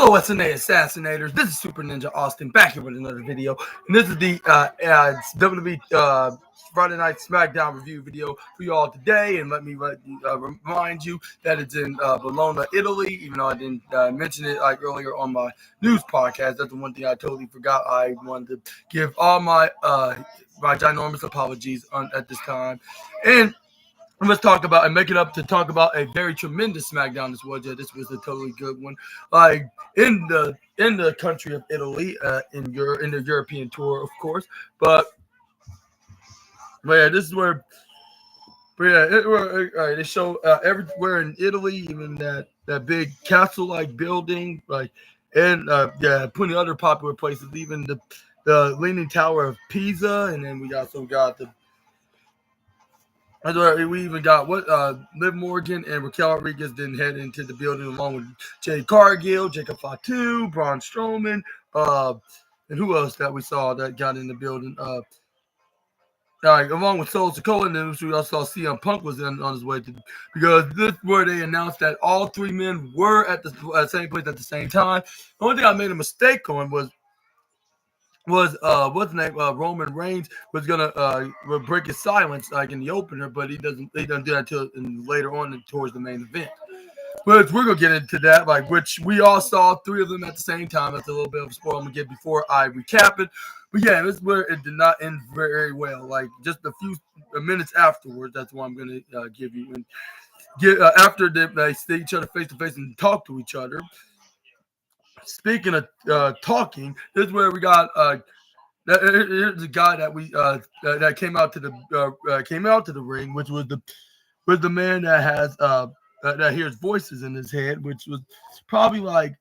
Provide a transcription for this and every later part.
Hello, SNA Assassinators. This is Super Ninja Austin back here with another video. And this is the WWE Friday Night SmackDown review video for you all today. And let me remind you that it's in Bologna, Italy, even though I didn't mention it like earlier on my news podcast. That's the one thing I totally forgot. I wanted to give all my ginormous apologies at this time. And let's talk about and make it up to talk about a very tremendous SmackDown this was. Yeah, this was a totally good one. Like in the country of Italy, in the European tour, of course. But yeah, this is where. But yeah, they show everywhere in Italy, even that big castle-like building, like, and plenty of other popular places, even the Leaning Tower of Pisa, and then we also got the. We even got Liv Morgan and Raquel Rodriguez then head into the building along with Jade Cargill, Jacob Fatu, Braun Strowman, and who else that we saw that got in the building? Along with Solo Sikoa, and then we also saw CM Punk was on his way to, because this is where they announced that all three men were at the same place at the same time. The only thing I made a mistake on was what's the name? Roman Reigns was gonna break his silence like in the opener, but he doesn't do that until later on towards the main event. But we're gonna get into that, which we all saw three of them at the same time. That's a little bit of a spoil I'm gonna get before I recap it. But yeah, this is where it did not end very well. Like just a few minutes afterwards, that's what I'm gonna give you. And get after they see each other face to face and talk to each other. Speaking of talking, this is where we got here's the guy that we that came out to the ring, which was the man that has that hears voices in his head, which was probably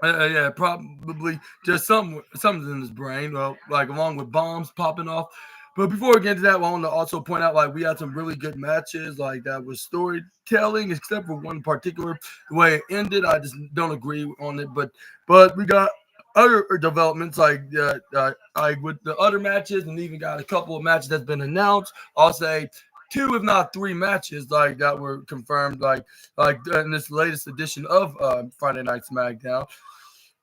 probably just something's in his brain, along with bombs popping off. But before we get into that, I want to also point out we had some really good matches, that was storytelling, except for one particular. The way it ended, I just don't agree on it. But we got other developments with the other matches, and even got a couple of matches that's been announced. I'll say 2, if not 3 matches that were confirmed in this latest edition of Friday Night SmackDown.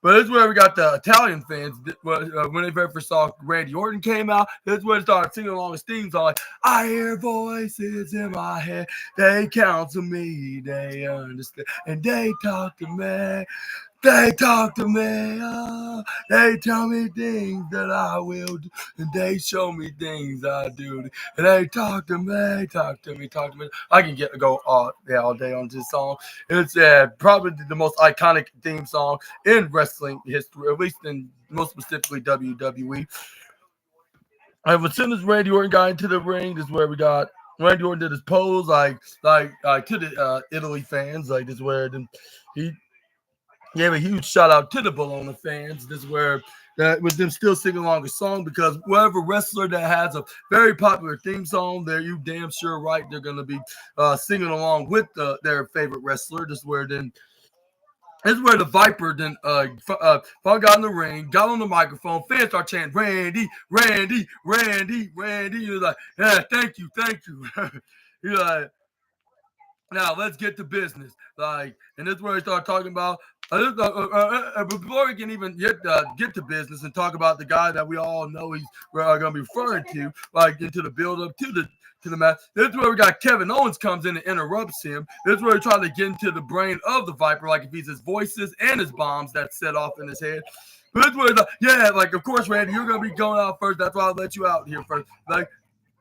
But this is where we got the Italian fans. When they first saw Randy Orton came out, this is where they started singing along with themes on I hear voices in my head. They counsel me. They understand. And they talk to me. They talk to me. They tell me things that I will do. And they show me things I do. And they talk to me. Talk to me. Talk to me. I can go all day on this song. It's probably the most iconic theme song in wrestling history, at least in most specifically WWE. As soon as Randy Orton got into the ring, this is where we got Randy Orton did his pose, to the Italy fans. This is where he gave a huge shout out to the Bologna fans. This is where that with them still singing along a song, because whatever wrestler that has a very popular theme song, you damn sure right they're gonna be singing along with their favorite wrestler. This is where the Viper then got in the ring, got on the microphone, fans start chanting Randy, Randy, Randy, Randy. He was like, yeah, thank you. He's like, now let's get to business. And this is where he started talking about. Before we can even get to business and talk about the guy that we all know we're going to be referring to, into the build-up to the match. This is where we got Kevin Owens comes in and interrupts him. This is where we try to get into the brain of the Viper, if he's his voices and his bombs that set off in his head. But this is where of course, Randy, you're going to be going out first. That's why I let you out here first. But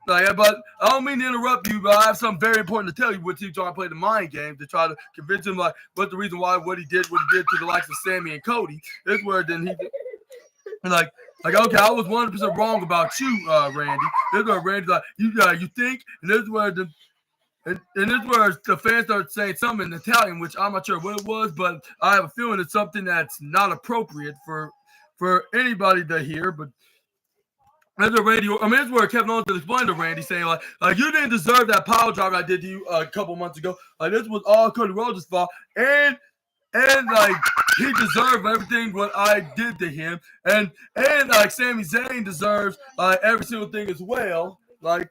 I don't mean to interrupt you, but I have something very important to tell you. What you trying to play the mind game to try to convince him what's the reason why what he did to the likes of Sammy and Cody. This is where then he okay, I was 100% wrong about you, Randy. This is where Randy's you think, and this is where this is where the fans start saying something in Italian, which I'm not sure what it was, but I have a feeling it's something that's not appropriate for anybody to hear, but. That's where Kevin Owens explained to Randy, saying you didn't deserve that power drive I did to you a couple months ago. This was all Cody Rhodes' fault, and he deserved everything what I did to him, and Sami Zayn deserves every single thing as well. But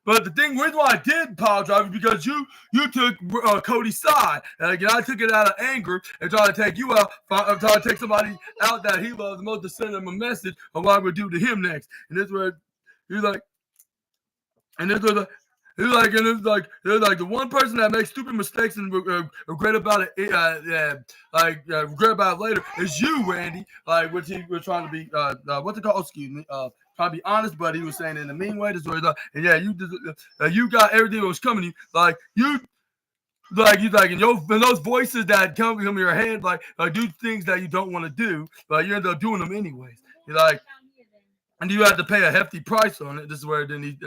But the reason why I did pile drive is because you took Cody's side, and again I took it out of anger and tried to take you out. I'm trying to take somebody out that he loves the most to send him a message of what we're do to him next. And this where he's like, and this was like. It's like the one person that makes stupid mistakes and regret about it, regret about it later is you, Randy. Like, which he was trying to be, what's it called? Excuse me. Trying to be honest, but he was saying in a mean way. This was and yeah, you got everything that was coming to you. Like you and those voices that come from your head, do things that you don't want to do, but you end up doing them anyways. You're like. And you have to pay a hefty price on it. This is where then he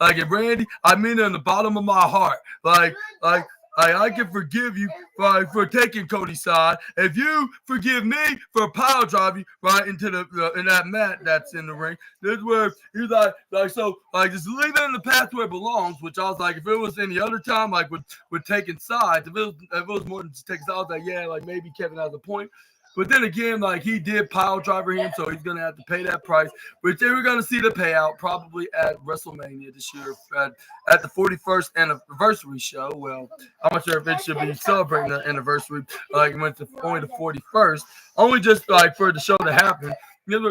like if Randy, I mean it in the bottom of my heart. I can forgive you for taking Cody's side. If you forgive me for pile driving right into in that mat that's in the ring, this is where he's like just leave it in the path where it belongs. Which I was like, if it was any other time, like with taking sides, if it was more than just taking sides, like yeah, like maybe Kevin has a point. But then again, like he did pile driver him, so he's gonna have to pay that price. But then we're gonna see the payout probably at WrestleMania this year at the 41st anniversary show. Well, I'm not sure if it should be celebrating the anniversary, like it went to only the 41st, only just like for the show to happen. And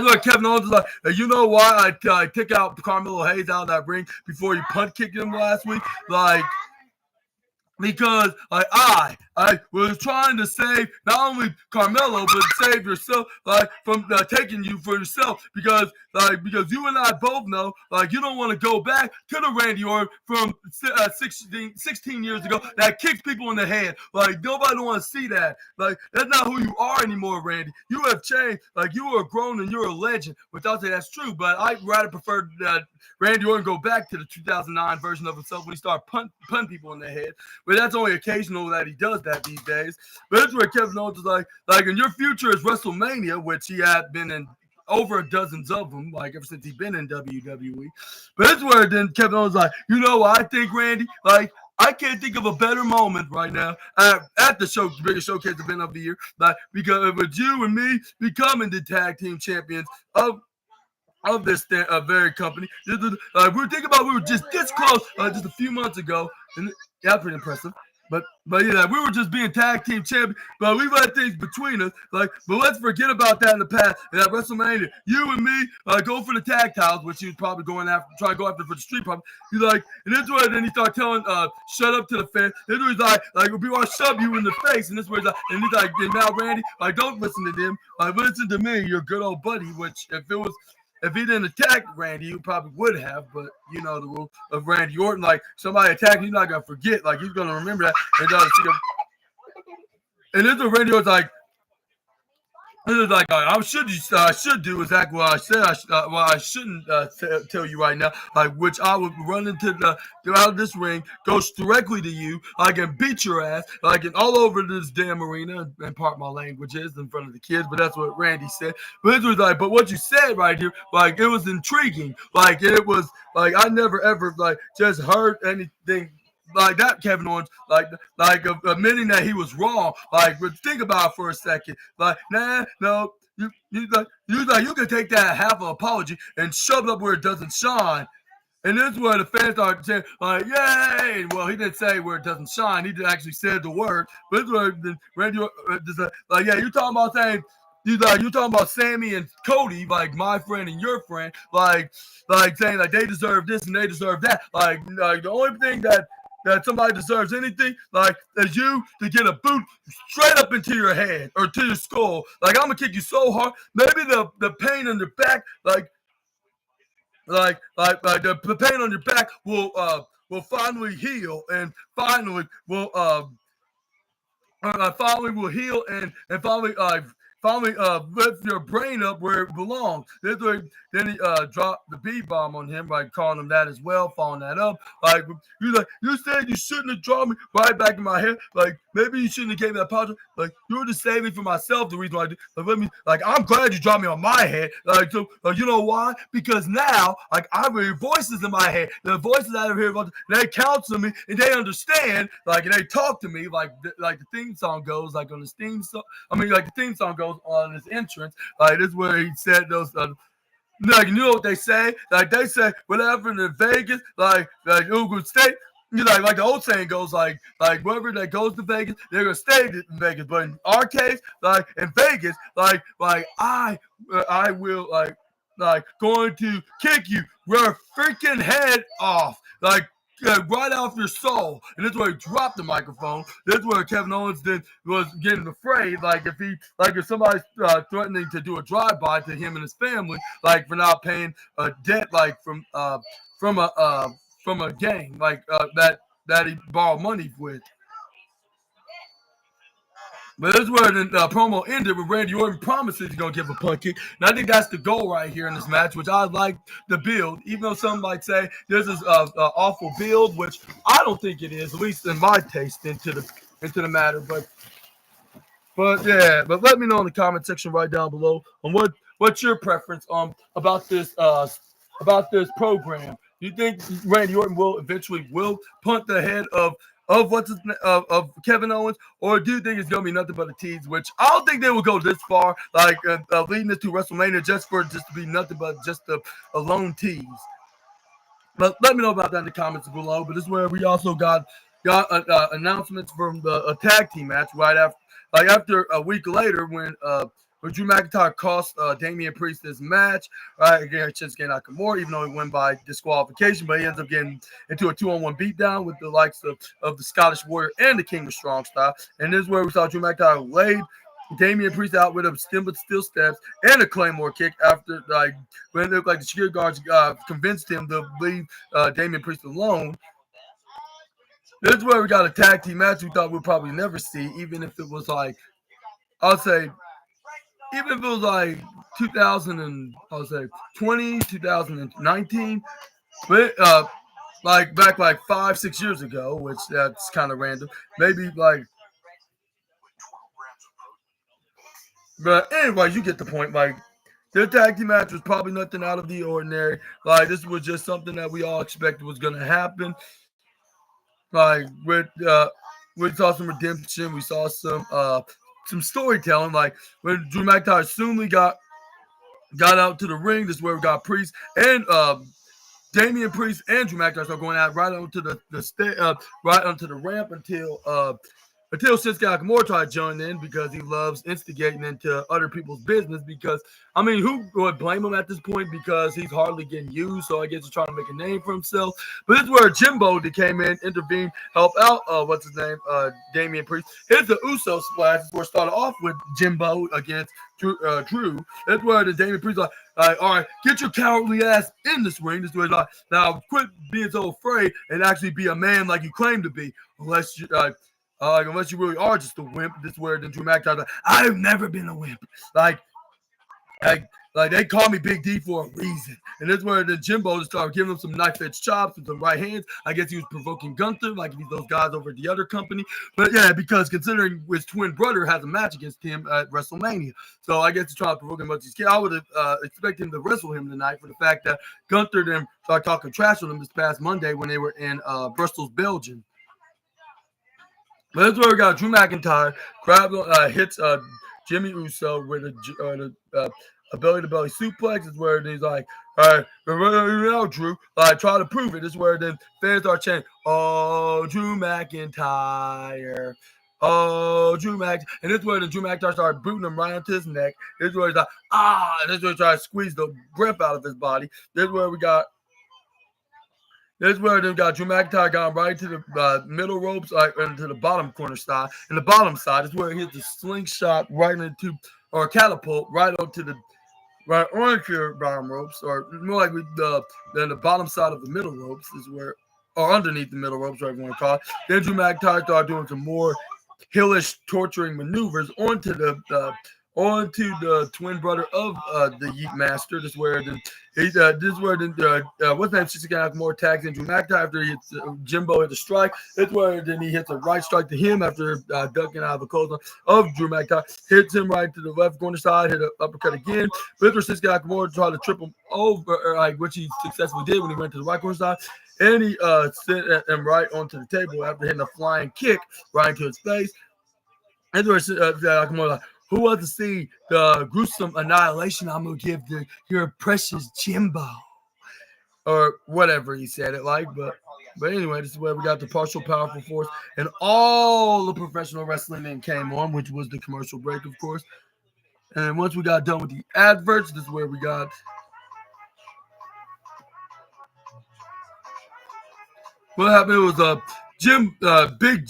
look, Kevin Owens is like, you know why I took out Carmelo Hayes out of that ring before you punt kicked him last week, like. Because I was trying to save not only Carmelo but save yourself from taking you for yourself because you and I both know you don't want to go back to the Randy Orton from 16 years ago that kicks people in the head. Like nobody want to see that. Like that's not who you are anymore, Randy. You have changed. Like you are grown and you're a legend. Which I'll say that's true, but I'd rather prefer that Randy Orton go back to the 2009 version of himself when he started punting people in the head. But that's only occasional that he does that these days. But that's where Kevin Owens is like in your future is WrestleMania, which he had been in over dozens of them, like ever since he's been in WWE. But that's where then Kevin Owens is like, you know what I think, Randy? Like, I can't think of a better moment right now at the biggest showcase event of the year, because it was you and me becoming the tag team champions of this very company. We were thinking about we were just this close just a few months ago, and yeah, pretty impressive. But yeah, we were just being tag team champions, but we've had things between us. But let's forget about that in the past. And at WrestleMania, you and me go for the tag titles, which he was probably trying to go after for the street profit. He's like, and this way, then he started telling, shut up to the fans. This was like we want to shove you in the face, and this was and he's like, now Randy, don't listen to them. Listen to me, your good old buddy. Which if he didn't attack Randy, you probably would have, but you know the rule of Randy Orton. Like somebody attacking, he's not gonna forget. Like he's gonna remember that. And then the Randy Orton's like, I should do exactly what I said. I shouldn't tell you right now. Which I would run out of this ring, go directly to you, and beat your ass, and all over this damn arena, and part my languages in front of the kids. But that's what Randy said. But it was but what you said right here, it was intriguing. It was I never ever just heard anything. Like that, Kevin Owens, admitting that he was wrong. But think about it for a second. No, you can take that half an apology and shove it up where it doesn't shine. And this is where the fans start saying, yay! Well, he didn't say where it doesn't shine. He actually said the word. But this is where Randy, yeah, you talking about saying. You talking about Sammy and Cody, my friend and your friend, saying they deserve this and they deserve that. The only thing that somebody deserves anything, is you to get a boot straight up into your head or to your skull. I'm gonna kick you so hard, maybe the pain on your back, the pain on your back will finally heal and finally will heal and finally lift your brain up where it belongs. Then he dropped the B-bomb on him, calling him that as well, following that up. You said you shouldn't have dropped me right back in my head. Maybe you shouldn't have gave me that apology. You were just saving for myself the reason why I did. I'm glad you dropped me on my head. So you know why? Because now, I hear voices in my head. The voices out of here, they counsel me and they understand. And they talk to me like the theme song goes, on the theme song. The theme song goes on his entrance. This is where he said those. Like, you know what they say? Like, they say whatever in Vegas, like Oregon State. You know, like the old saying goes, like whoever that goes to Vegas, they're gonna stay in Vegas. But in our case, like in Vegas, like I will going to kick you your freaking head off, like right off your soul. And that's where he dropped the microphone. That's where Kevin Owens then was getting afraid, like if somebody's threatening to do a drive-by to him and his family, like for not paying a debt, like from a gang, like that he borrowed money with. But this is where the promo ended with Randy Orton promises he's going to give a punt kick. And I think that's the goal right here in this match, which I like the build. Even though some might say this is an awful build, which I don't think it is, at least in my taste into the matter. But let me know in the comment section right down below on what's your preference about this program. Do you think Randy Orton will eventually punt the head of Kevin Owens, or do you think it's gonna be nothing but a tease? Which I don't think they will go this far, like leading us to WrestleMania just to be nothing but just a lone tease. But let me know about that in the comments below. But this is where we also got announcements from a tag team match right after a week later when Drew McIntyre cost Damian Priest his match against Shinsuke Nakamura, even though he won by disqualification, but he ends up getting into a 2-on-1 beatdown with the likes of the Scottish Warrior and the King of Strong Style. And this is where we saw Drew McIntyre laid Damian Priest out with a steel steps and a Claymore kick after when it looked like the security guards convinced him to leave Damian Priest alone. This is where we got a tag team match we thought we'd probably never see, even if it was like, I'll say, even if it was like 2020, 2019, but back 5-6 years ago, which that's kind of random. Maybe but anyway, you get the point. Like, their tag team match was probably nothing out of the ordinary. Like, this was just something that we all expected was going to happen. Like, we saw some redemption, we saw some storytelling, like when Drew McIntyre soonly got out to the ring. This is where we got Priest and Damian Priest and Drew McIntyre start going out right onto right onto the ramp until Shinsuke Nakamura tried to join in because he loves instigating into other people's business. Because I mean, who would blame him at this point? Because he's hardly getting used, so I guess he's trying to make a name for himself. But this is where Jimbo came in, intervened, help out. What's his name? Damian Priest. Here's the Uso splash. This is where it started off with Jimbo against Drew. That's where the Damian Priest all right, get your cowardly ass in this ring. This is where now quit being so afraid and actually be a man like you claim to be, unless you. Unless you really are just a wimp. This is where then Drew McIntyre I've never been a wimp. Like they call me Big D for a reason. And this is where the Jimbo started giving him some knife-edge chops with some right hands. I guess he was provoking Gunther, like he's those guys over at the other company. But yeah, because considering his twin brother has a match against him at WrestleMania. So I guess he's trying to provoke him much as he can. I would have expected him to wrestle him tonight for the fact that Gunther then started talking trash with him this past Monday when they were in Brussels, Belgium. But that's where we got Drew McIntyre hits Jimmy Uso with a belly-to-belly suplex. Is where he's like, all right, Drew, try to prove it. This is where then fans are chanting, oh, Drew McIntyre. Oh, Drew McIntyre. And this is where the Drew McIntyre started booting him right into his neck. This is where he's like, and this is where he tried to squeeze the breath out of his body. This is where we got This is where they got Drew McIntyre got right to the middle ropes, into the bottom corner side. And the bottom side is where he hits the slingshot right into, or catapult right onto the bottom ropes, or more like the bottom side of the middle ropes is where, or underneath the middle ropes, whatever you want to call it. Then Drew McIntyre started doing some more hillish torturing maneuvers onto the twin brother of the Yeet Master. This is where what's the name? Shinsuke Nakamura tags in Drew McIntyre after he hits Jimbo hit a strike. It's where then he hits a right strike to him after ducking out of the clothesline of Drew McIntyre. Hits him right to the left corner side, hit an uppercut again. But Shinsuke Nakamura tried to trip him over, which he successfully did when he went to the right corner side. And he sent him right onto the table after hitting a flying kick right into his face. And where Nakamura Who wants to see the gruesome annihilation I'm gonna give to your precious Jimbo? Or whatever he said it like, but anyway, this is where we got the partial powerful force and all the professional wrestling then came on, which was the commercial break, of course. And once we got done with the adverts, this is where we got what happened. It was Big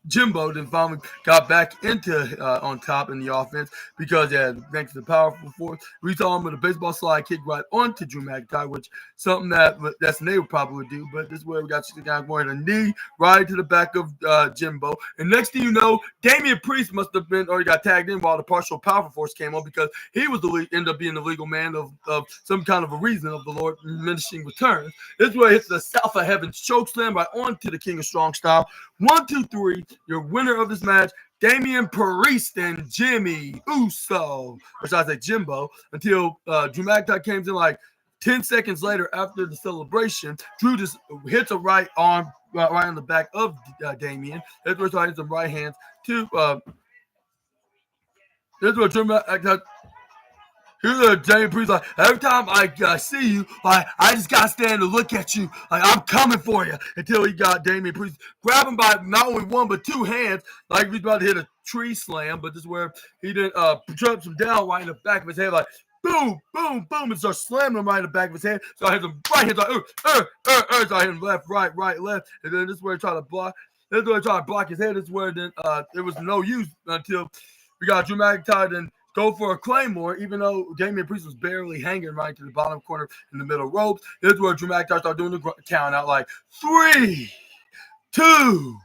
Jimbo then finally got back into on top in the offense because thanks to the powerful force, we saw him with a baseball slide kick right onto Drew McIntyre, which something that SNA would probably do. But this is where we got the guy going a knee right to the back of Jimbo, and next thing you know, Damian Priest must have been or he got tagged in while the partial powerful force came on because he was ended up being the legal man of some kind of a reason of the Lord diminishing returns. This way hits the South of Heaven's chokeslam right onto the King of Strong Style. 1, 2, 3. Your winner of this match, Damian Priest and Jimmy Uso, or should I say Jimbo, until Drew McIntyre came in like 10 seconds later after the celebration. Drew just hits a right arm right on the back of Damian. That's where he hits some right hands to that's where Drew McIntyre. Here's Damian Priest like, every time I see you, like, I just got to stand and look at you. Like, I'm coming for you. Until he got Damian Priest, grab him by not only one, but two hands. Like, he was about to hit a tree slam. But this is where he didn't drops him down right in the back of his head. Like, boom, boom, boom. And starts slamming him right in the back of his head. So I hit him right hands like, So I hit him left, right, left. And then this is where he tried to block. This is where he tried to block his head. This is where then there was no use until we got Drew McIntyre then go for a Claymore, even though Damian Priest was barely hanging right to the bottom corner in the middle ropes. This is where Drew McIntyre started doing the count out like 3, 2,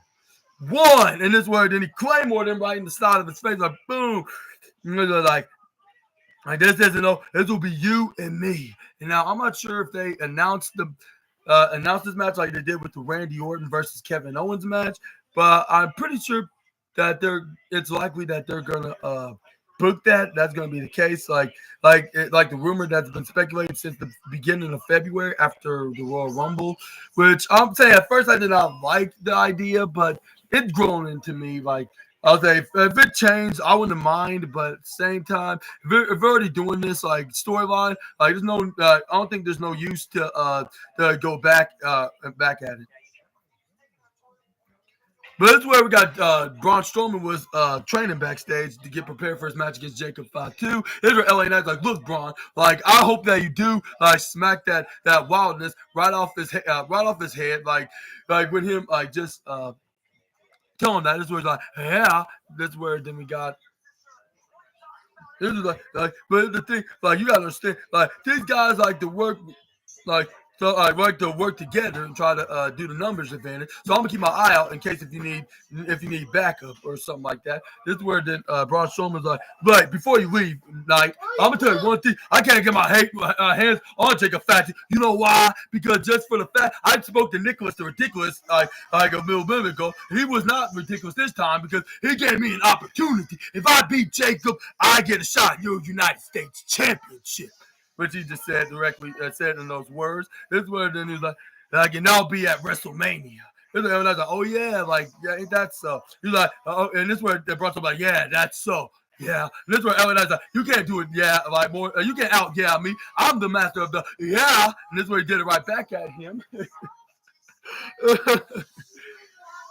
1. And this is where then he Claymored him right in the side of his face, like boom. Like this isn't no, this will be you and me. And now I'm not sure if they announced this match like they did with the Randy Orton versus Kevin Owens match, but I'm pretty sure that it's likely that they're gonna book that's going to be the case. Like the rumor that's been speculated since the beginning of February after the Royal Rumble, which I'm saying at first I did not like the idea, but it's grown into me. Like I'll say if it changed, I wouldn't mind, but at the same time, if we're already doing this like storyline, like there's no, I don't think there's no use to go back at it. But that's where we got Braun Strowman was training backstage to get prepared for his match against Jacob Fatu. Here's where LA Knight's like, look, Braun, like I hope that you do like smack that wildness right off his head, like with him like just tell him that. This is where he's like, yeah. That's where then we got. This is like, but the thing, like you gotta understand, like these guys like to work, like. So I like to work together and try to do the numbers advantage. So I'm gonna keep my eye out in case if you need backup or something like that. This is where then Braun Strowman's like, before you leave, like I'm gonna tell you one thing. I can't get my hands on Jacob Fatu. You know why? Because just for the fact I spoke to Nicholas the Ridiculous like a little bit ago. He was not ridiculous this time because he gave me an opportunity. If I beat Jacob, I get a shot at your United States Championship. Which he just said directly, said in those words. This is where then he's like, and I'll be at WrestleMania. And I was like, oh yeah, like, yeah, ain't that so? He's like, oh, and this is where they brought up like, yeah, that's so. Yeah. And this is where LA's like, you can't do it, yeah, like more, you can't out yeah me. I'm the master of the yeah. And this is where he did it right back at him.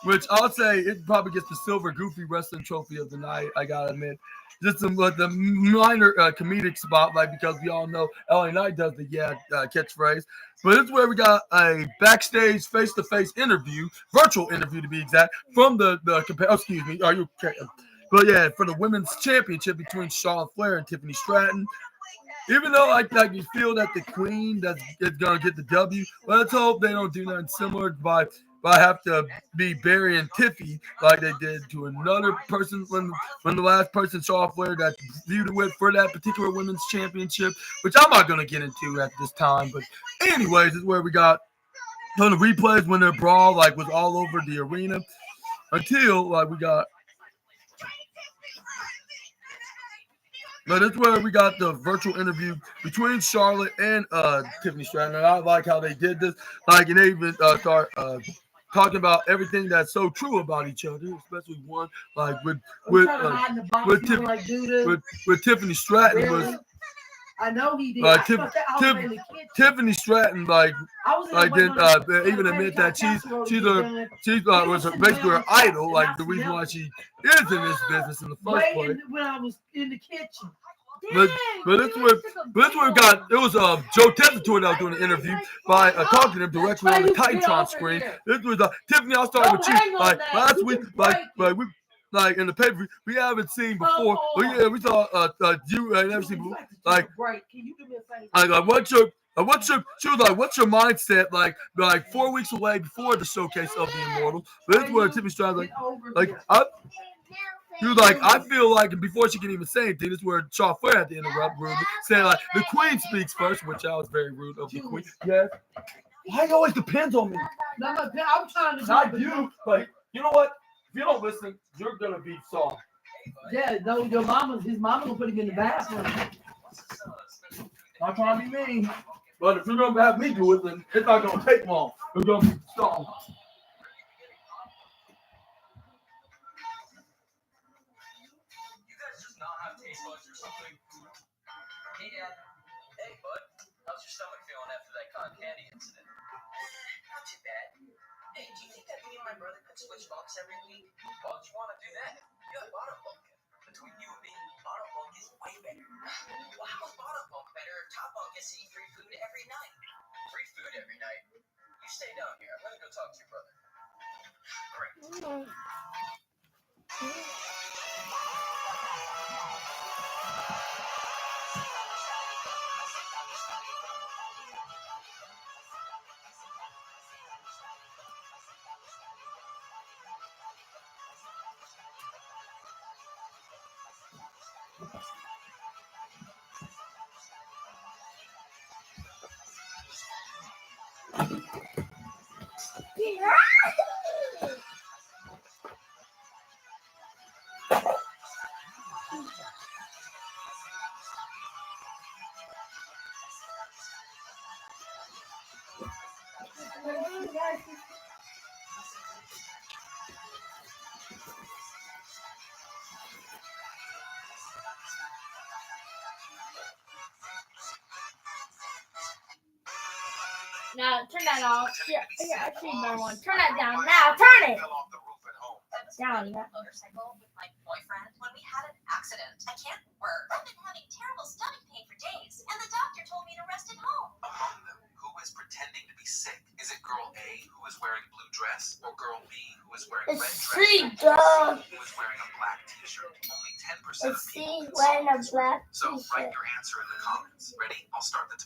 Which I'll say it probably gets the silver goofy wrestling trophy of the night, I gotta admit. Just some the minor comedic spotlight because we all know LA Knight does the catchphrase. But this is where we got a backstage face-to-face interview, virtual interview to be exact, from the excuse me, are you okay? But yeah, for the women's championship between Charlotte Flair and Tiffany Stratton. Even though like you feel that the queen is gonna get the W, let's hope they don't do nothing similar by have to be burying Tiffy like they did to another person when the last person Charlotte Flair got feuded with for that particular women's championship, which I'm not gonna get into at this time. But anyways, is where we got on the replays when their brawl like was all over the arena until like we got. But that's where we got the virtual interview between Charlotte and Tiffany Stratton. And I like how they did this. Like, and they even start talking about everything that's so true about each other, especially one like with Tiffany Stratton was. I know he did. Tiffany Stratton, like then even admit that she's was basically her idol, like the reason why she is in this business in the first place. When I was in the kitchen. But that's where it got. It was Joe Tessitore that was doing an interview by talking to him directly on the Titantron screen. This was Tiffany. I'll start with you. Like last week, like in the paper, we haven't seen before. But yeah, we saw you never seen before. Like, can you do me a favor? Like what's your mindset like 4 weeks away before the showcase of the Immortal? But that's where Tiffany Stratton he was like, I feel like, and before she can even say anything, this is where Shaw Flair had to interrupt rudely, saying like, the Queen speaks first, which I was very rude of the Queen. Yes. Why it always depends on me? I'm trying to. Not you. Like, you know what? If you don't listen, you're gonna be soft. Yeah, no, his mama gonna put him in the bathroom. Not trying to be mean, but if you're gonna have me do it, then it's not gonna take long. It's gonna be strong. Hey, Dad. Hey, bud. How's your stomach feeling after that cotton candy incident? Not too bad. Hey, do you think that me and my brother could switch bunks every week? Why would you want to do that? You're a bottom bunk. Between you and me, bottom bunk is way better. Well, how is bottom bunk better if top bunk gets to eat free food every night? Free food every night? You stay down here. I'm going to go talk to your brother. Great. Now turn that off. Here, I see another one. Turn that down. Now turn it down. Yeah. Motorcycle with my boyfriend when we had an accident. I can't work. I've been having terrible stomach pain for days, and the doctor told me to rest at home. Among them, who is pretending to be sick? Is it girl A who is wearing blue dress, or girl B who is wearing red dress? Who is wearing a black T-shirt? Only 10% of people. Wearing a black So write your answer in the comments. Ready? I'll start the.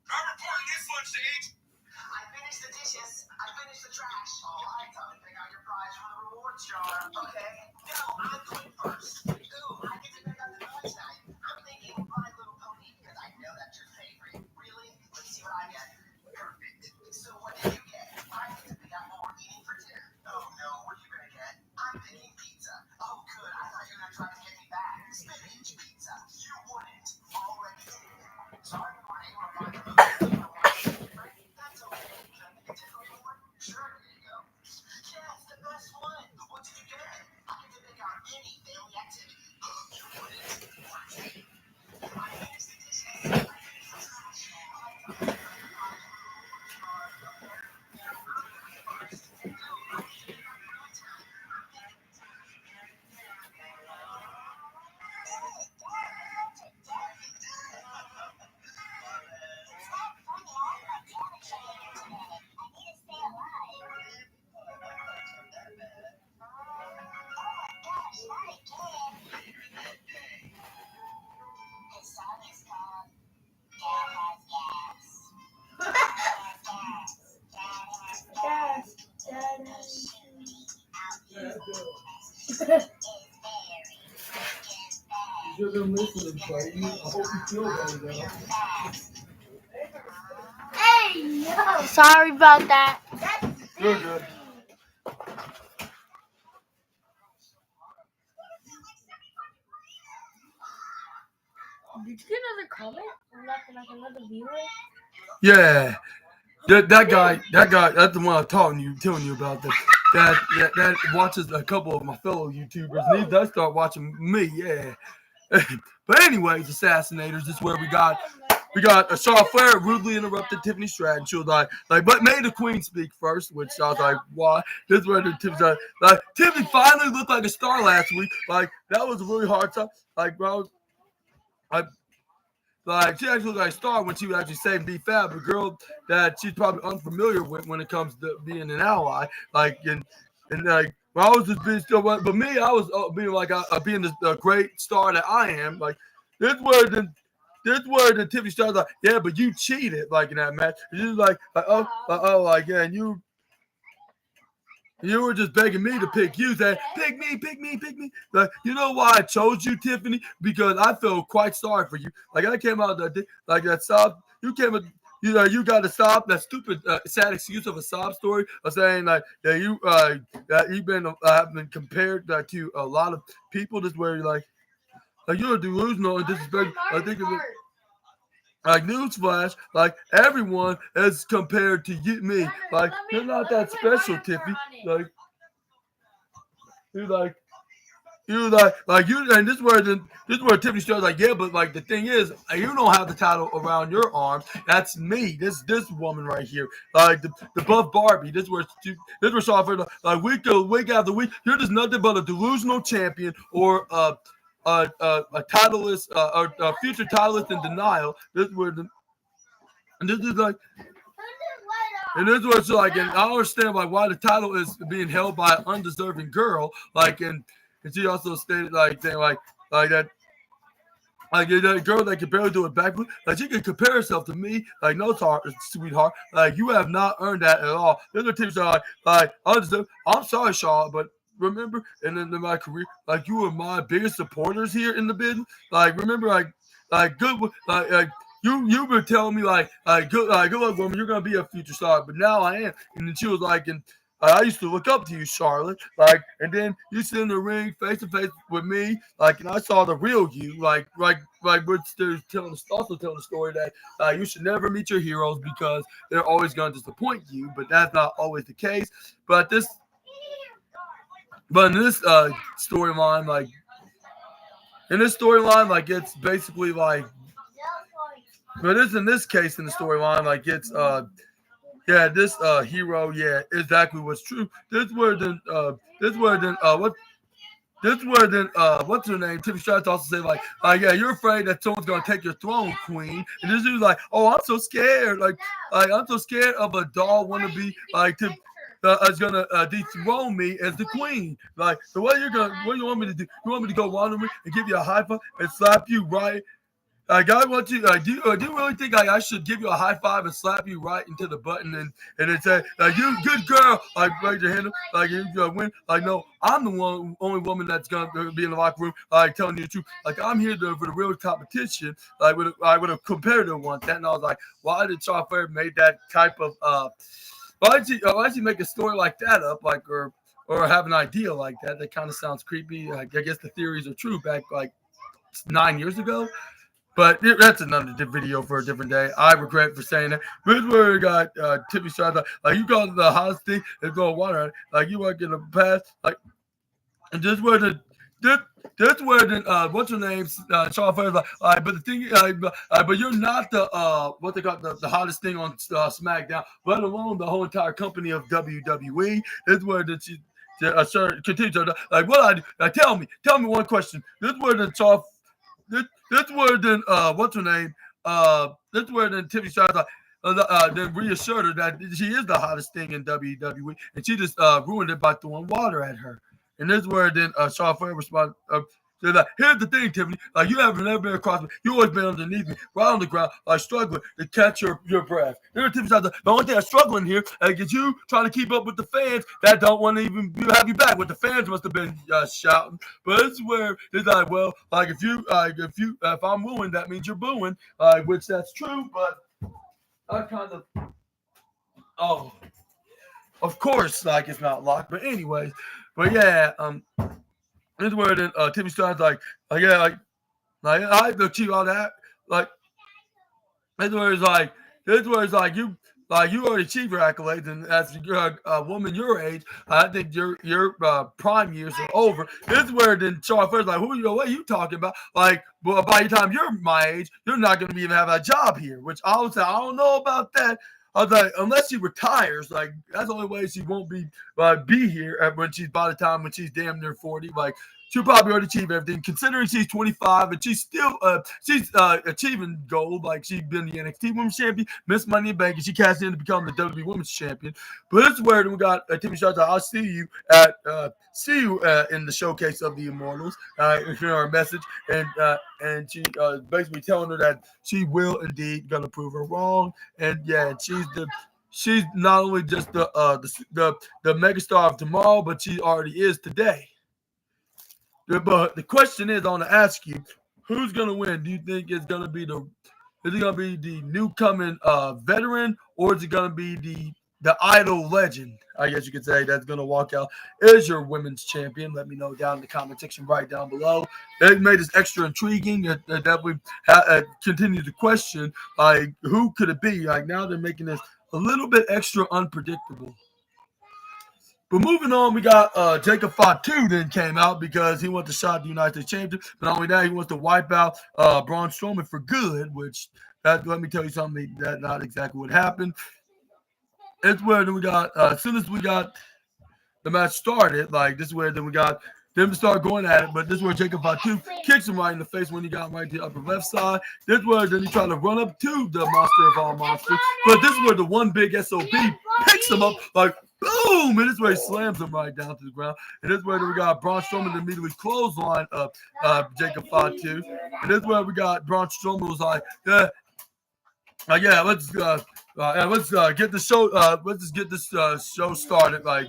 I'm reporting this one, Sage. I finished the dishes. I finished the trash. All right, time to pick out your prize from the rewards jar. Okay. No, I'm going first. Ooh, I get to pick out the toy tonight. I'm thinking My Little Pony because I know that's your favorite. Really? Let's see what I get. Perfect. So what did you get? I get to pick out what we're eating for dinner. Oh no, what are you gonna get? I'm picking pizza. Oh good, I thought you were gonna try to get me back. Spinach pizza. You wouldn't. Already did. Sorry, Marty. Sure, here you go. Yeah, it's the best one. What did you get? I get to pick out any family activity. You wouldn't. I finished the dishes. I finished the trash. You're gonna listen to play. I hope you feel better though. Hey, no. Sorry about that. You're good. Did you get another comment? Like another viewer? Yeah. That guy, that's the one I'm telling you about. That watches a couple of my fellow YouTubers, and he does start watching me. Yeah. But anyways, assassinators. This is where we got a Charlotte Flair rudely interrupted Tiffany Stratton. She was like, but made the Queen speak first, which I was like, why? This is where the Tiffany finally looked like a star last week. Like that was a really hard time. Like, bro, like she actually looked like a star when she was actually saving B Fab, a girl that she's probably unfamiliar with when it comes to being an ally. Like and like. Well, I was just being still, but me, I was being like being the great star that I am. Like this word, the Tiffany Star's like, yeah, but you cheated, like in that match. And she was like like yeah, and you were just begging me to pick you, saying, pick me. Like, you know why I chose you, Tiffany? Because I feel quite sorry for you. Like I came out that sob. You came with. You got to stop that stupid, sad excuse of a sob story of saying like that you've been compared to a lot of people. This where you're like you're delusional and disrespectful. I think of it like newsflash, like everyone is compared to me. Like you're not that special, Tiffany. Like you're like. You like you, and this is where Tiffany starts like, yeah, but like the thing is, you don't have the title around your arm. That's me. This woman right here, like the buff Barbie. This is where Shawn like week after week, you're just nothing but a delusional champion or a titleist or a future titleist in denial. This is where and this is like. And this was like, and I understand like why the title is being held by an undeserving girl, like and she also stated like that, like that girl that can barely do a backflip, like she can compare herself to me, like no, sweetheart, like you have not earned that at all. There's a team like I'm sorry, Shaw, but remember, and in my career, like you were my biggest supporters here in the business. Like remember, like good, like. You were telling me like good luck, woman. You're gonna be a future star, but now I am. And then she was like, and I used to look up to you, Charlotte. Like, and then you sit in the ring face to face with me, like, and I saw the real you. Like we're still telling the story that you should never meet your heroes because they're always gonna disappoint you. But that's not always the case. But in this storyline, like it's basically like. But in this case in the storyline, like it's this hero, yeah, exactly what's true. What's her name? Tiffany Stratton also say like yeah, you're afraid that someone's gonna take your throne, queen. And this dude's like, oh, I'm so scared, like I'm so scared of a doll wannabe like is gonna dethrone me as the queen. Like the way what you want me to do? You want me to go wander me and give you a high five and slap you right? I want you. Do you really think I should give you a high five and slap you right into the button and then say, "You good girl"? Like raise your hand up, like you win. Like no, I'm the only woman that's gonna be in the locker room. Like telling you the truth. Like I'm here for the real competition. Like with a competitor one. That and I was like, why did Shawn Fair make that type of why did she make a story like that up? Like or have an idea like that? That kind of sounds creepy. Like I guess the theories are true back like 9 years ago. But that's another video for a different day. I regret for saying that. This is where we got Tiffany Stratton. Like you call it the hottest thing and go water. Like you weren't gonna pass. Like and this where what's her name? Shawn Fair's like, but the thing, but you're not the what they got the hottest thing on SmackDown, let alone the whole entire company of WWE. This is where she continue to like what I do. Like, tell me one question. This is where the Shawn. That's where then what's her name? That's where then Tiffany Stratton then reassured her that she is the hottest thing in WWE, and she just ruined it by throwing water at her. And this is where then Shawn Fair responded. They're like, here's the thing, Tiffany. Like you have never been across me. You always been underneath me, right on the ground, like struggling to catch your breath. Then Tiffany said, the only thing I'm struggling here is you trying to keep up with the fans that don't want to even have you back. What the fans must have been shouting. But it's where it's like, well, like if I'm wooing, that means you're booing. Which that's true, but I kind of of course, like it's not locked. But anyways, but yeah, this is where then Tiffany Stratton's like I have to achieve all that. Like this is where it's like you like you already achieved your accolades, and as a woman your age, I think your prime years are over. This is where then Charlotte Flair's like, what are you talking about? Like, well, by the time you're my age, you're not going to even have a job here. Which I was like, I don't know about that. I was like, unless she retires, like that's the only way she won't be here when she's by the time when she's damn near 40. Like she'll probably already achieve everything. Considering she's 25 and she's still achieving gold. Like she's been the NXT Women's Champion, Miss Money in the Bank, and she cast in to become the WWE Women's Champion. But this is where we got Timmy Starks. I'll see you in the showcase of the Immortals. If you know her message, and she basically telling her that she will indeed gonna prove her wrong. And yeah, she's not only just the megastar of tomorrow, but she already is today. But the question is, I want to ask you, who's gonna win? Do you think is it gonna be the new coming veteran, or is it gonna be the idol legend? I guess you could say that's gonna walk out as your women's champion. Let me know down in the comment section right down below. It made this extra intriguing. It definitely continues to question like who could it be? Like now they're making this a little bit extra unpredictable. But moving on, we got Jacob Fatu then came out because he wants to shot the United States Champion. But not only that, he wants to wipe out Braun Strowman for good, which let me tell you something, that's not exactly what happened. It's where then we got, as soon as we got the match started, like this is where then we got them start going at it. But this is where Jacob Fatu kicks him right in the face when he got him right to the upper left side. This is where then he tried to run up to the monster of all monsters. But this is where the one big SOB picks him up like, boom! And this way he slams him right down to the ground. And this way we got Braun Strowman immediately clothesline up Jacob Fatu. And this way we got Braun Strowman was like, let's get the show. Let's just get this show started, like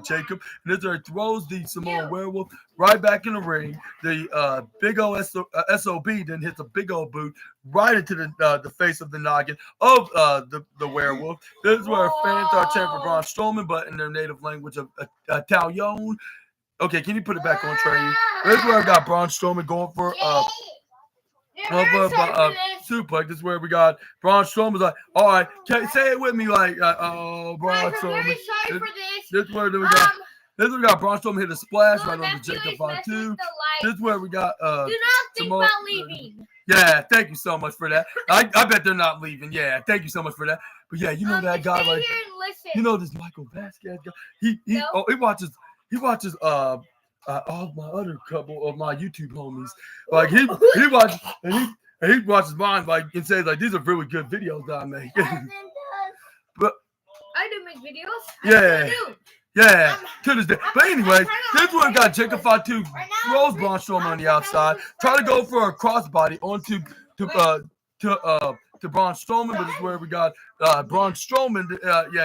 Jacob. And this way he throws the Samoan Werewolf right back in the ring. The big old SOB then hits a big old boot right into the face of the noggin of the werewolf. This is where fans are chanting for Braun Strowman, but in their native language of Italian. Okay, can you put it back on, Trey? This is where I got Braun Strowman going for suplex. This is where we got Braun Strowman's like, all right, say it with me, like, Braun Strowman. This is where we got. This is where we got Braun Strowman hit a splash right on the Jacob Fatu. This is where we got do not think about leaving. Yeah, thank you so much for that. I bet they're not leaving. Yeah, thank you so much for that. But yeah, you know that guy, like, you know this Michael Vasquez guy. He watches all my other couple of my YouTube homies. Like he watches and he watches mine like and says like these are really good videos that I make. But I do make videos. Yeah. Yeah, to this day. But anyways, this one got Jacob Fatu throws Braun Strowman on the outside, try to go for a crossbody onto Braun Strowman, but this is where we got Braun Strowman.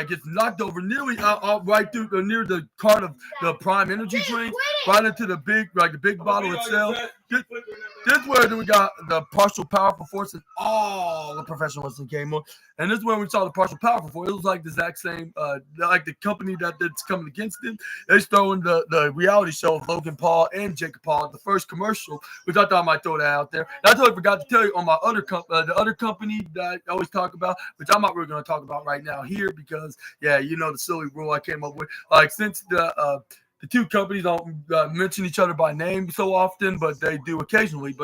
Gets knocked over nearly out right through near the cart of the Prime Energy drink, right into the big bottle itself. This is where we got the partial powerful force and all the professional wrestling came on. And this is when we saw the partial powerful force. It was like the exact same, like the company that's coming against him. They're throwing the reality show of Logan Paul and Jacob Paul, the first commercial, which I thought I might throw that out there. And I totally forgot to tell you on my the other company that I always talk about, which I'm not really going to talk about right now here because, yeah, you know the silly rule I came up with. Like since the two companies don't mention each other by name so often, but they do occasionally.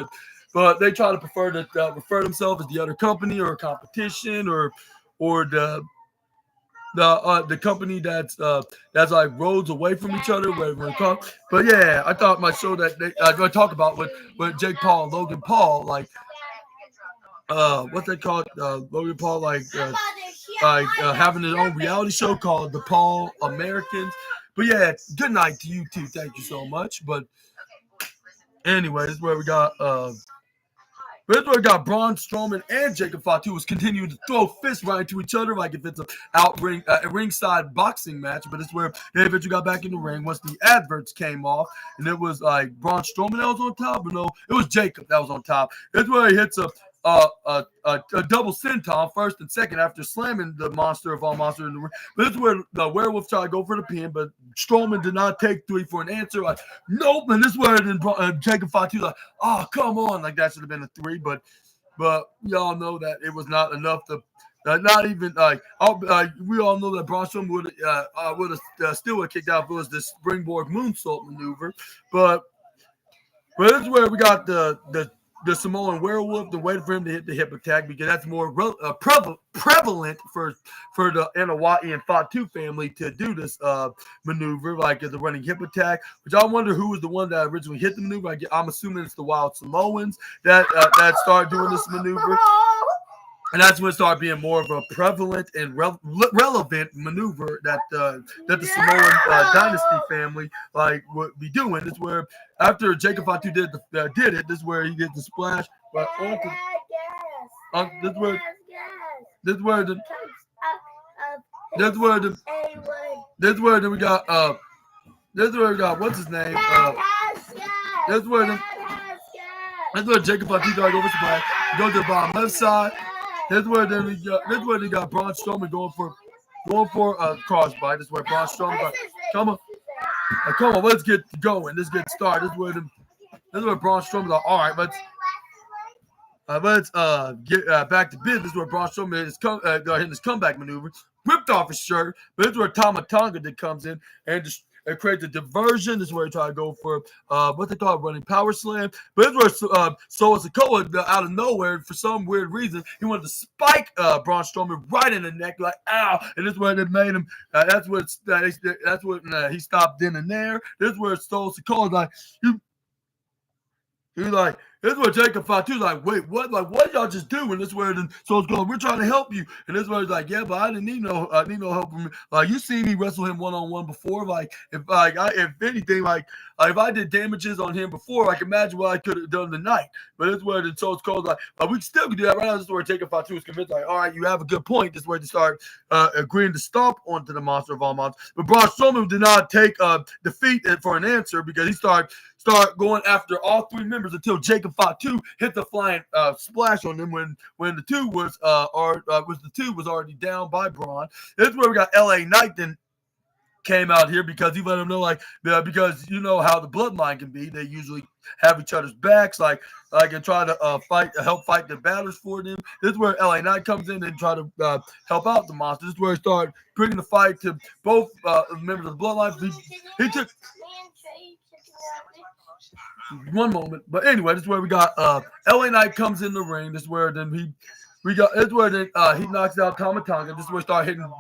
But they try to prefer to refer themselves as the other company or a competition or the company that's like roads away from each other. But yeah, I thought my show that I'm going to talk about with Jake Paul and Logan Paul, like what they call Logan Paul, having his own reality show called The Paul Americans. But yeah, good night to you too. Thank you so much. But anyway, this is where we got Braun Strowman and Jacob Fatu was continuing to throw fists right into each other like if it's a ringside boxing match. But it's where they eventually got back in the ring once the adverts came off, and it was like Braun Strowman that was on top. But no, it was Jacob that was on top. It's where he hits a double senton first and second after slamming the monster of all monsters in the ring. But this is where the werewolf tried to go for the pin, but Strowman did not take 3 for an answer. Like, nope. And this is where then Jacob Fatu like, oh, come on. Like, that should have been a 3. But y'all know that it was not enough to Not even we all know that Braun Strowman would have still kicked out if it was the springboard moonsault maneuver, but this is where we got the Samoan werewolf. The waiting for him to hit the hip attack because that's more prevalent for the Anawati and Fatu family to do this maneuver, like as a running hip attack. Which I wonder who was the one that originally hit the maneuver. I'm assuming it's the Wild Samoans that started doing this maneuver. And that's when it started being more of a prevalent and relevant maneuver that the Samoan dynasty family would be doing. This is where after Jacob Fatu did it, this is where he did the splash. But this is where we got what's his name? This is where Jacob Fatu started over splash. Go to the bottom left side. This is where they got Braun Strowman going for a crossbite. This is where Braun Strowman come on, let's get going. Let's get started. This is where Braun Strowman's like, all right, let's get back to business. This is where Braun Strowman is hitting his comeback maneuver, ripped off his shirt. But this is where Tama Tonga that comes in and just creates a diversion. This is where he tried to go for what they call a running power slam. But this is where Solo Sikoa out of nowhere, for some weird reason, he wanted to spike Braun Strowman right in the neck, like ow. And this is where they made him. That's what he stopped in and there. This is where Solo Sikoa like he's like. This is where Jacob Fatu's like, wait, what? Like, what y'all just do? And this is where so it's going, we're trying to help you. And this is where he's like, yeah, but I didn't need no help from me. Like, you see me wrestle him one-on-one before. Like, if anything, if I did damages on him before, like, imagine what I could have done tonight. But this is where so it's called like, we still can do that right now. This is where Jacob Fatu is convinced, like, all right, you have a good point. This is where they start agreeing to stomp onto the monster of all monsters. But Braun Strowman did not take defeat for an answer because he start going after all three members until Jacob Fatu hit the flying splash on them when the two was already down by Braun. This is where we got LA Knight then came out here because he let him know because you know how the bloodline can be. They usually have each other's backs, and try to help fight the battles for them. This is where LA Knight comes in and try to help out the monster. This is where he started bringing the fight to both members of the bloodline. He took one moment, but anyway, this is where we got LA Knight comes in the ring. This is where then he knocks out Tama Tonga. This is where he started hitting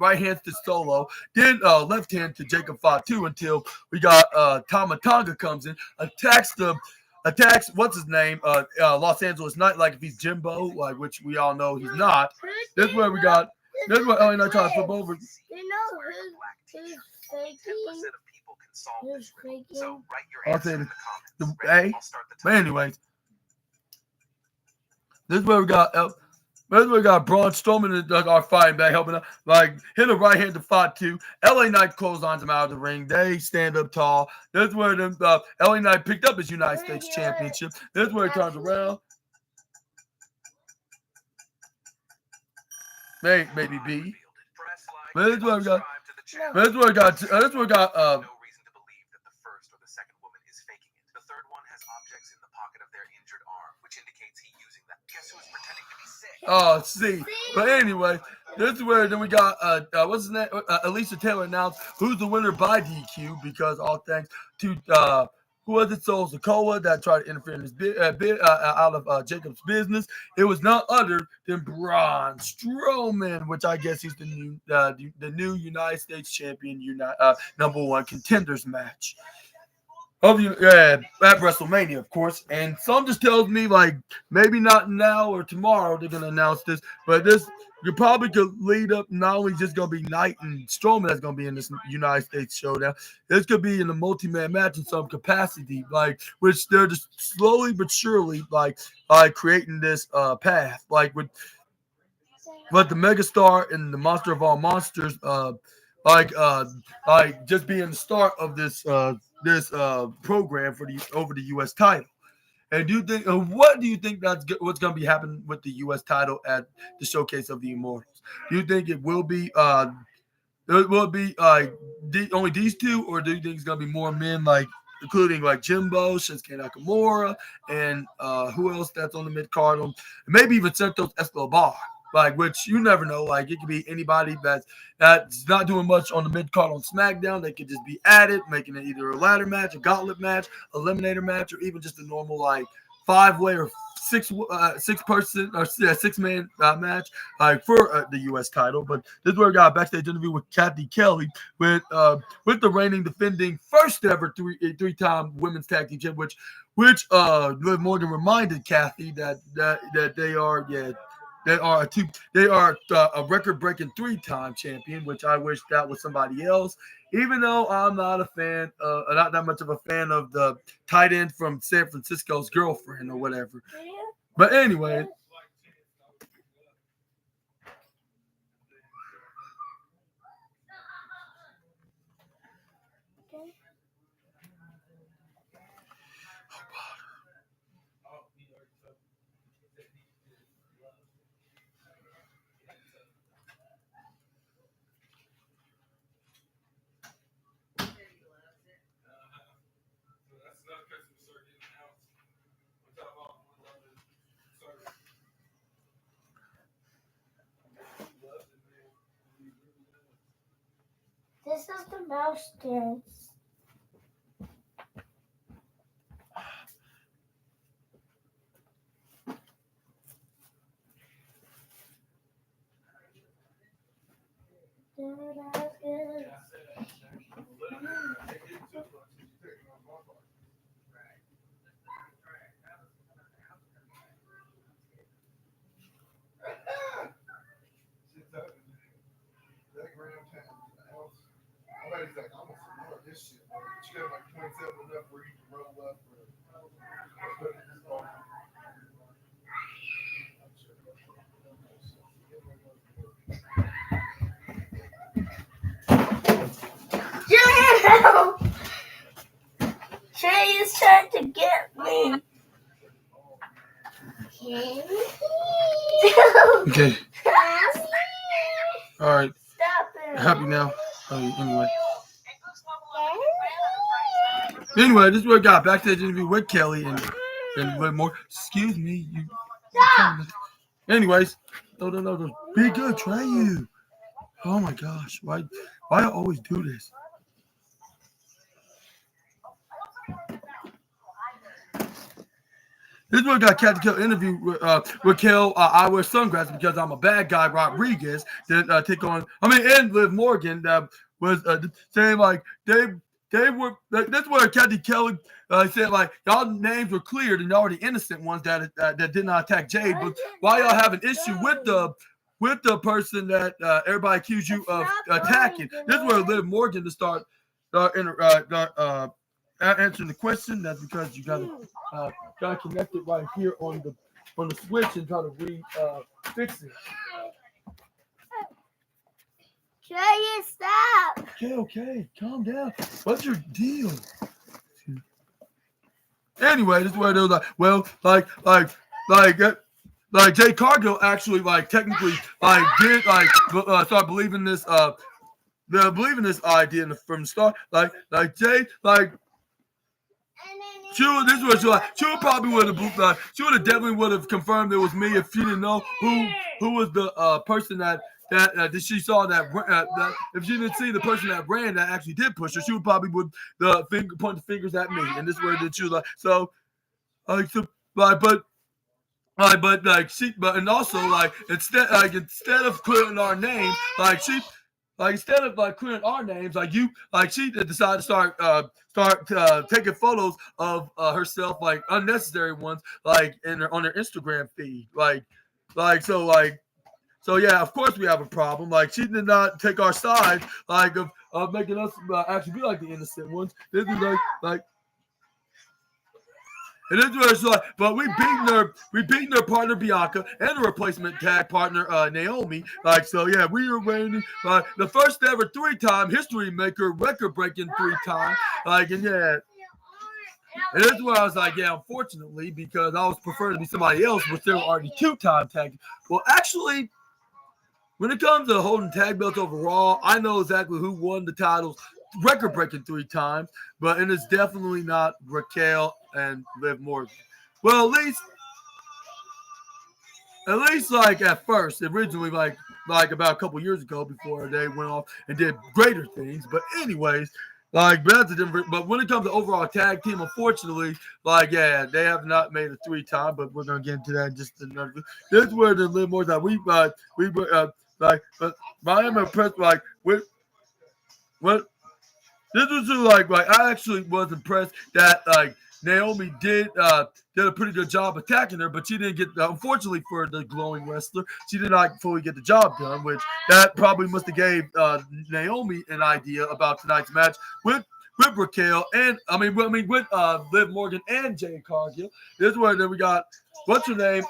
right hands to Solo, then left hand to Jacob Fatu until we got Tama Tonga comes in, attacks what's his name, Los Angeles Knight, like if he's Jimbo, like which we all know he's not. This is where we got. This is where LA Knight tries to flip over. You know who's faking? Who's faking? So write your I'll answer say in the the comments. A. Ready? I'll start the But timer. anyways, this is where we got Braun Strowman are fighting back, helping out, hit a right hand to Fatu. LA Knight clotheslines him out of the ring. They stand up tall. This is where LA Knight picked up his United States Championship. This is where he turns around. Maybe B. Press like But this is where we got. subscribe to the channel. This is where we got. This is where we got. No reason to believe that the first or the second woman is faking it. The third one has objects in the pocket of their injured arm, which indicates he using them. Guess who's pretending to be sick? Oh, see. But anyway, this is where then we got what's his name? Alicia Taylor announced who's the winner by DQ because all thanks to who was it? Solo Sikoa that tried to interfere in his out of Jacob's business. It was none other than Braun Strowman, which I guess he's the new United States champion, number one contenders match. At WrestleMania, of course. And some just tells me maybe not now or tomorrow they're gonna announce this, but this you probably could lead up not only just gonna be Knight and Strowman that's gonna be in this United States showdown. This could be in a multi-man match in some capacity, which they're just slowly but surely creating this path, with the megastar and the monster of all monsters, just being the start of this program over the U.S. title. And what do you think what's going to be happening with the U.S. title at the Showcase of the Immortals? Do you think it will be only these two, or do you think it's going to be more men including Jimbo, Shinsuke Nakamura, and who else that's on the mid card? Maybe even Santos Escobar. like which you never know. Like it could be anybody that's not doing much on the mid card on SmackDown. They could just be added, making it either a ladder match, a gauntlet match, eliminator match, or even just a normal like 5-way or six person or 6-man match like for the U.S. title. But this is where we got a backstage interview with Kathy Kelly with the reigning defending first ever three-time women's tag team champ, which Liv Morgan reminded Kathy that they are a record-breaking 3-time champion, which I wish that was somebody else. Even though I'm not a fan, not that much of a fan of the tight end from San Francisco's girlfriend or whatever. But anyway. This is the mouse dance. This shit, she got like 27 enough where you can roll up Shay is trying to get me. Okay. All right. Stop it. Happy now. Anyway, this is what we got. Backstage interview with Kelly and with more. Excuse me. Anyways. No. Be good. Try you. Oh my gosh. Why I always do this? This is what got Kathy Kelly interview with Kel. I wear sunglasses because I'm a bad guy. Rodriguez that take on. And Liv Morgan that was saying like they were. That's where Kathy Kelly said like y'all names were cleared and y'all were the innocent ones that did not attack Jade. But why y'all have an issue with the person that everybody accused you of attacking? This is where Liv Morgan to start answering the question. That's because you got connected right here on the switch and try to fix it. Jay, stop. Okay, calm down. What's your deal? Anyway, this is where they was like Jay Cargill actually technically did start believing this idea from the start. Like Jay she probably would have she would have definitely would have confirmed it was me if she didn't know who was the person that she saw that if she didn't see the person that ran that actually did push her, she would probably point the fingers at me, and this is where she was instead of clearing our name, instead of clearing our names, she decided to start taking photos of herself, unnecessary ones, on her Instagram feed, So yeah, of course we have a problem. She did not take our side, of making us actually be like the innocent ones. This is and this was but we beaten her partner Bianca and her replacement tag partner Naomi. So yeah, we were reigning the first ever 3-time history maker, record breaking 3-time. And yeah. And this is where I was unfortunately, because I was preferring to be somebody else, but they were already 2-time tag. Well, actually, when it comes to holding tag belts overall, I know exactly who won the titles record-breaking 3 times, but it is definitely not Raquel and Liv Morgan. Well, at least like at first, originally like about a couple years ago before they went off and did greater things. But anyways, like but that's a different. But when it comes to overall tag team, unfortunately, like yeah, they have not made a 3-time. But we're gonna get into that in just another. This is where the little more that we like, but I am impressed like with what this was like I actually was impressed that like Naomi did a pretty good job attacking her, but she didn't get unfortunately for the glowing wrestler, she did not fully get the job done, which that probably must have gave Naomi an idea about tonight's match with Raquel and with Liv Morgan and Jade Cargill. This is where then we got what's her name?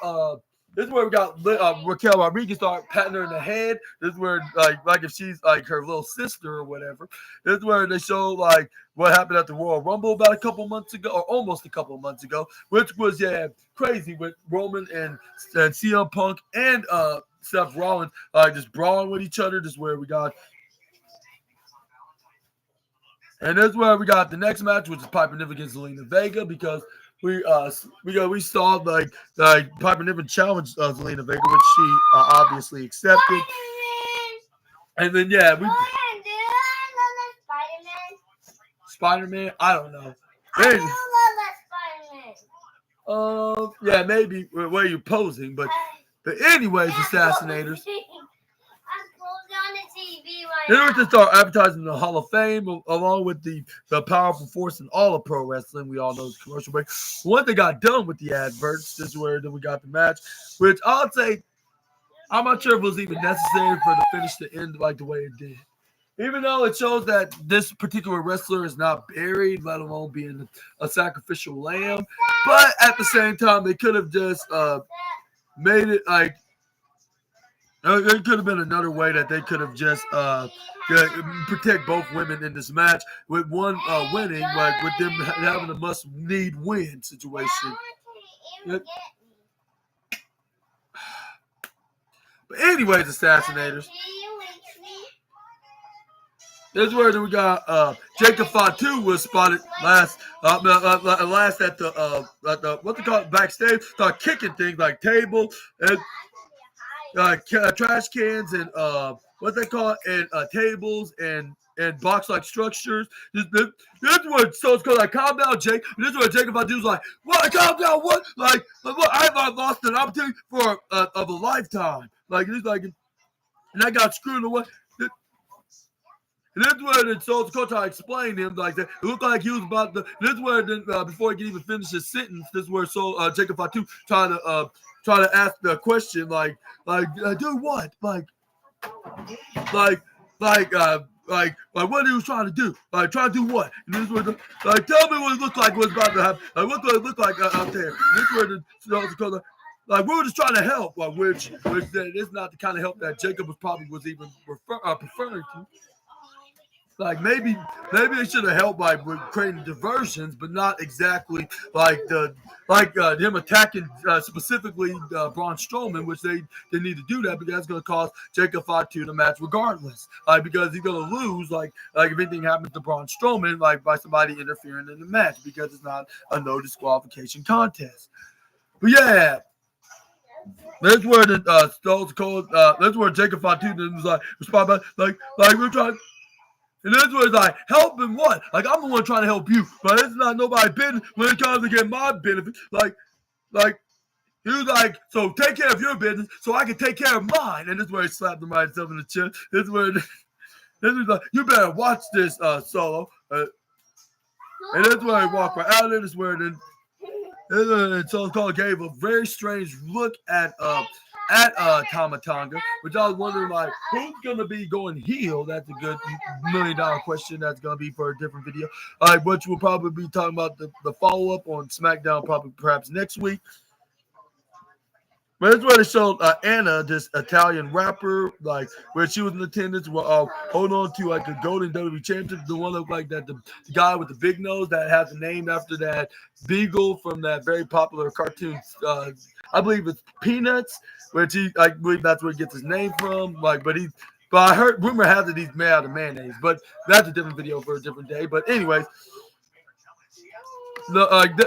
This is where we got Raquel Rodriguez start patting her in the head. This is where like if she's like her little sister or whatever. This is where they show like what happened at the Royal Rumble about a couple months ago, or almost a couple months ago, which was crazy with Roman and CM Punk and Seth Rollins just brawling with each other. This is where we got. And this is where we got the next match, which is Piper Niven against Zelina Vega, because we saw like Piper Niven challenged Zelina Vega, which she obviously accepted. And then Spider-Man. I don't know. Yeah, maybe where you're posing, but anyways, assassinators. They were to start advertising the Hall of Fame along with the powerful force in all of pro wrestling. We all know it's commercial break. Once they got done with the adverts, this is where then we got the match, which I'll say I'm not sure if it was even necessary for the finish to end like the way it did. Even though it shows that this particular wrestler is not buried, let alone being a sacrificial lamb. But at the same time, they could have just made it like it could have been another way that they could have just protect both women in this match with one winning, like with them having a must-need win situation. But anyways, assassinators. This is where we got Jacob Fatu was spotted last at the what they call it backstage, start kicking things like tables and trash cans and what they call it, and tables and box like structures. This is what so it's called like calm down, Jake. And this is where Jacob Fatu's like, what? Calm down, what? Like what? I've lost an opportunity for of a lifetime. Like it's like, and I got screwed away. And this is where the Soul's coach explained him like that. It looked like he was about to. This is where then before he could even finish his sentence, this is where Jacob Fatu trying to ask the question like do what? Like what he was trying to do? Like trying to do what? And this is where tell me what it looked like was about to happen. Like what did it look like out there? This is where the Soul's coach like we were just trying to help, which is not the kind of help that Jacob was even preferring to. Like maybe they should have helped by creating diversions, but not exactly like him attacking specifically Braun Strowman, which they need to do that because that's going to cause Jacob Fatu the match regardless. Because he's going to lose like if anything happens to Braun Strowman like by somebody interfering in the match because it's not a no disqualification contest. But yeah. That's where the Stones Cold. That's where Jacob Fatu was like respond like we're trying. And this was like, helping what? Like, I'm the one trying to help you, but it's not nobody's business when it comes to get my benefit. Like, he was like, so take care of your business so I can take care of mine. And this is where he slapped him right himself in the chest. This is like, you better watch this, Solo. And this is where he walked right out of it. This is where then Solo Cole gave a very strange look at Tama Tonga, which I was wondering like who's gonna be going heel. That's a good $1 million question. That's gonna be for a different video. Which we'll probably be talking about the follow up on SmackDown perhaps next week. But that's where they showed Anna, this Italian rapper, like where she was in attendance, hold on to like a golden WWE championship. The one looked like that the guy with the big nose that has the name after that beagle from that very popular cartoon. I believe it's Peanuts, which I believe that's where he gets his name from. But I heard rumor has it he's made out of mayonnaise, but that's a different video for a different day. But anyways.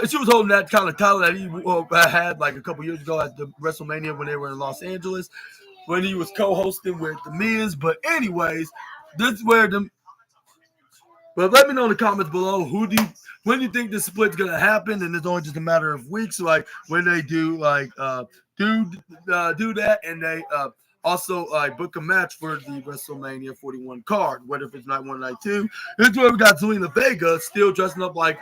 she was holding that kind of title that he had like a couple years ago at the WrestleMania when they were in Los Angeles, when he was co-hosting with The Miz. But anyways, this is where them. But let me know in the comments below when do you think this split's gonna happen, and it's only just a matter of weeks. Like when they do do that, and they also book a match for the WrestleMania 41 card, whether if it's night 1 or night 2. This is where we got Zelina Vega still dressing up like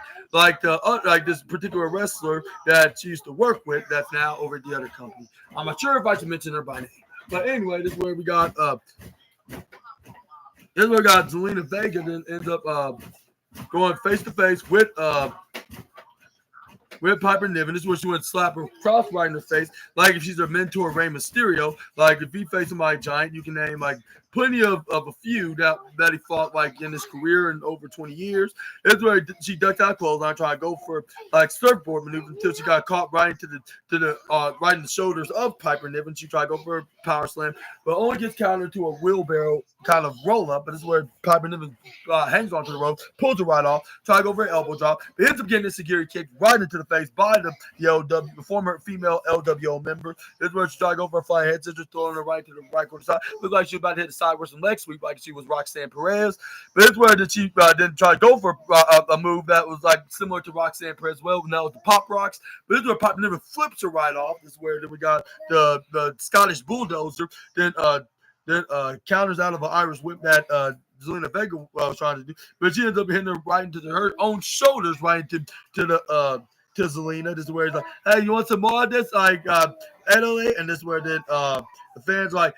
this particular wrestler that she used to work with that's now over at the other company. I'm not sure if I should mention her by name, but anyway, this is where we got Zelina Vega, then ends up going face to face with Piper Niven. This is where she went to slap her cross right in the face, like if she's her mentor, Rey Mysterio. Like if he faced somebody giant, you can name like plenty of a few that he fought like in his career in over 20 years. That's where she ducked out clothes on, trying to go for like surfboard maneuver until she got caught right into the right in the shoulders of Piper Niven. She tried to go for a power slam, but only gets countered to a wheelbarrow kind of roll up. But this is where Piper Niven hangs onto the rope, pulls her right off, try to go for an elbow drop, but ends up getting a security kick right into the face by the former female LWO member. This is where she tried to go for a flying head scissors, throwing her right to the right corner side. Looked like she was about to hit the sideways and leg sweep like she was Roxanne Perez. But this is where she didn't try to go for a move that was like similar to Roxanne Perez as well. Now with the pop rocks. But this is where Piper Niven flips her right off. This is where we got the Scottish bulldozer. Then counters out of an Irish whip that Zelina Vega was trying to do. But she ends up hitting her right into her own shoulders, right into to Zelina. This is where it's like, hey, you want some more of this? Like Italy, and this is where then the fans like,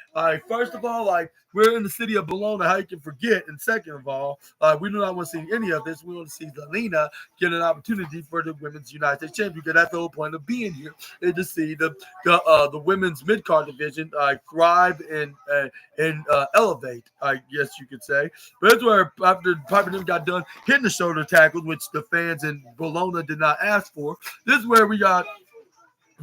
first of all, like we're in the city of Bologna, how you can forget? And second of all, we do not want to see any of this. We want to see Zelina get an opportunity for the Women's United States Championship, because that's the whole point of being here, is to see the women's mid card division thrive and elevate, I guess you could say. But that's where after Piper Niven got done hitting the shoulder tackles, which the fans in Bologna did not ask for. This is where we got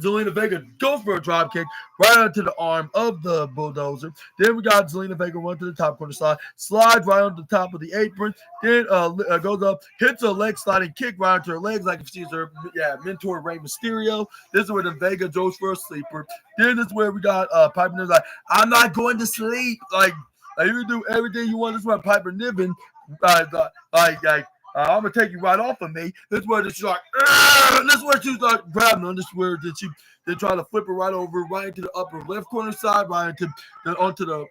Zelina Vega go for a drop kick right onto the arm of the bulldozer. Then we got Zelina Vega run to the top corner slide, slides right on the top of the apron. Then goes up, hits a leg sliding kick right onto her legs like if she's her mentor, Rey Mysterio. This is where the Vega goes for a sleeper. Then this is where we got Piper Niven like, I'm not going to sleep. Like you can do everything you want. This is where Piper Niven I'm gonna take you right off of me. This is where she's like, this is where she's like grabbing on. This is where they try to flip her right over, right into the upper left corner side, right onto the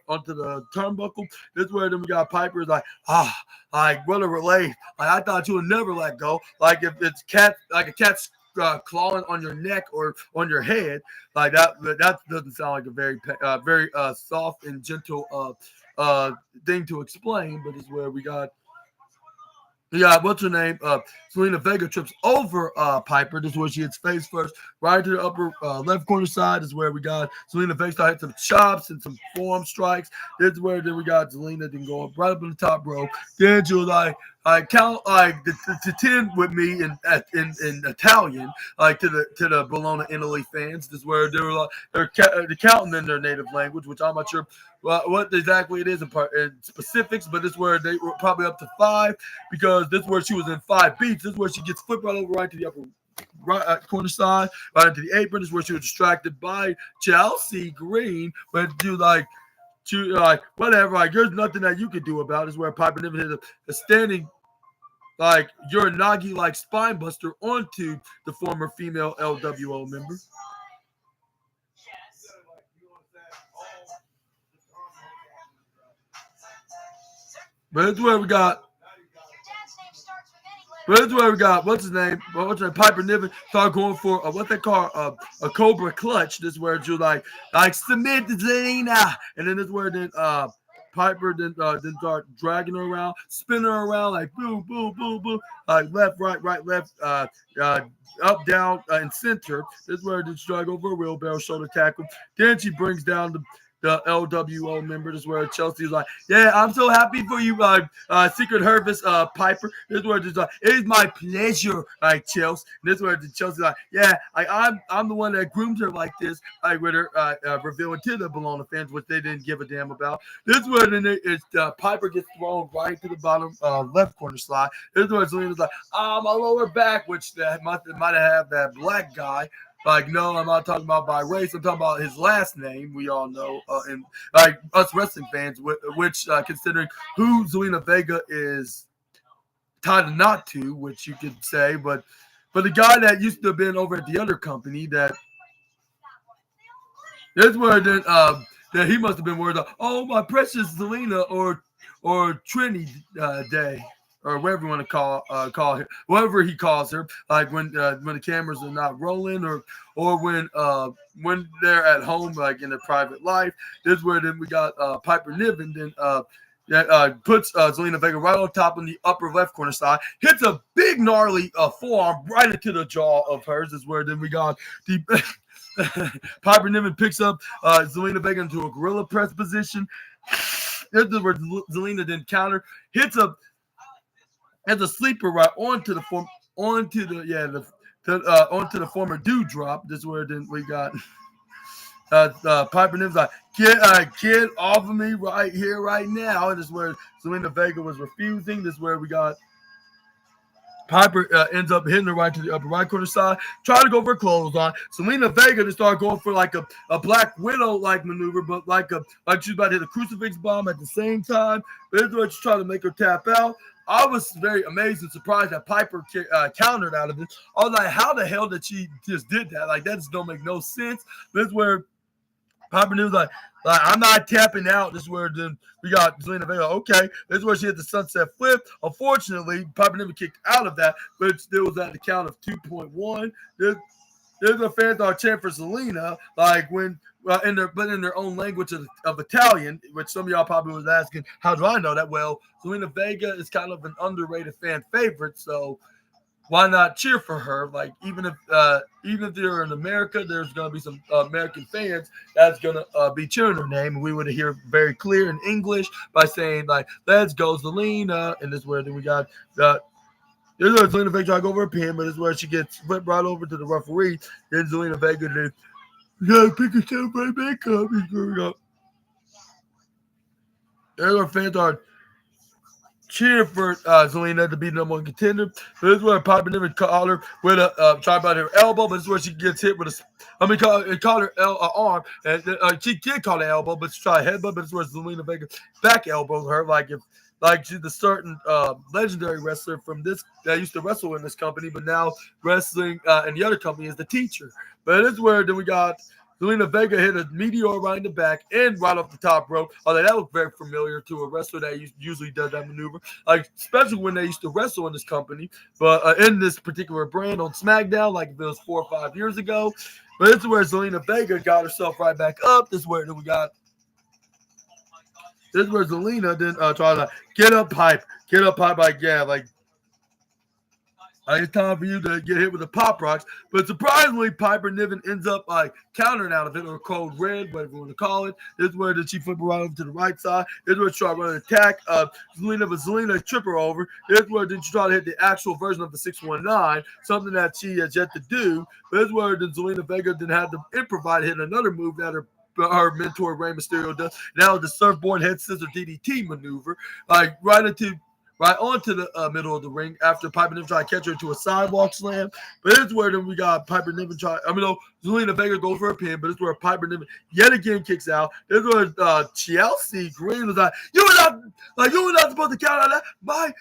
turnbuckle. This is where then we got Piper's like, what a relief. Like I thought you would never let go. Like if it's a cat's clawing on your neck or on your head, like that doesn't sound like a very soft and gentle thing to explain. But it's where we got. Yeah, what's her name? Zelina Vega trips over Piper. This is where she hits face first, right to the upper left corner side. This is where we got Zelina Vega hit some chops and some forearm strikes. This is where then we got Zelina then go up right up in the top row. Then she was like, count to 10 with me in Italian, like to the Bologna, Italy fans. This is where they were like they're counting in their native language, which I'm not sure what exactly it is in specifics, but this is where they were probably up to 5, because this is where she was in 5 beats. This is where she gets flipped right over right to the upper right corner side, right into the apron. This is where she was distracted by Chelsea Green, but whatever, like there's nothing that you could do about it. This is where Piper Niven hit a standing like Uranagi like spine buster onto the former female LWO member. But that's where we got. What's his name? Piper Niven started going for what they call a Cobra clutch. This is where you like submit to Zelina, and then this is where then Piper then start dragging her around, spinning her around like boom, boom, boom, boom, like left, right, left, up, down, and center. This is where they drag over a wheelbarrow shoulder tackle. Then she brings down the LWO member. This is where Chelsea's like, yeah, I'm so happy for you, Secret Hervis, Piper. This is where it's like, it is my pleasure, like Chelsea. And this is where Chelsea's like, yeah, I'm the one that groomed her like this, like with her revealing to the Bologna fans, which they didn't give a damn about. This is where then Piper gets thrown right to the bottom left corner slide. This is where Zelina's like, my lower back, which that might have that black guy. Like, no, I'm not talking about by race. I'm talking about his last name. We all know, and like us wrestling fans, which considering who Zelina Vega is tied not to, which you could say, but the guy that used to have been over at the other company, that that's where then that he must have been worried about. Oh, my precious Zelina, or Trini Day. Or whatever you want to call her, whatever he calls her, like when the cameras are not rolling, or when they're at home, like in their private life. This is where then we got Piper Niven, then that puts Zelina Vega right on top on the upper left corner side, hits a big gnarly forearm right into the jaw of hers. This is where then we got the Piper Niven picks up Zelina Vega into a gorilla press position. This is where Zelina then counter hits a sleeper right onto the former dewdrop. This is where then we got Piper Niven's like, kid off of me right here, right now. And this is where Zelina Vega was refusing. This is where we got Piper ends up hitting her right to the upper right corner side, trying to go for a clothesline. Zelina Vega to start going for like a Black Widow-like maneuver, but like she's about to hit a crucifix bomb at the same time. This is where she's trying to make her tap out. I was very amazed and surprised that Piper countered out of it. I was like, how the hell did she just did that? Like, that just don't make no sense. This is where Piper was like, I'm not tapping out. This is where then we got Zelina Vega. Okay, this is where she hit the sunset flip. Unfortunately, Piper never kicked out of that, but it still was at the count of 2.1. There's a fans are cheering for Zelina, like when in their own language of Italian, which some of y'all probably was asking, how do I know that? Well, Zelina Vega is kind of an underrated fan favorite, so why not cheer for her? Like, even if they're in America, there's gonna be some American fans that's gonna be cheering her name, and we would hear very clear in English by saying like, "Let's go, Zelina!" And this is where then we got This is where Zelina Vega tries to go over a pin, but this is where she gets flipped right over to the referee. Then Zelina Vega then pick herself right back up. He's going up. There's our fans are cheering for Zelina to be the number one contender. But this is where Piper Niven caught her with try about her elbow, but this is where she gets hit with called her arm, and she did call it elbow, but she tried to headbutt. But this is where Zelina Vega back elbowed her, like she's the certain legendary wrestler from this that used to wrestle in this company, but now wrestling in the other company is the teacher. But this is where then we got Zelina Vega hit a meteor right in the back and right off the top rope. Although that looked very familiar to a wrestler that usually does that maneuver, like especially when they used to wrestle in this company, but in this particular brand on SmackDown, like if it was 4 or 5 years ago. But this is where Zelina Vega got herself right back up. This is where then we got. This is where Zelina then try to get up pipe, like, yeah, like it's time for you to get hit with the pop rocks. But surprisingly, Piper Niven ends up like countering out of it, or code red, whatever you want to call it. This is where she flip her right over to the right side. This is where she try to run an attack. Zelina trip her over. This is where she try to hit the actual version of the 619, something that she has yet to do. But this is where Zelina Vega then had to improvise, hit another move that her mentor Rey Mysterio does. Now the surfboard head scissor DDT maneuver, like right onto the middle of the ring after Piper Niven tried to catch her into a sidewalk slam. But it's where then we got Piper Niven Zelina Vega goes for a pin, but it's where Piper Niven yet again kicks out. This is where Chelsea Green was like, you were not supposed to count on that. My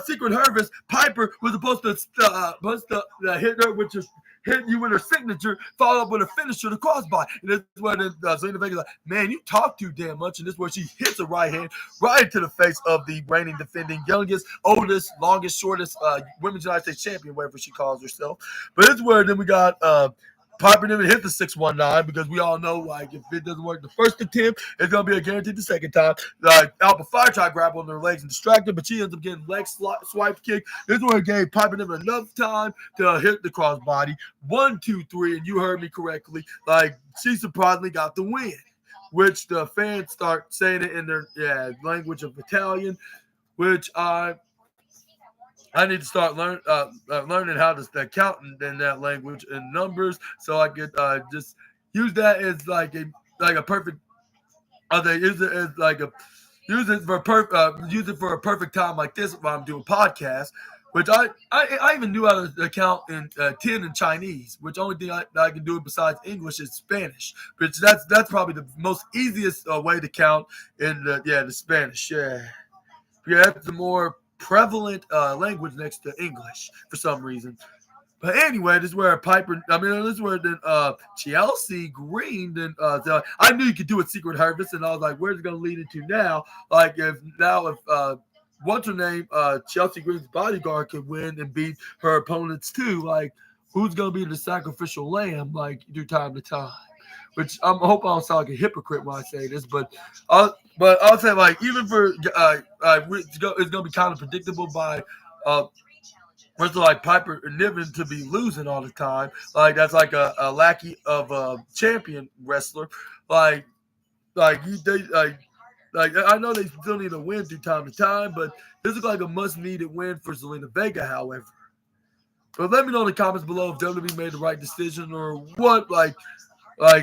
Secret Hervis Piper was supposed to hit her with just hit you with her signature, followed up with her finisher, the crossbody. And this is where Zelina Vega's like, man, you talk too damn much. And this is where she hits a right hand right to the face of the reigning, defending, youngest, oldest, longest, shortest Women's United States champion, whatever she calls herself. But it's where then we got Piper Niven hit the 619, because we all know, like, if it doesn't work the first attempt, it's going to be a guaranteed the second time. Alpha Fire tried to grab on her legs and distract her, but she ends up getting leg swipe kick. This is where it gave Piper Niven enough time to hit the crossbody. 1, 2, 3, and you heard me correctly. Like, she surprisingly got the win. which the fans start saying it in their language of Italian, which I need to start learning how to count in that language and numbers, so I could just use that as like a perfect. They use it as like a use it for a perfect time like this while I'm doing podcasts. Which I even knew how to count in 10 in Chinese, which only thing that I can do besides English is Spanish. Which that's probably the most easiest way to count in the Spanish. Yeah, that's the more prevalent language next to English for some reason. But anyway, this is where this is where then Chelsea Green I knew you could do a Secret Harvest, and I was like, where's it gonna lead into now? Like if what's her name, Chelsea Green's bodyguard could win and beat her opponents too. Like, who's gonna be the sacrificial lamb? Like, do time to time. Which I hope I don't sound like a hypocrite when I say this, but I'll say like even for it's gonna be kind of predictable by like Piper Niven to be losing all the time. Like that's like a lackey of a champion wrestler. Like I know they still need a win through time to time, but this is like a must-needed win for Zelina Vega, however. But let me know in the comments below if WWE made the right decision or what, like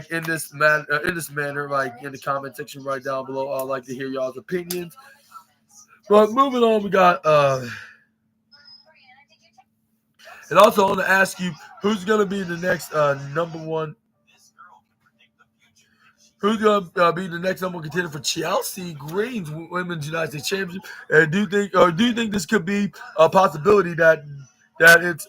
in this manner, like in the comment section right down below. I'd like to hear y'all's opinions. But moving on, we got and also I want to ask you who's gonna be the next number one. Who's going to be the next number one contender for Chelsea Green's Women's United States Championship? And do you think this could be a possibility that it's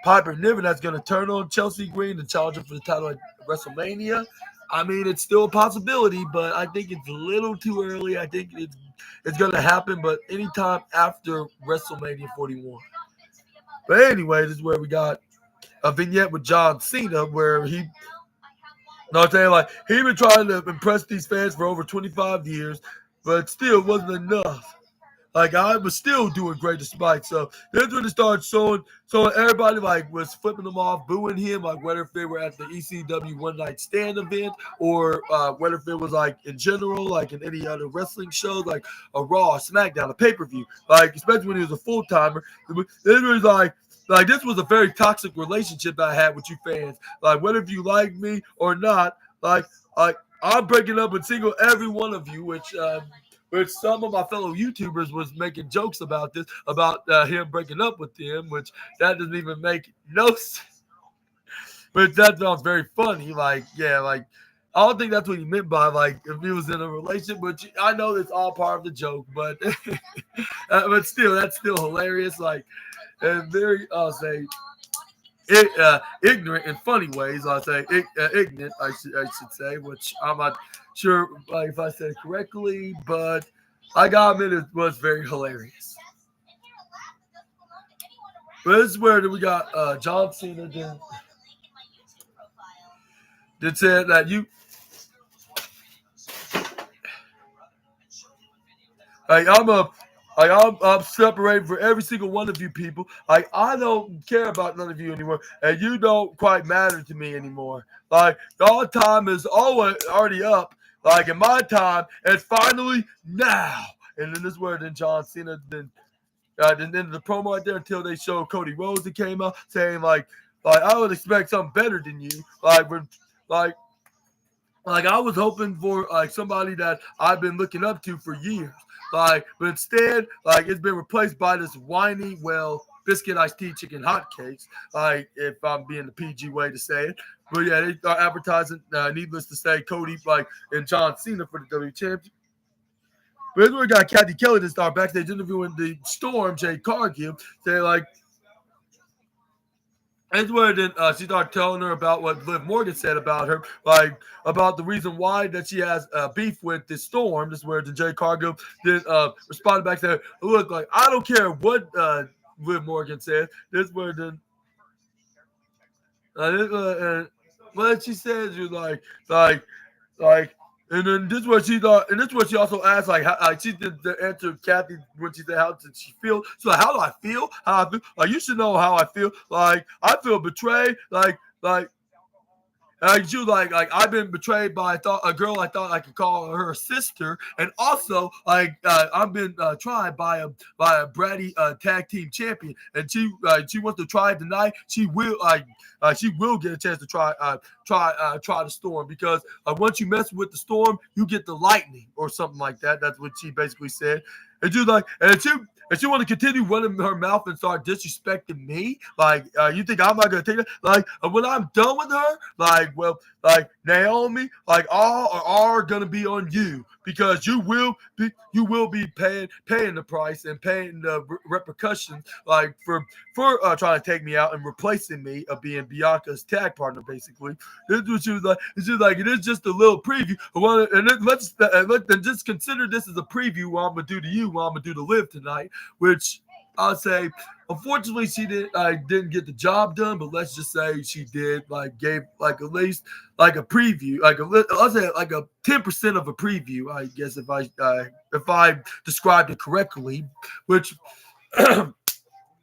Piper Niven that's going to turn on Chelsea Green and challenge her for the title at WrestleMania? I mean, it's still a possibility, but I think it's a little too early. I think it's going to happen, but anytime after WrestleMania 41. But anyway, this is where we got a vignette with John Cena where he. No, I'm saying like he been trying to impress these fans for over 25 years, but still wasn't enough. Like I was still doing great despite. So this when it started showing everybody like was flipping them off, booing him, like whether if they were at the ECW One Night Stand event or whether if it was like in general, like in any other wrestling shows, like a Raw, a SmackDown, a pay-per-view, like especially when he was a full timer. It was like this was a very toxic relationship I had with you fans. Like whether if you like me or not, like I'm breaking up with single every one of you, which some of my fellow YouTubers was making jokes about this, about him breaking up with them, which that doesn't even make no sense. But that sounds very funny. Like, yeah, like I don't think that's what he meant by like if he was in a relationship, but I know it's all part of the joke, but but still, that's still hilarious. Like, and very, I'll say, ignorant in funny ways. I'll say ignorant, I should say, which I'm not sure if I said it correctly, but I gotta admit it was very hilarious. But this is where we got John Cena that said that you. Like I'm separated from every single one of you people. Like I don't care about none of you anymore, and you don't quite matter to me anymore. Like our time is already up. Like in my time, it's finally now. And then this is where then John Cena then the promo right there until they showed Cody Rhodes that came out saying like I would expect something better than you. Like I was hoping for like somebody that I've been looking up to for years. Like, but instead, like it's been replaced by this whiny, biscuit iced tea chicken hotcakes. Like, if I'm being the PG way to say it. But yeah, they are advertising, needless to say, Cody and John Cena for the WWE Championship. But then we got Kathy Kelly to start backstage interviewing the Storm, Jade Cargill, saying like. That's where then she started telling her about what Liv Morgan said about her, like about the reason why that she has beef with this Storm. This is where the Jay Cargill then responded back to her, look, like I don't care what Liv Morgan said. This is where then what she said, she was like. And then this is what she thought, and this is what she also asked, like, how, she did the answer Kathy when she said, how did she feel? She's like, how do I feel? How I feel? Like, you should know how I feel. Like, I feel betrayed. Like, She was like I've been betrayed by a girl I thought I could call her a sister, and also I've been tried by a bratty tag team champion, and she wants to try it tonight. She will get a chance to try the Storm, because once you mess with the Storm, you get the lightning or something like that. That's what she basically said. And she was like, and she want to continue running her mouth and start disrespecting me. Like, you think I'm not gonna take it? Like, when I'm done with her, like Naomi, like all are gonna be on you, because you will be paying the price and paying the repercussions, like for trying to take me out and replacing me of being Bianca's tag partner. Basically, this is what she was like. She's like, it is just a little preview. Let's just consider this as a preview. What I'm gonna do to you, what I'm gonna do to Liv tonight. Which I'll say, unfortunately, she didn't get the job done. But let's just say she did, gave at least a preview, I'll say like a 10% of a preview, I guess, if I described it correctly, which.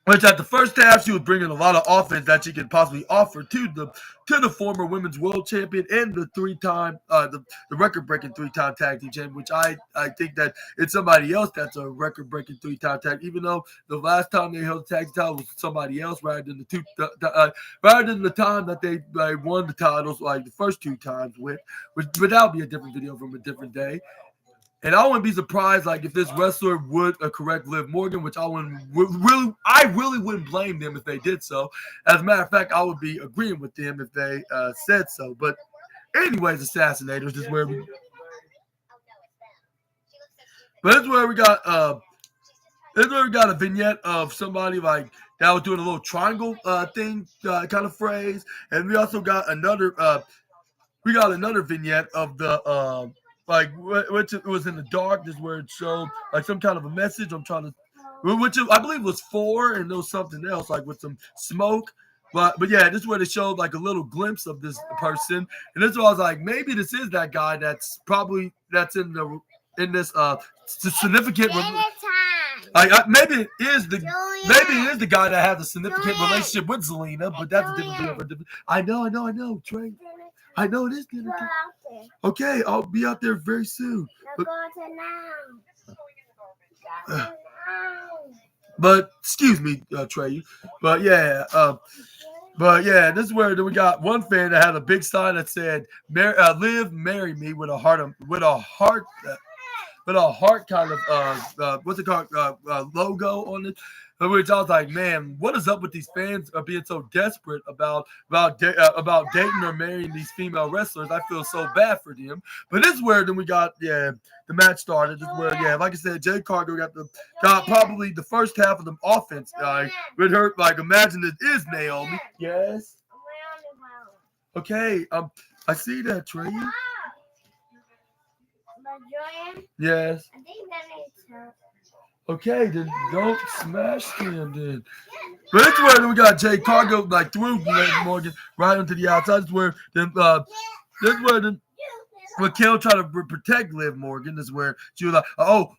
Which at the first half, she was bringing a lot of offense that she could possibly offer to the former women's world champion and the the record-breaking 3-time tag team champion. Which I think that it's somebody else that's a record-breaking 3-time tag, even though the last time they held the tag title was somebody else, rather than the time that they won the titles like the first 2 times with. But that would be a different video from a different day. And I wouldn't be surprised, if this wrestler would correct Liv Morgan, which I really wouldn't blame them if they did so. As a matter of fact, I would be agreeing with them if they said so. But anyways, Assassinators, this is where we. But this is where we got a vignette of somebody that was doing a little triangle thing kind of phrase, and we also got another vignette of the which was in the dark. This is where it showed some kind of a message. Which I believe was 4, and there was something else with some smoke. But yeah, this is where they showed a little glimpse of this person, and this is why I was like, maybe this is that guy that's in this significant. Maybe it is the guy that has a significant relationship with Zelina, but that's a different video. I know, Trey. I know it is dinner time. Okay, I'll be out there very soon. But excuse me, Trey. But yeah, this is where we got one fan that had a big sign that said "Live, marry me" with a heart kind of what's it called, logo on it. Which I was like, man, what is up with these fans being so desperate about dating or marrying these female wrestlers? I feel so bad for them. But this is where then we got the match started. This is where like I said, Jay Cargill got probably the first half of the offense. With her, imagine it is Naomi. Yes. Okay. I see that, Trey. Yes. I think that makes sense. Okay, then don't smash him then. But it's where we got Jay Cargill threw Liv Morgan right into the outside. This is where Raquel tried to protect Liv Morgan. This is where she was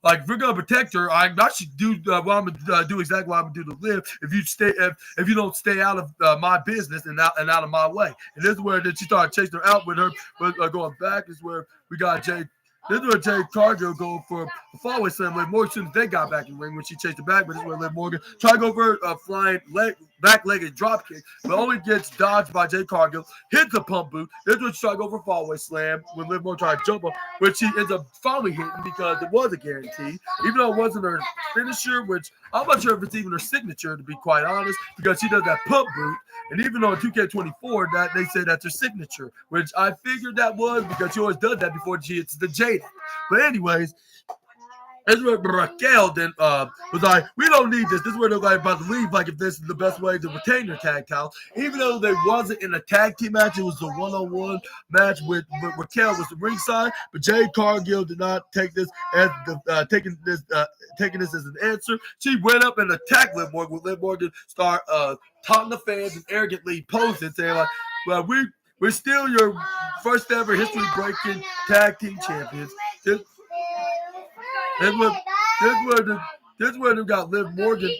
like, if we're gonna protect her, I should do what I'm gonna do exactly what I'm gonna do to Liv. If you don't stay out of my business and out of my way. And this is where then she started chasing her out with her, going back. This is where we got Jay. This is where Jay Cargill go for a fallaway slam Liv Morgan as soon as they got back in the ring when she chased her back. But this is where Liv Morgan tried to go for a flying back-legged drop kick, but only gets dodged by Jay Cargill, hits a pump boot. This is where she tried to go for a fallaway slam when Liv Morgan tried to jump up, which she ends up finally hitting because it was a guarantee, even though it wasn't her finisher, which I'm not sure if it's even her signature, to be quite honest, because she does that pump boot. And even though in 2K24 that they say that's her signature, which I figured that was because she always does that before she hits the Jada. But anyways, this is where Raquel then was like, we don't need this. This is where they're about to leave, if this is the best way to retain your tag title. Even though they wasn't in a tag team match, it was a one-on-one match with Raquel was the ringside. But Jay Cargill did not take this as taking this as an answer. She went up and attacked Liv Morgan. Liv Morgan start taunting the fans and arrogantly posing, saying well, we're still your first ever history-breaking tag team champions. This is where we got Liv Morgan.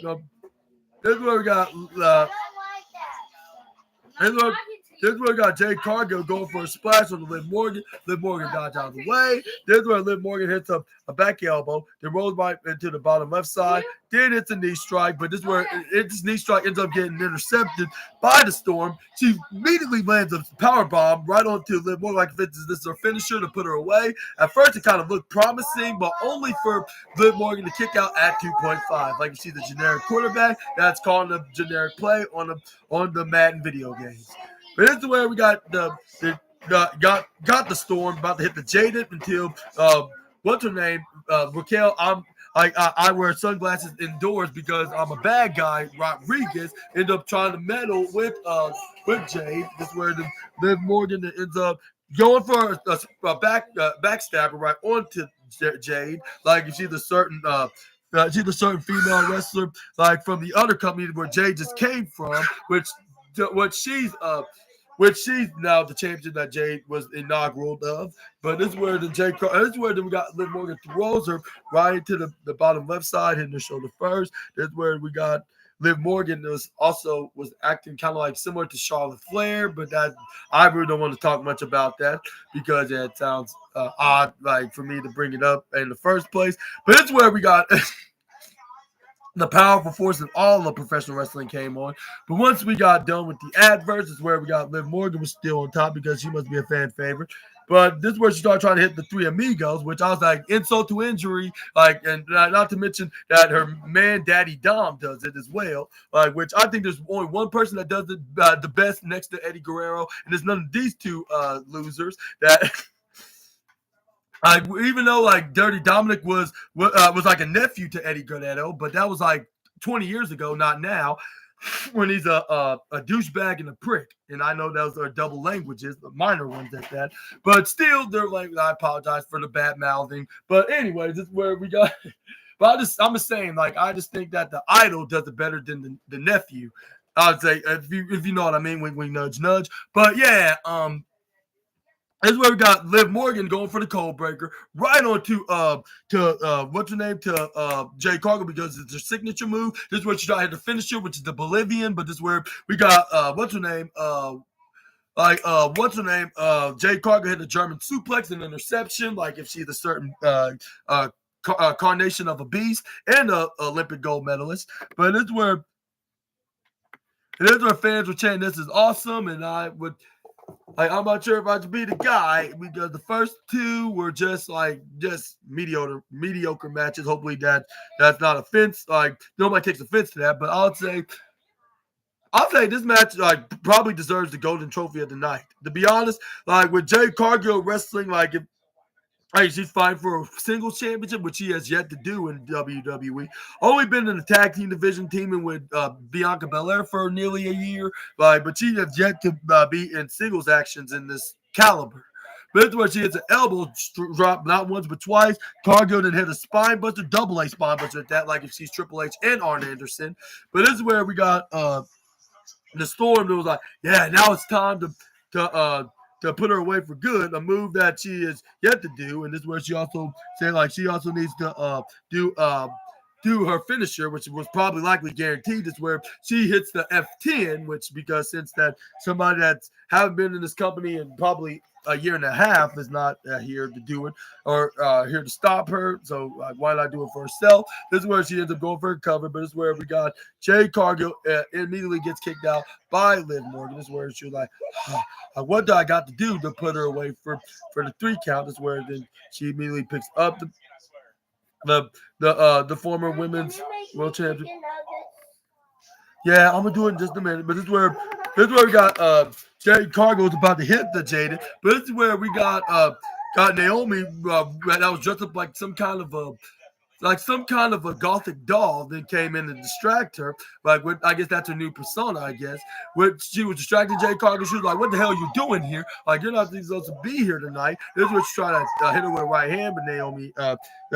This is where we got. This This is where we got Jade Cargill going for a splash on the Liv Morgan. Liv Morgan dodged out of the way. This is where Liv Morgan hits a back elbow. Then rolls right into the bottom left side. Then it's a knee strike, but this is where this knee strike ends up getting intercepted by the Storm. She immediately lands a power bomb right onto Liv Morgan like this is her finisher to put her away. At first, it kind of looked promising, but only for Liv Morgan to kick out at 2.5. Like you see the generic quarterback that's calling a generic play on the Madden video games. But this is where we got got the Storm about to hit the Jaded until what's her name? Raquel. I wear sunglasses indoors because I'm a bad guy. Rodriguez end up trying to meddle with Jade. This is where the Liv Morgan ends up going for a backstabber right onto Jade. Like you see the certain she's a certain female wrestler like from the other company where Jade just came from, which she's now the champion that Jade was inaugural of. But this is where this is where we got Liv Morgan throws her right into the bottom left side, hitting the shoulder first. This is where we got Liv Morgan was acting kind of like similar to Charlotte Flair, but that I really don't want to talk much about that because it sounds odd, like for me to bring it up in the first place. But it's where we got the powerful force of all of professional wrestling came on. But once we got done with the adverts, is where we got Liv Morgan was still on top because she must be a fan favorite. But this is where she started trying to hit the three amigos, which I was like, insult to injury, like, and not to mention that her man, Daddy Dom, does it as well. Like, which I think there's only one person that does it the best next to Eddie Guerrero, and there's none of these two losers that. Even though like Dirty Dominic was like a nephew to Eddie Guerrero, but that was like 20 years ago, not now, when he's a douchebag and a prick. And I know those are double languages, but minor ones at that. But still, they're like, I apologize for the bad mouthing. But anyways, this is where we got. But I'm just saying, like, I just think that the idol does it better than the nephew. I'd say if you know what I mean, we nudge. But yeah, this is where we got Liv Morgan going for the cold breaker right on to what's her name to Jade Cargill because it's her signature move. This is where she tried to finish her, which is the Bolivian. But this is where we got what's her name Jade Cargill hit a German suplex and interception. Like if she's a certain carnation of a beast and a Olympic gold medalist. But this is where fans were chanting, "This is awesome," and I would. Like, I'm not sure if I should be the guy because the first two were just mediocre matches. Hopefully that's not offense. Like nobody takes offense to that, but I'll say this match like probably deserves the golden trophy of the night. To be honest, like with Jade Cargill wrestling, like if she's fighting for a singles championship, which she has yet to do in WWE. Only been in the tag team division teaming with Bianca Belair for nearly a year, but she has yet to be in singles actions in this caliber. But this is where she hits an elbow drop, not once but twice. Cargill then hit a spine buster, double A spine buster at that, like if she's Triple H and Arn Anderson. But this is where we got the Storm that was like, yeah, now it's time to put her away for good, a move that she is yet to do. And this is where she also said like she also needs to do her finisher, which was probably likely guaranteed. Is where she hits the F10, which because since that somebody that's haven't been in this company in probably a year and a half is not here to do it or here to stop her. So why not do it for herself? This is where she ends up going for a cover, but this is where we got Jade Cargill immediately gets kicked out by Liv Morgan. This is where she was like, what do I got to do to put her away for the 3 count? This is where then she immediately picks up the former women's world champion. Yeah, I'm gonna do it in just a minute, but this is where we got Jade Cargill was about to hit the Jaded, but this is where we got Naomi that was dressed up like some kind of a gothic doll that came in to distract her. Like, I guess that's her new persona, I guess. Which she was distracting Jade Cargill. She was like, what the hell are you doing here? Like, you're not supposed to be here tonight. This is what she's trying to hit her with a right hand, but Naomi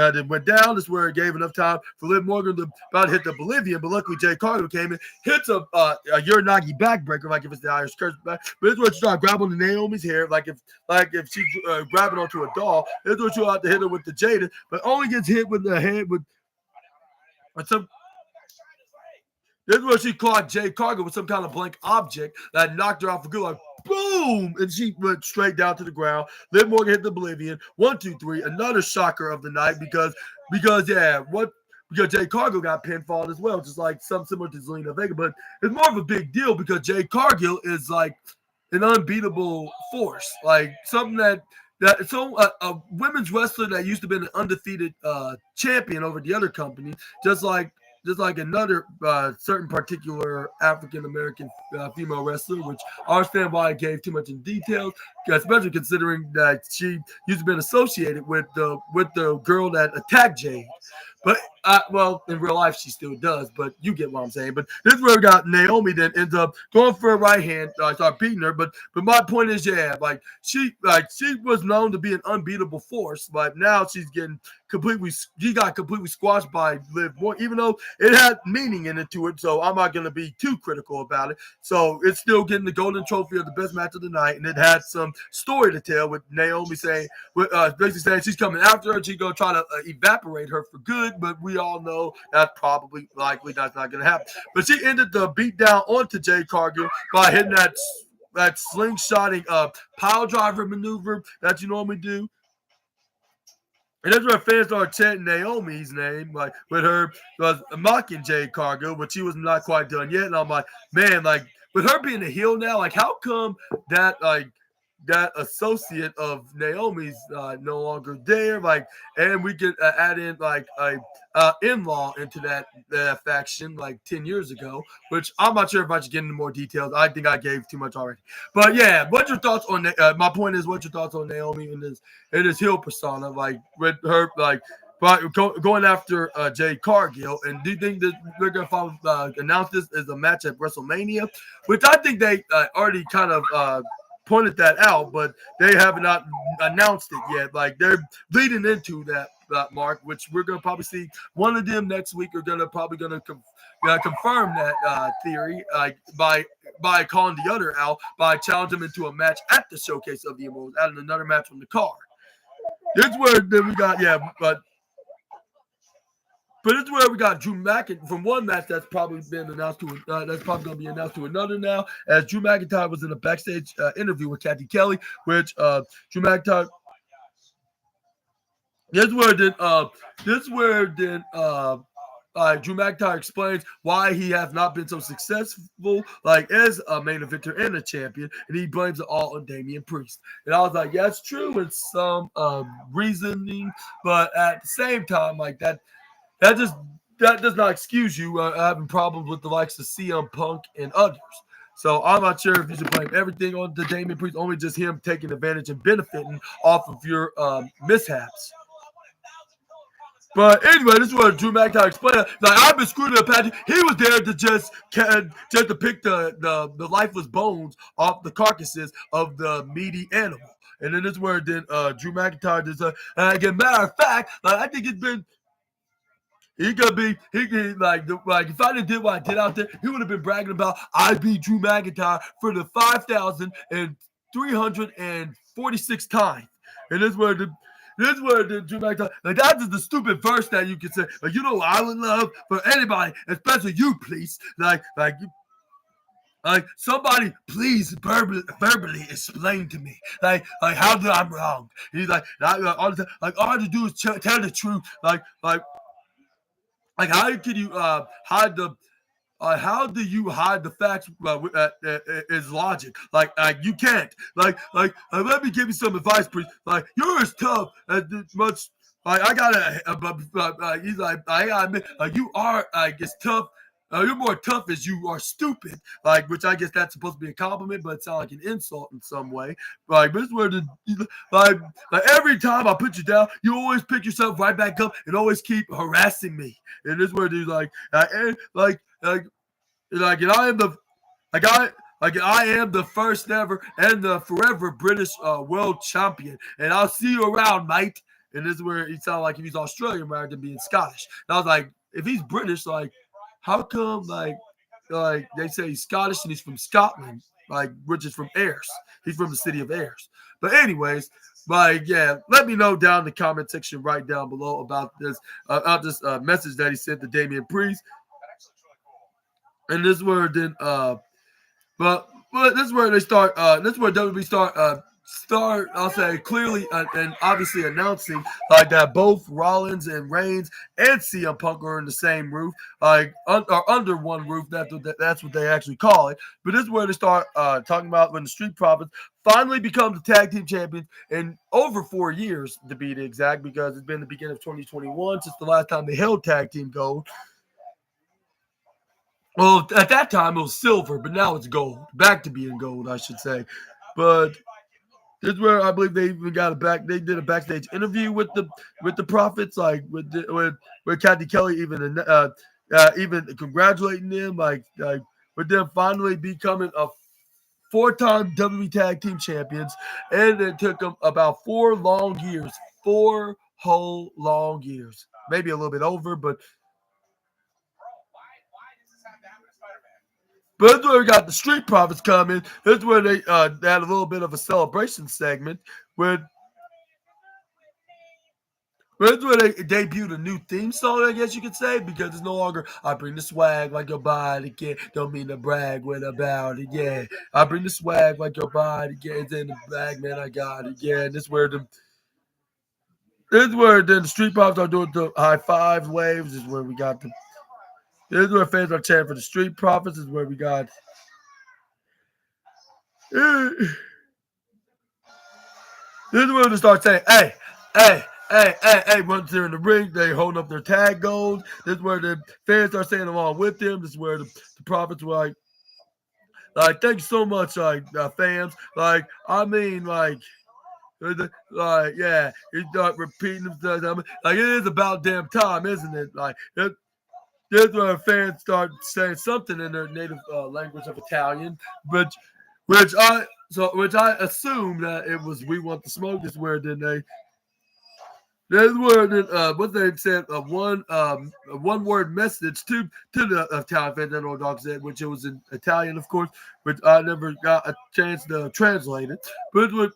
it went down. This is where it gave enough time for Liv Morgan to about to hit the Bolivian, but luckily Jade Cargill came in, hits a Uranagi backbreaker, like if it's the Irish curse back. But this is what she tried grabbing Naomi's hair, like if she's grabbing onto a doll. This is what she tried to hit her with the Jada, but only gets hit with the head with some. This is where she clocked Jade Cargill with some kind of blank object that knocked her off for good, like boom, and she went straight down to the ground. Liv Morgan hit the Oblivion. 1, 2, 3. Another shocker of the night because Jade Cargill got pinfalled as well, just like something similar to Zelina Vega. But it's more of a big deal because Jade Cargill is like an unbeatable force, like something a women's wrestler that used to be an undefeated champion over the other company, just like another certain particular African American female wrestler, which I understand why I gave too much in details, especially considering that she used to be associated with the girl that attacked Jade. But well, in real life she still does, but you get what I'm saying. But this is where we got Naomi then ends up going for a right hand, start beating her. But my point is, yeah, she was known to be an unbeatable force, but now she got completely squashed by Liv Morgan, even though it had meaning into it. So I'm not gonna be too critical about it. So it's still getting the golden trophy of the best match of the night, and it had some story to tell with Naomi saying, basically saying she's coming after her, she's gonna try to evaporate her for good. But we all know that's likely that's not going to happen. But she ended the beat down onto Jade Cargill by hitting that slingshotting pile driver maneuver that you normally do. And that's where fans started chanting Naomi's name, like with her was mocking Jade Cargill, but she was not quite done yet. And I'm like, man, like with her being a heel now, like how come that associate of Naomi's no longer there, and we could add in a in-law into that faction like 10 years ago, which I'm not sure if I should get into more details. I think I gave too much already. But yeah, what's your thoughts on my point is, what's your thoughts on Naomi in this heel persona, like with her going after Jade Cargill? And do you think that they're going to announce this as a match at WrestleMania, which I think they already kind of pointed that out, but they have not announced it yet. Like they're leading into that mark, which we're gonna probably see one of them next week. Are probably gonna confirm that theory, by calling the other out, by challenging them into a match at the Showcase of the Immortals, adding another match on the card. This is where then we got But it's where we got Drew McIntyre from one match that's probably been announced to that's probably going to be announced to another now, as Drew McIntyre was in a backstage interview with Kathy Kelly, which Drew McIntyre. This is where Drew McIntyre explains why he has not been so successful, like as a main eventer and a champion, and he blames it all on Damian Priest. And I was like, yeah, it's true with some reasoning, but at the same time, like that does not excuse you having problems with the likes of CM Punk and others. So I'm not sure if you should blame everything on the Damian Priest, only just him taking advantage and benefiting off of your mishaps. But anyway, this is what Drew McIntyre explained. Like, I've been screwed in Apache. He was there to just to pick the lifeless bones off the carcasses of the meaty animal. And then this is where Drew McIntyre does. Again, matter of fact, I think it's been. He could if I didn't do what I did out there, he would have been bragging about I beat Drew McIntyre for the 5,346 time. And this is where the Drew McIntyre, that is the stupid verse that you could say, you know what I would love for anybody, especially you, please. Somebody please verbally explain to me, how did I'm wrong? And he's all the time, all I have to do is tell the truth, how can you hide the? How do you hide the facts? Is logic you can't. Let me give you some advice, please. You're as tough as much. I gotta. He's I gotta admit, you are. As tough. You're more tough as you are stupid. Which I guess that's supposed to be a compliment, but it sounds like an insult in some way. But this is where every time I put you down, you always pick yourself right back up and always keep harassing me. And this is where he's I am the first ever and the forever British world champion, and I'll see you around, mate. And this is where he sounded like if he's Australian rather than being Scottish. And I was like, if he's British, how come they say he's Scottish and he's from Scotland, which is from Ayers. He's from the city of Ayers. But anyways, yeah, let me know down in the comment section right down below about this message that he sent to Damian Priest. And this word then but but this is where they start. This is where WWE start. I'll say clearly and obviously announcing like that both Rollins and Reigns and CM Punk are in the same roof, like are under one roof. That's what they actually call it. But this is where they start talking about when the Street Profits finally become the tag team champions in over 4 years, to be exact, because it's been the beginning of 2021 since the last time they held tag team gold. Well, at that time it was silver, but now it's gold. Back to being gold, I should say. But this is where I believe they even got They did a backstage interview with the Profits, like with Kathy Kelly even congratulating them, like with them finally becoming a 4-time WWE Tag Team Champions, and it took them about 4 long years, 4 whole long years, maybe a little bit over, but. But that's where we got the Street Profits coming. That's where they had a little bit of a celebration segment where that's where they debuted a new theme song, I guess you could say, because it's no longer I bring the swag like your body can. Don't mean to brag when about it, yeah. I bring the swag like your body can. It's in the bag, man, I got it, yeah. And this is where then the Street Profits are doing the high five waves. This is where we got the. This is where fans are chanting for the Street Profits. This is where we got. This is where they start saying, hey, once they're in the ring, they holding up their tag gold. This is where the fans are saying along with them. This is where the Profits were like, thank you so much, fans. Like, I mean, yeah, you start repeating themselves. Like, it is about damn time, isn't it? Like, this is where fans start saying something in their native language of Italian, which I assume that it was "We Want the Smoke." This is where then that's where what they said a one word message to the Italian fans that old dog said, which it was in Italian, of course, which I never got a chance to translate it. But it's what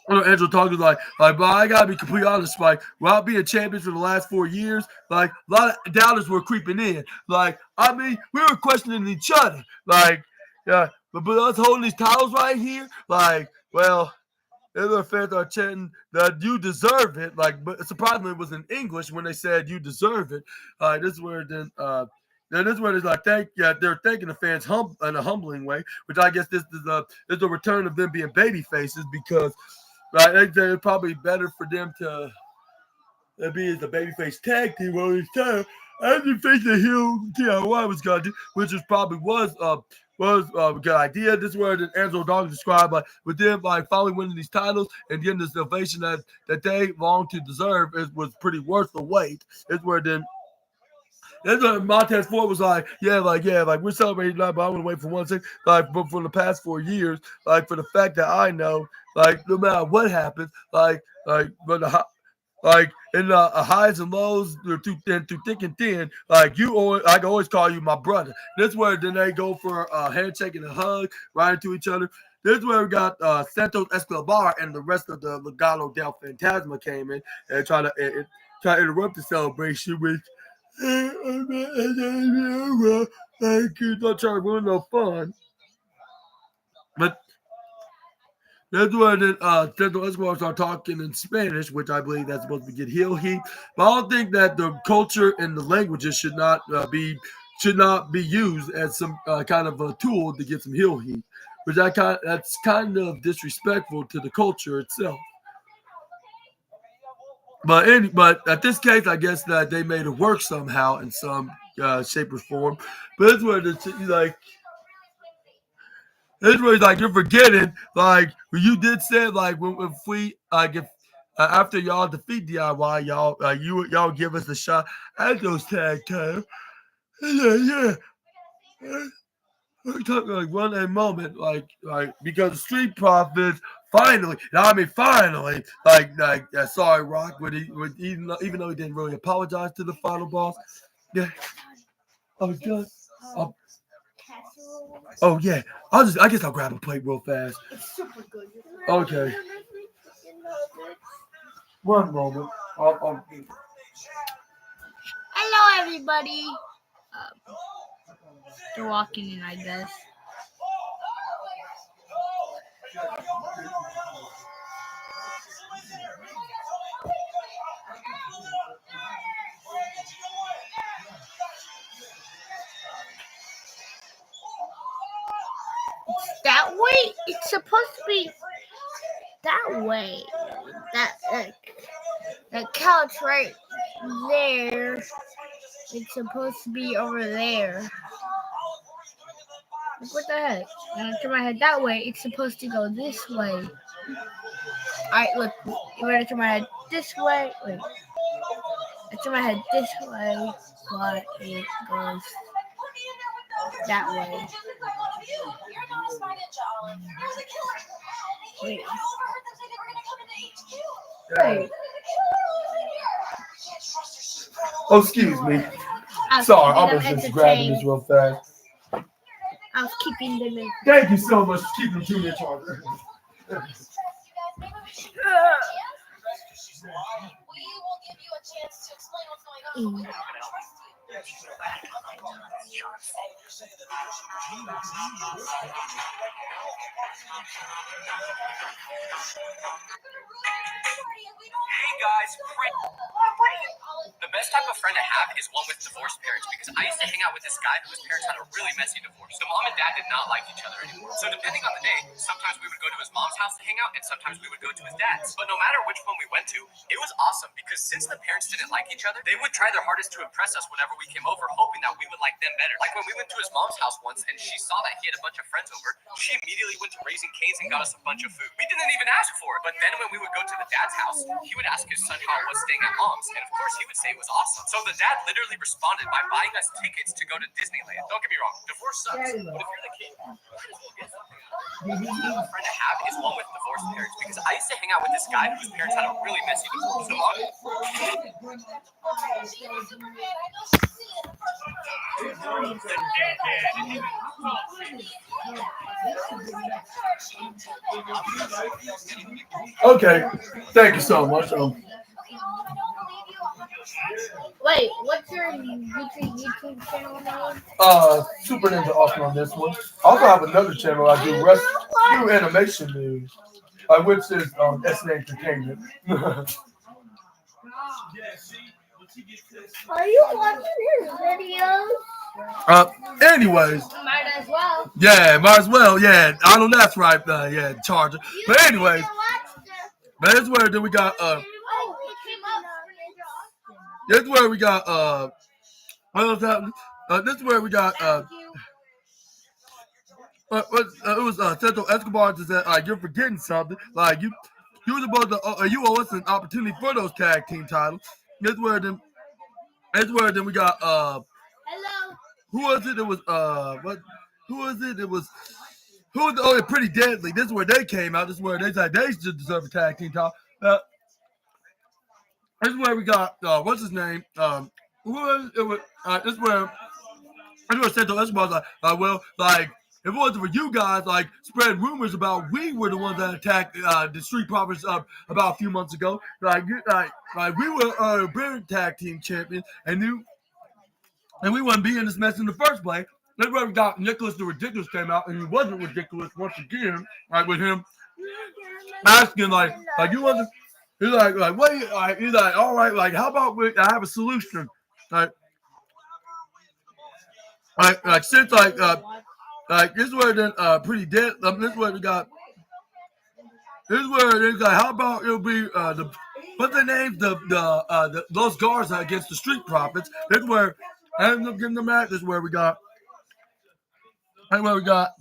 Angelo talking like, but I gotta be completely honest, like, without being champions for the last 4 years, like a lot of doubters were creeping in. Like, I mean, we were questioning each other. Like, yeah, but us holding these titles right here, like, well, the other fans are chanting that you deserve it. Like, but surprisingly, it was in English when they said you deserve it. This is where then this is where it's like they're thanking the fans in a humbling way, which I guess this is a return of them being baby faces because right, it's probably better for them to be as a babyface tag team all this time. I didn't think the heel DIY was gonna do, which was a good idea. This is where the Angelo Dog described like with them like finally winning these titles and getting this ovation that they long to deserve was pretty worth the wait. It's where then. That's what Montez Ford was like, we're celebrating tonight, but I want to wait for 1 second. Like, but for the past 4 years, like, for the fact that I know, like, no matter what happens, but in the highs and lows, through thick and thin, I can always call you my brother. This is where then they go for a handshake and a hug, right into each other. This is where we got Santos Escobar and the rest of the Legado del Fantasma came in and try to interrupt the celebration with. I'm not trying to ruin no fun. But that's where then Central Escobar start talking in Spanish, which I believe that's supposed to get heel heat. But I don't think that the culture and the languages should not be used as some kind of a tool to get some heel heat, which that's kind of disrespectful to the culture itself. But at this case, I guess that they made it work somehow in some shape or form. But it's where you're forgetting like when you did say like if we if after y'all defeat DIY, y'all give us a shot at those tag titles. Yeah. We're talking like one a moment, like because the Street Profits finally, sorry, Rock, even though he didn't really apologize to the final boss. Yeah, I was done. Oh yeah, I guess I'll grab a plate real fast. It's super good. Okay. One moment. Hello, everybody. They're walking in, I guess. That way, it's supposed to be that way. That couch right there. It's supposed to be over there. Like, what the heck? And I turn my head that way. It's supposed to go this way. Alright, look. You better turn my head this way. Wait. I turn my head this way, but it goes that way. Wait. Wait. Oh, excuse me. Sorry, I was just grabbing this real fast. I was keeping them in. Thank you so much for keeping them to me, Charger. Hey guys, the best type of friend to have is one with divorced parents because I used to hang out with this guy whose parents had a really messy divorce. The mom and dad did not like each other anymore. So depending on the day, sometimes we would go to his mom's house to hang out and sometimes we would go to his dad's. But no matter which one we went to, it was awesome because since the parents didn't like each other, they would try their hardest to impress us whenever we came over, hoping that we would like them better. Like when we went to his mom's house once and she saw that he had a bunch of friends over, she immediately went to Raising Cane's and got us a bunch of food. We didn't even ask for it. But then when we would go to the dad's house, he would ask his son how it was staying at mom's, and of course he would say it was awesome. So the dad literally responded by buying us tickets to go to Disneyland. Don't get me wrong, divorce sucks, but if you're the kid, you might as well get something out of it. The best type of friend to have is one with divorced parents because I used to hang out with this guy whose parents had a really messy divorce. So Okay, thank you so much. Wait, what's your YouTube channel name? Super Ninja Austin on this one. I also have another channel I do rescue animation news, which is SNA Entertainment. Are you watching his videos? Anyways. Might as well. Yeah, might as well. Yeah, I know that's right. Yeah, Charger. But anyways, that's where then we got this is where we got what else happened? This is where we got it was Central Escobar just said you're forgetting something. Like you were supposed to you owe us an opportunity for those tag team titles. This is where then we got Hello. who was it? It was what? Who was it? It was oh, Pretty Deadly. This is where they came out. This is where they said they should deserve a tag team title. This is where we got what's his name? Who was it? Was this is where Central Escobar was like, well, like if it wasn't for you guys, like spread rumors about we were the ones that attacked the Street Profits about a few months ago. Like we were brilliant tag team champions, and we wouldn't be in this mess in the first place. That's where we got Nicholas the Ridiculous came out, and he wasn't ridiculous once again. Like with him asking, like you wasn't. He's like wait, like he's like, all right, like how about I have a solution, like since like this is where then Pretty Dead. This is where we got. This is where it's like, how about it'll be the what's their names, the Los Garza against the Street Profits. This is where and getting the match. This is where we got. And where we got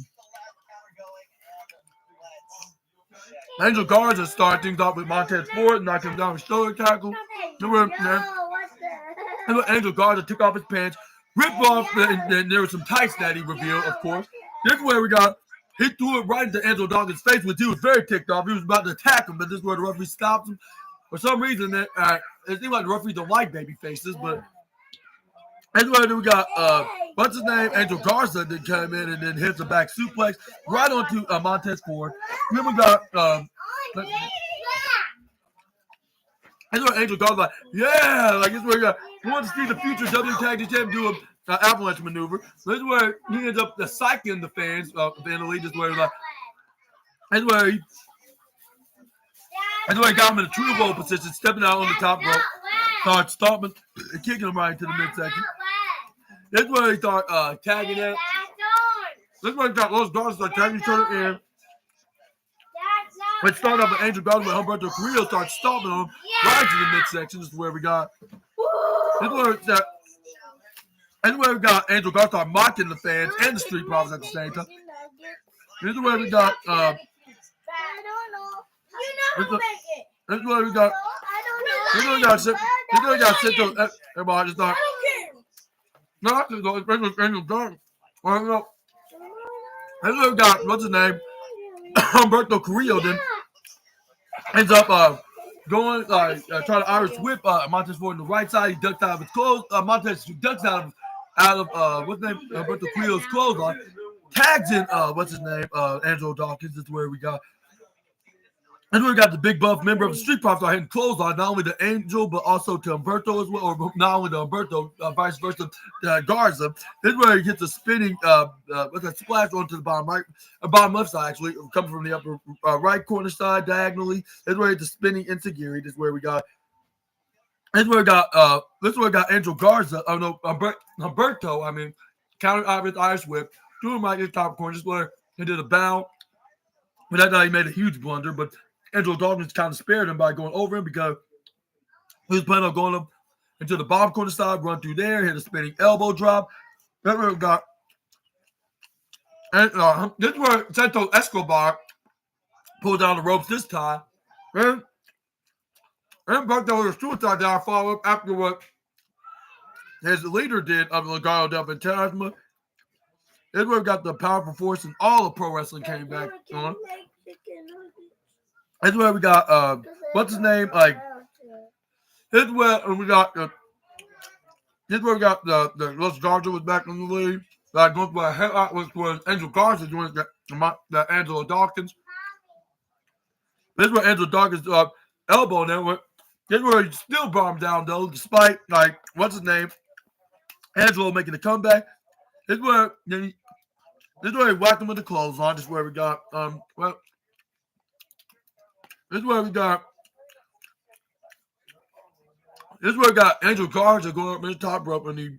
Angel Garza start things off with Montez Ford, knocking him down with shoulder tackle. Angel Garza took off his pants, ripped off, and there was some tights that he revealed, of course. This is where we got, he threw it right into Angel Dawkins' face, which he was very ticked off. He was about to attack him, but this is where the referee stopped him. For some reason, it seemed like the referee don't like baby faces, but this is where we got, what's his name? Angel Garza that came in and then hits a back suplex right onto Montez Ford. Then we got, this is where Angel Garza like, yeah, like this is where we want to see the future WWE Tag Team Champion do an avalanche maneuver. This is where he ends up psyching the fans of the elite. This is where like, Anyway, got him in a true roll position, stepping out on the top rope, started stomping and kicking him right into the midsection. That's where he started tagging in. That's where he got Los Garza started tagging each other in. It started off with Angel Garza, but Humberto Carrillo started stomping him right into the midsection. This is where we got. This is where we got Angel Garza started mocking the fans and the Street Profits at the same time. This is where we got. This is where we got. This is where we got. This is where we got. Everybody just thought. No, it's Angel Garza. I don't know. This is where we got. What's his name? Humberto Carrillo then ends up going trying to Irish whip Montez Ford on the right side. He ducks out of his clothes. Montez ducks out of what's his name? Humberto Carrillo's clothesline. Tags in what's his name? Angelo Dawkins. This is where we got. And we got the big buff member of the Street Profits hitting clothesline, not only to Angel, but also to Humberto as well, or not only to Humberto, vice versa, Garza. This is where he gets a spinning, what's that, splash onto the bottom right, bottom left side, actually, coming from the upper right corner side diagonally. This is where he gets a spinning enzuigiri. This is where we got, this is where we got Angel Garza, oh no, Humberto, counter Irish whip, threw him right in the top corner. This is where he did a bow. But that night he made a huge blunder, but Angelo Dawkins kind of spared him by going over him because he was planning on going up into the bottom corner side, run through there, hit a spinning elbow drop. Then we got, and this is where Santos Escobar pulled down the ropes this time. And Humberto with a suicide dive follow up after what his leader did of Legado del Fantasma. This is where we got the powerful force and all of pro wrestling came back on. This is where we got what's his name? This is where we got the Los Garza was back in the league. Going for a headlock was Angel Garza doing the Angelo Dawkins. This is where Angelo Dawkins elbow there. This is where he still brought him down though, despite what's his name? Angelo making a comeback. This is where he whacked him with the clothesline. This is where we got this is where we got Angel Garza going up in the top rope, and he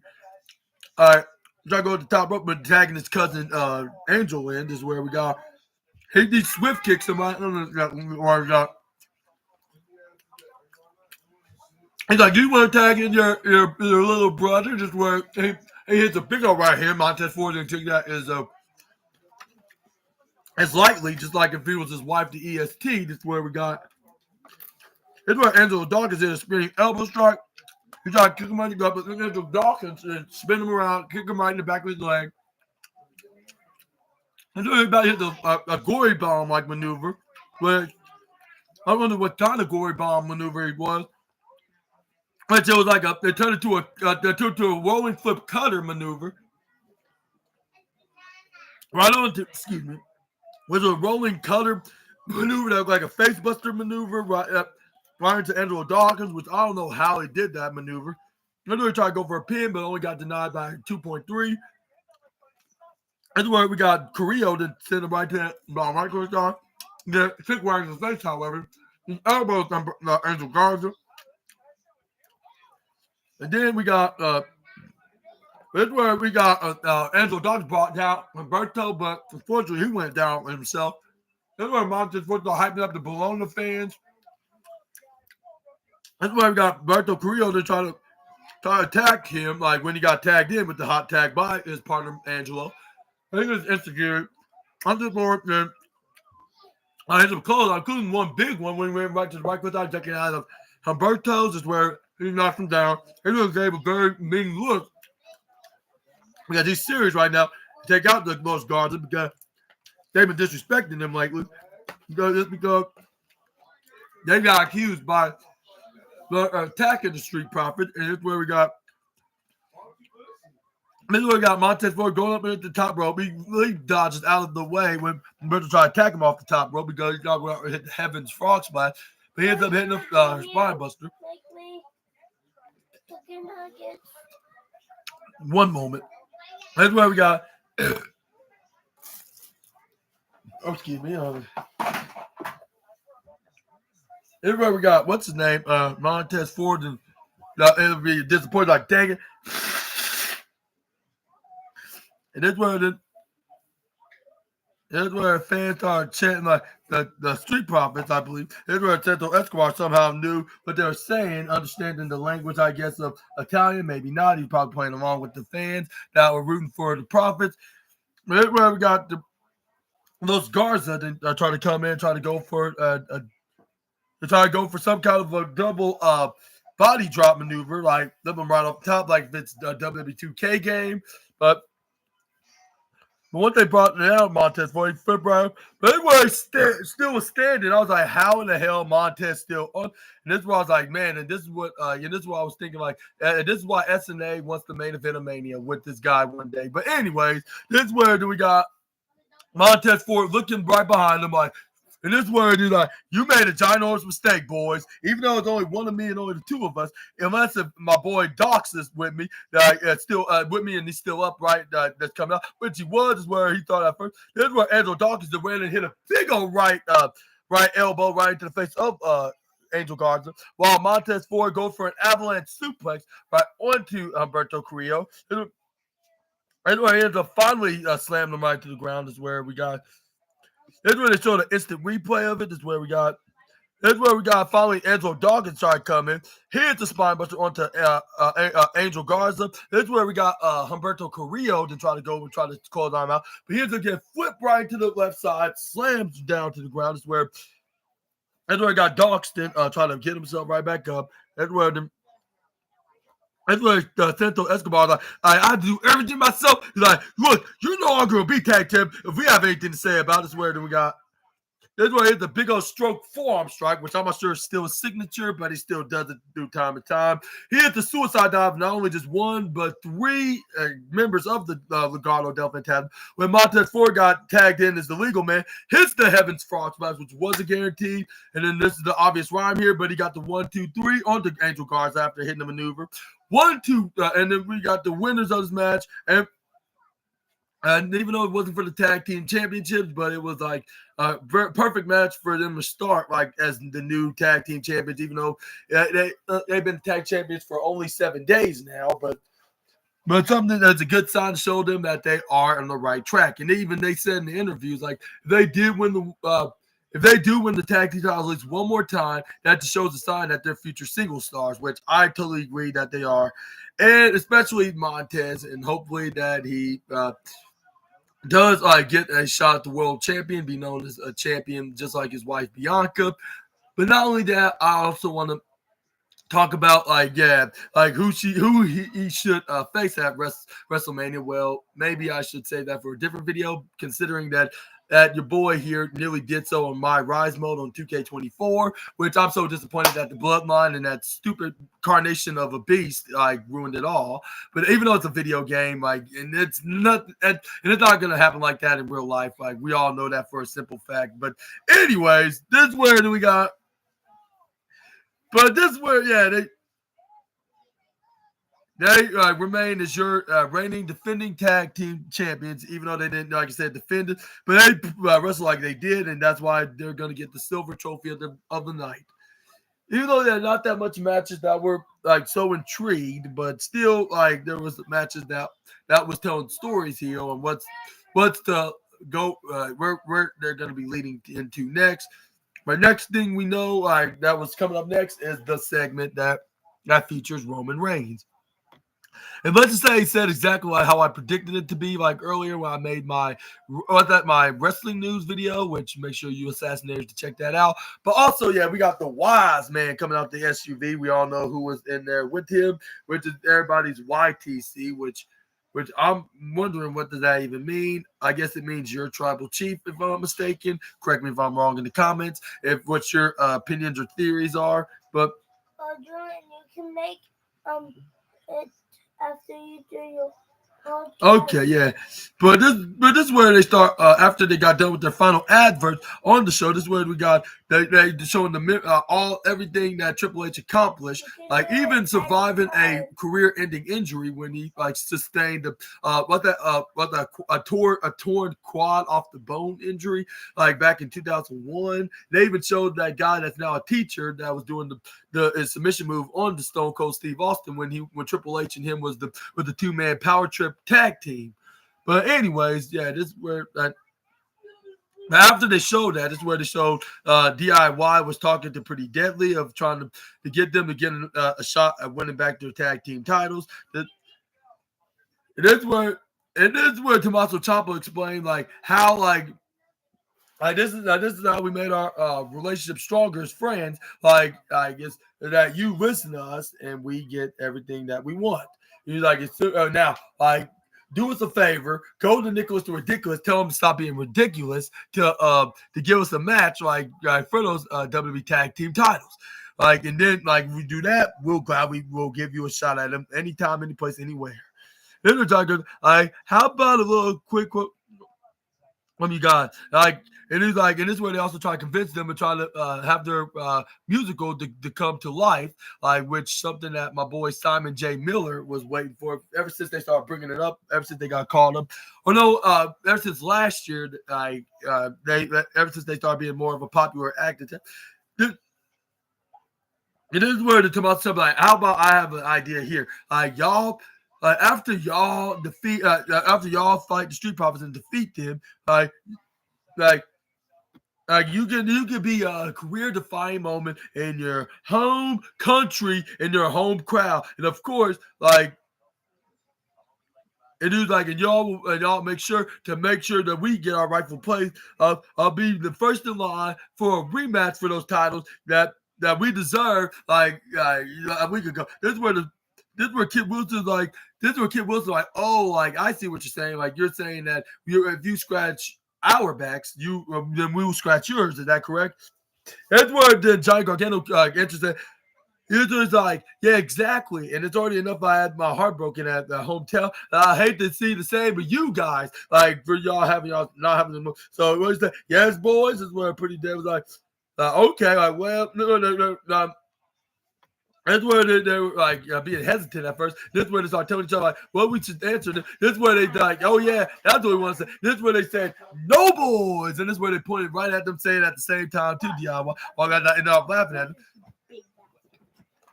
tried to go to the top rope, but tagging his cousin Angel in. This is where we got he swift kicks him right. He's like, "Do you want to tag in your little brother?" Just where he hits a big old right hand. Montez Ford didn't take that as lightly, just like if he was his wife, the EST. This is where we got. This is where Angelo Dawkins did a spinning elbow strike. He tried to kick him right in the gut, but Angelo Dawkins and spin him around, kick him right in the back of his leg. And then he about hit a gory bomb like maneuver, which I wonder what kind of gory bomb maneuver it was. But it was like they turned it to a rolling flip cutter maneuver. Right on to, excuse me. Was a rolling cutter maneuver that was like a face buster maneuver right into Angelo Dawkins, which I don't know how he did that maneuver. I know he tried to go for a pin, but only got denied by 2.3. That's where we got Carrillo to send him right to the right corner star. The kick right in his face, however. His elbows on Angel Garza. And then we got this is where we got Angelo Dawkins brought down Humberto, but unfortunately he went down himself. This is where Montez Ford hyping up the Bologna fans. This is where we got Humberto Carrillo to try to attack him, like when he got tagged in with the hot tag by his partner Angelo. I think it was insecure. I'm just more than I ended up close. I couldn't one big one when he went right to the right foot, taking out of Humberto's. Is where he knocked him down. He was able to very mean look. Because he's serious right now to take out the Los Garza because they've been disrespecting him lately. Just because they got accused by attacking the Street Profit, and it's where we got. This is where we got Montez Ford going up at the top rope. He dodges out of the way when Humberto tried to attack him off the top rope because he's not going to hit the Heaven's Frog Splash. But he ends up hitting the Spine Buster. One moment. That's where we got. Oh, excuse me. Here's where we got what's his name? Montez Ford, and it'll be disappointed. Like, dang it. And this where fans started chanting like the Street Profits, I believe. This where Santo Escobar somehow knew what they were saying, understanding the language, I guess, of Italian. Maybe not. He's probably playing along with the fans that were rooting for the Profits. This where we got those Garza that try to come in, try to go for some kind of a double body drop maneuver, like them right off top, like if it's a WWE 2K game, but. But what they brought down Montez for, he flipped right, but anyway, still was standing. I was like, how in the hell Montez still on? And this is why I was like, man, and this is what I was thinking, like, this is why SNA wants the main event of Mania with this guy one day. But anyways, this is where we got Montez Ford looking right behind him, like, and this is where he's like, you made a ginormous mistake, boys. Even though it's only one of me and only the two of us, unless if my boy Docs is with me, still with me and he's still upright, that's coming out, which he was, is where he thought at first. This is where Angel Dawkins ran and hit a big old right elbow right into the face of Angel Garza, while Montez Ford goes for an avalanche suplex right onto Humberto Carrillo. And where he ends up finally slamming him right to the ground is where we got. This is where they showed an instant replay of it. This is where we got finally Angelo Dawkins started coming. He hit the spine buster onto Angel Garza. This is where we got Humberto Carrillo to try to call time out. But he ends up getting flipped right to the left side, slams down to the ground. This is where we got Dawkins trying to get himself right back up. That's where Santo Escobar like, I do everything myself. He's like, look, you're no longer going to be tag team if we have anything to say about it. This is where we got. This is where he hit the big old stroke forearm strike, which I'm not sure is still a signature, but he still does it through time to time. He hit the suicide dive, not only just one, but three members of the Legado del Fantasma. When Montez Ford got tagged in as the legal man, hits the Heavens Frog Splash, which was a guarantee. And then this is the obvious rhyme here, but he got the 1, 2, 3 onto Angel Garza after hitting the maneuver. 1, 2, and then we got the winners of this match. And even though it wasn't for the tag team championships, but it was like a perfect match for them to start like as the new tag team champions, even though they've been tag champions for only 7 days now. But something that's a good sign to show them that they are on the right track. And they said in the interviews, like, if they do win the tag team titles at least one more time, that just shows a sign that they're future single stars, which I totally agree that they are. And especially Montez, and hopefully that he does get a shot at the world champion, be known as a champion just like his wife Bianca. But not only that, I also want to talk about who he should face at WrestleMania. Well, maybe I should say that for a different video, considering that your boy here nearly did so on my Rise mode on 2K24, which I'm so disappointed that the Bloodline and that stupid carnation of a beast ruined it all. But even though it's a video game, and it's not gonna happen like that in real life. Like, we all know that for a simple fact. But anyways, this is where we got. But this is where they remain as your reigning defending tag team champions, even though they didn't, like I said, defend it. But they wrestle like they did, and that's why they're going to get the silver trophy of the night. Even though there are not that much matches that were so intrigued, but still there was matches that was telling stories here on what's to go where they're going to be leading into next. But next thing we know, that was coming up next is the segment that features Roman Reigns. And let's just say he said exactly how I predicted it to be earlier when I made my wrestling news video, which make sure you assassinators to check that out. But also, we got the wise man coming out the SUV. We all know who was in there with him, which is everybody's YTC, which I'm wondering what does that even mean. I guess it means your tribal chief, if I'm not mistaken. Correct me if I'm wrong in the comments, what your opinions or theories are. But Jordan, you can make it after you do your Okay, yeah, but this is where they start after they got done with their final adverts on the show. This is where we got they showing all everything that Triple H accomplished, like even surviving a career-ending injury when he like sustained a torn quad off the bone injury like back in 2001. They even showed that guy that's now a teacher that was doing his submission move on the Stone Cold Steve Austin when Triple H and him was the two-man power trip tag team. But anyways, yeah, this is where after they showed that, this is where they showed DIY was talking to Pretty Deadly of trying to get them to get a shot at winning back their tag team titles. It is where Tommaso Ciampa explained like how this is how we made our relationship stronger as friends. Like I guess that you listen to us and we get everything that we want. He's like, it's now like do us a favor, go to Nicholas the Ridiculous, tell him to stop being ridiculous to give us a match like for those WWE tag team titles. Like and then like we do that, we'll give you a shot at him anytime, any place, anywhere. Then we're talking like how about a little quick quote from you guys like. And it's like, and this is where they also try to convince them and try to have their musical to come to life, like which something that my boy Simon J. Miller was waiting for ever since they started bringing it up, ever since they got called up. Or no, ever since last year, ever since they started being more of a popular act. It is where the Tommaso like, how about I have an idea here, like y'all. After y'all fight the Street Profits and defeat them, you can be a career-defining moment in your home country, in your home crowd, and of course, like it is like, and y'all make sure that we get our rightful place of being the first in line for a rematch for those titles that we deserve. Like a week ago, this is where Kid Wilson's like, oh, like I see what you're saying. Like you're saying that if you scratch our backs, then we will scratch yours. Is that correct? That's where the Johnny Gargano interested. It's like, yeah, exactly. And it's already enough. I had my heart broken at the hotel. I hate to see the same, but you guys, like for y'all not having the so what is that? Yes, boys, is where Pretty Dead was like, okay, like well, no. That's where they were like being hesitant at first. This is where they start telling each other like, well, we should answer this. This is where they like, oh yeah, that's what we want to say. This is where they said, no boys, and this is where they pointed right at them, saying at the same time too, DIY. While I ended up laughing at them.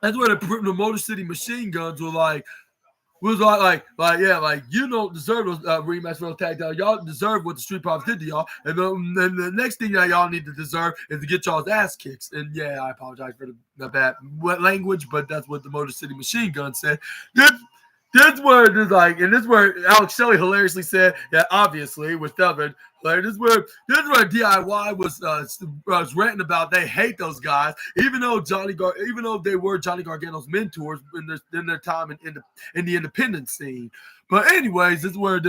That's where the Motor City Machine Guns were like, you don't deserve those rematch for those tag titles. Y'all deserve what the Street Profits did to y'all. And then the next thing that y'all need to deserve is to get y'all's ass kicks. And yeah, I apologize for the bad language, but that's what the Motor City Machine Gun said. This where there's like, and this where Alex Shelley hilariously said that obviously with Thurman, like this is where DIY was ranting about they hate those guys, even though they were Johnny Gargano's mentors in their time in the independent scene. But anyways, this is where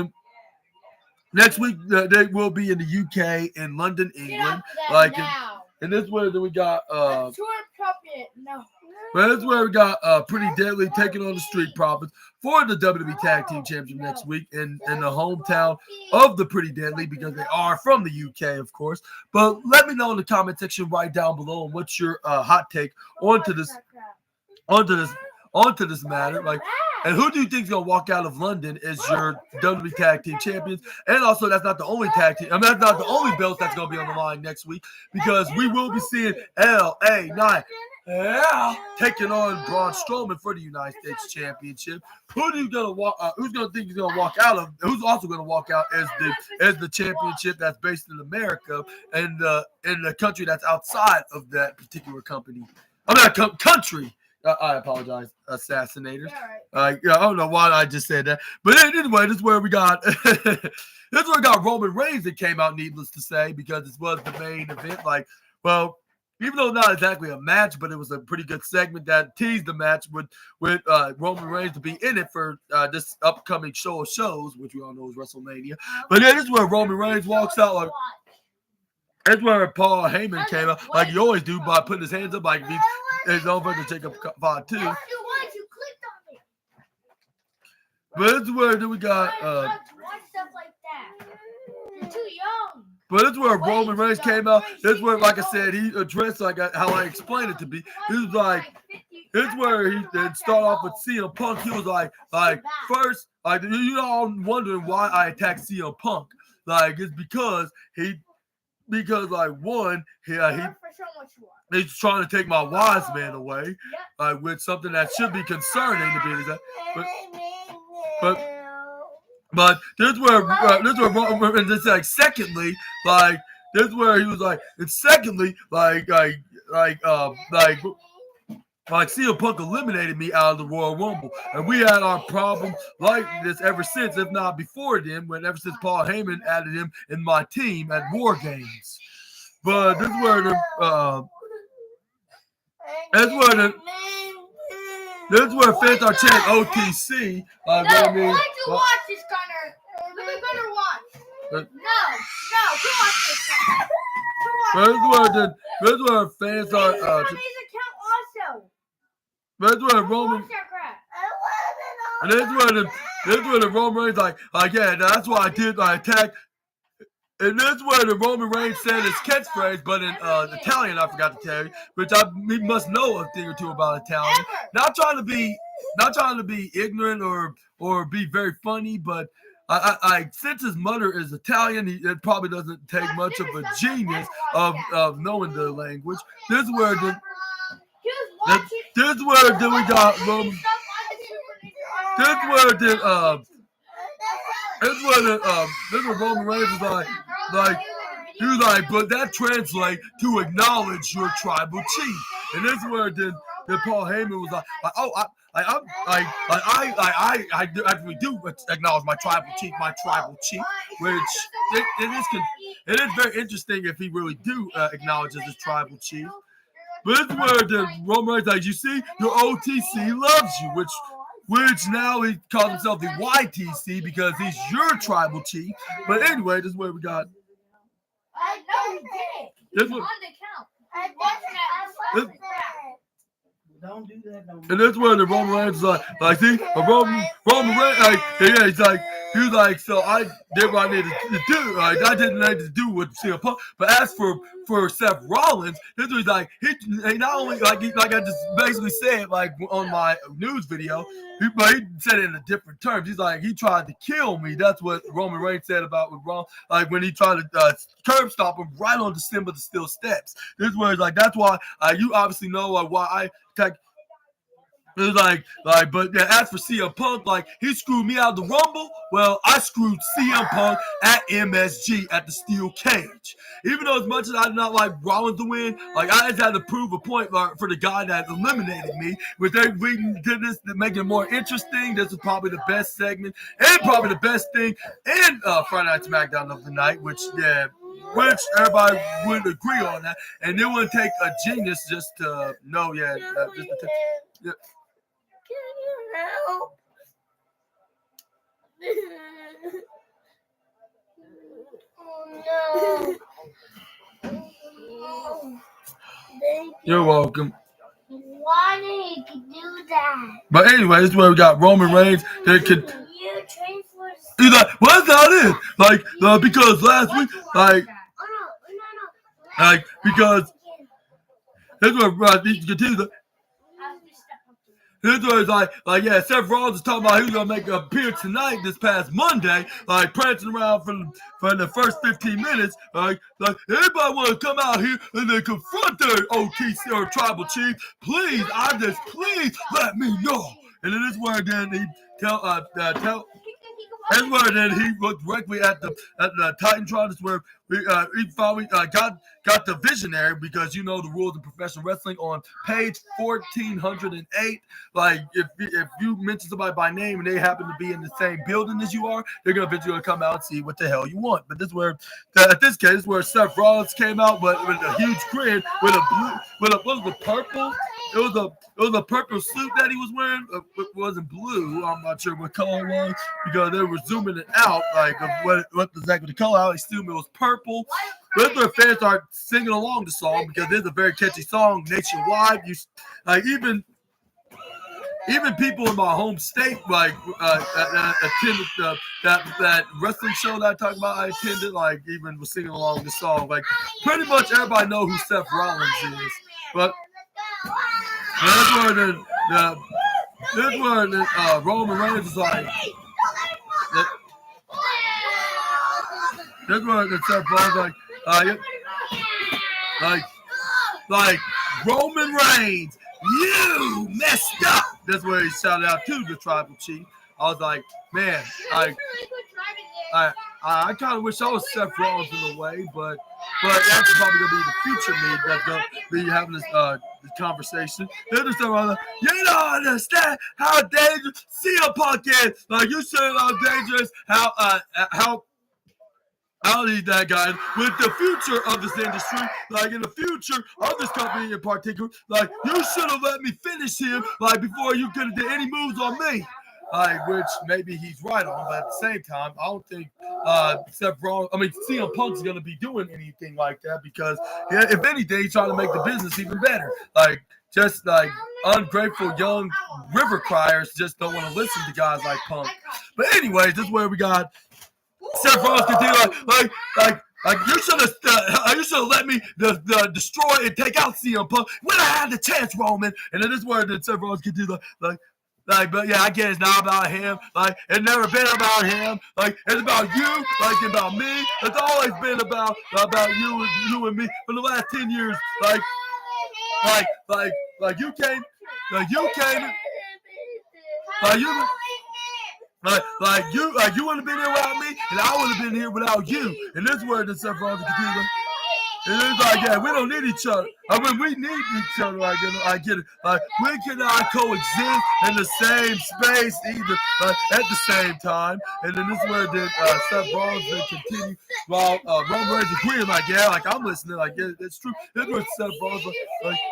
next week they will be in the UK and London, England. Like and this is where we got That's too inappropriate. No. But that's where we got Pretty Deadly taking on the Street Profits for the WWE Tag Team Championship next week in the hometown of the Pretty Deadly because they are from the UK, of course. But let me know in the comment section right down below what's your hot take onto this matter. Like, and who do you think is gonna walk out of London as your WWE Tag Team Champions? And also, that's not the only tag team. I mean, that's not the only belt that's gonna be on the line next week because we will be seeing LA Knight. Yeah, taking on Braun Strowman for the United States Championship. Who do you gonna walk? Who's gonna think he's gonna walk out of? Who's also gonna walk out as the championship that's based in America and in the country that's outside of that particular company? I'm not country. I apologize, assassinators. I don't know why I just said that, but anyway, this is where we got. This is where we got Roman Reigns that came out, needless to say, because this was the main event. Like, well. Even though not exactly a match, but it was a pretty good segment that teased the match with Roman Reigns to be in it for this upcoming show of shows, which we all know is WrestleMania. But then this is where Roman Reigns walks out. Like, that's where Paul Heyman came out, like he always do, by putting his hands up, like he's over to take up 5-2. But it's where then we got Watch stuff like that. You're too young. but it's where Roman Reigns came out. This where, like I said, he addressed like how I explained it to be. He was like, it's where he then start off with CM Punk. He was like first, like you all wondering why I attacked CM Punk. Like it's because like one, he's trying to take my wise man away, like with something that should be concerning to be, but this where and this like secondly, like this where he was like, and secondly, like CM Punk eliminated me out of the Royal Rumble, and we had our problem like this ever since, if not before then, ever since Paul Heyman added him in my team at War Games. But this is where fans are chanting OTC. No, I like to watch this, Connor. Let me better watch. No, come watch this. This is where fans are. His account also. This is where Roman. Watch that crap. And this is where the Roman Reigns like yeah, that's why I did. I attacked. And that's where the Roman Reigns said his catchphrase, but in Italian, I forgot to tell you, which he must know a thing or two about Italian. Not trying to be ignorant or be very funny, but I since his mother is Italian, it probably doesn't take much of a genius of knowing the language. This is where we got Roman. This is where Roman Reigns is like he was like, but that translates to acknowledge your tribal chief. And this is where then Paul Heyman was like, I actually do acknowledge my tribal chief, which it is very interesting if he really do acknowledges his tribal chief. But this is where the Roman Reigns like, you see, your OTC loves you, which now he calls himself the YTC because he's your tribal chief. But anyway, this is where we got. No, he did. He's on the count. Don't do that no more. And that's where the Roman Reigns is like see, Roman Reigns, like, yeah, he was like, so I did what I needed to do. Like, I didn't need to do with CM Punk. But as for Seth Rollins, this was like, he not only, like I just basically said, like, on my news video, but he said it in a different terms. He's like, he tried to kill me. That's what Roman Reigns said about with Raw, like when he tried to curb stop him right on the stem of the steel steps. This is where it's like, that's why you obviously know why I attack. It was like, but yeah, as for CM Punk, like, he screwed me out of the Rumble. Well, I screwed CM Punk at MSG at the steel cage. Even though as much as I did not like Rollins to win, like, I just had to prove a point for the guy that eliminated me. With we did this to make it more interesting. This is probably the best segment and probably the best thing in Friday Night SmackDown of the night, which everybody would agree on that. And it wouldn't take a genius just to know, yeah. Help. Oh no. You're welcome. Why did you do that? But anyway, this is where we got Roman Reigns. That could. You trained for. He's like, what's that is? Like, because last week, because this is where he continues. This was like yeah, Seth Rollins was talking about he was gonna make an appearance tonight, this past Monday, like prancing around for the first 15 minutes, like everybody want to come out here and they confront their OTC or tribal chief. Please let me know. And it is where then he that's where then he looked directly at the Titantron. Is where he finally got the visionary, because you know the rules of professional wrestling on page 1408. Like if you mention somebody by name and they happen to be in the same building as you are, they're gonna eventually come out and see what the hell you want. But this is where at this case where Seth Rollins came out, but with a huge grin, with what was the purple? It was a purple suit that he was wearing. It wasn't blue. I'm not sure what color it was because they were zooming it out, like of what exactly the color. I assume it was purple. But the fans are singing along the song because it's a very catchy song nationwide. even people in my home state, like attended that wrestling show that I talked about. I attended, like even was singing along the song. Like pretty much everybody know who Seth Rollins is, but that's where the Roman Reigns is like. That's where the Seth Rollins like Roman Reigns, you messed up. That's where he shouted out to the tribal chief. I was like, man, I kind of wish I was Seth Rollins in a way, but that's probably gonna be the future me that's gonna be having this conversation. Then there's someone like, you don't understand how dangerous CM Punk is. Like you said, how dangerous, how I'll need that guy with the future of this industry, like in the future of this company in particular. Like you should have let me finish him, like before you could have did any moves on me. Like which maybe he's right on, but at the same time, I don't think CM Punk's gonna be doing anything like that because if anything, he's trying to make the business even better. Like just like ungrateful young river criers just don't want to listen to guys like Punk. But anyways, this is where we got. Seth Rollins could do like you should have let me destroy and take out CM Punk when I had the chance, Roman. And then this is where Seth Rollins could do but yeah, I get it's not about him. Like it's never been about him. Like it's about you. Like it's about me. It's always been about you and me for the last 10 years. Like you came. Like you wouldn't have been here without me, and I would have been here without you. And this is where the Seth Rollins can do. And it's like, yeah, we don't need each other. I mean, we need each other. I get it. Like we cannot coexist in the same space either at the same time. And then this is where Seth Rollins will continue while Roman Reigns agreeing. Like, yeah, like I'm listening. Like, yeah, it's true. This is where Seth Rollins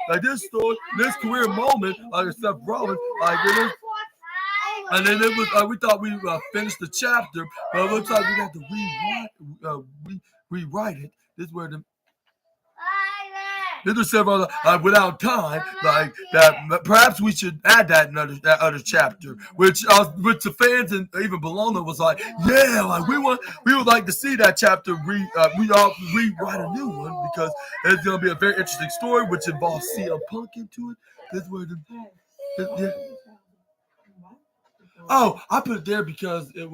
like this story, this career moment, like Seth Rollins, like it is. And then it was we thought we finished the chapter, but it looks like we got to rewrite it. This is where this is several without time, like that. Perhaps we should add that other chapter, which the fans and even Bologna was like, yeah, like we would like to see that chapter rewrite a new one because it's gonna be a very interesting story which involves CM Punk into it. This is where Oh, I put it there because it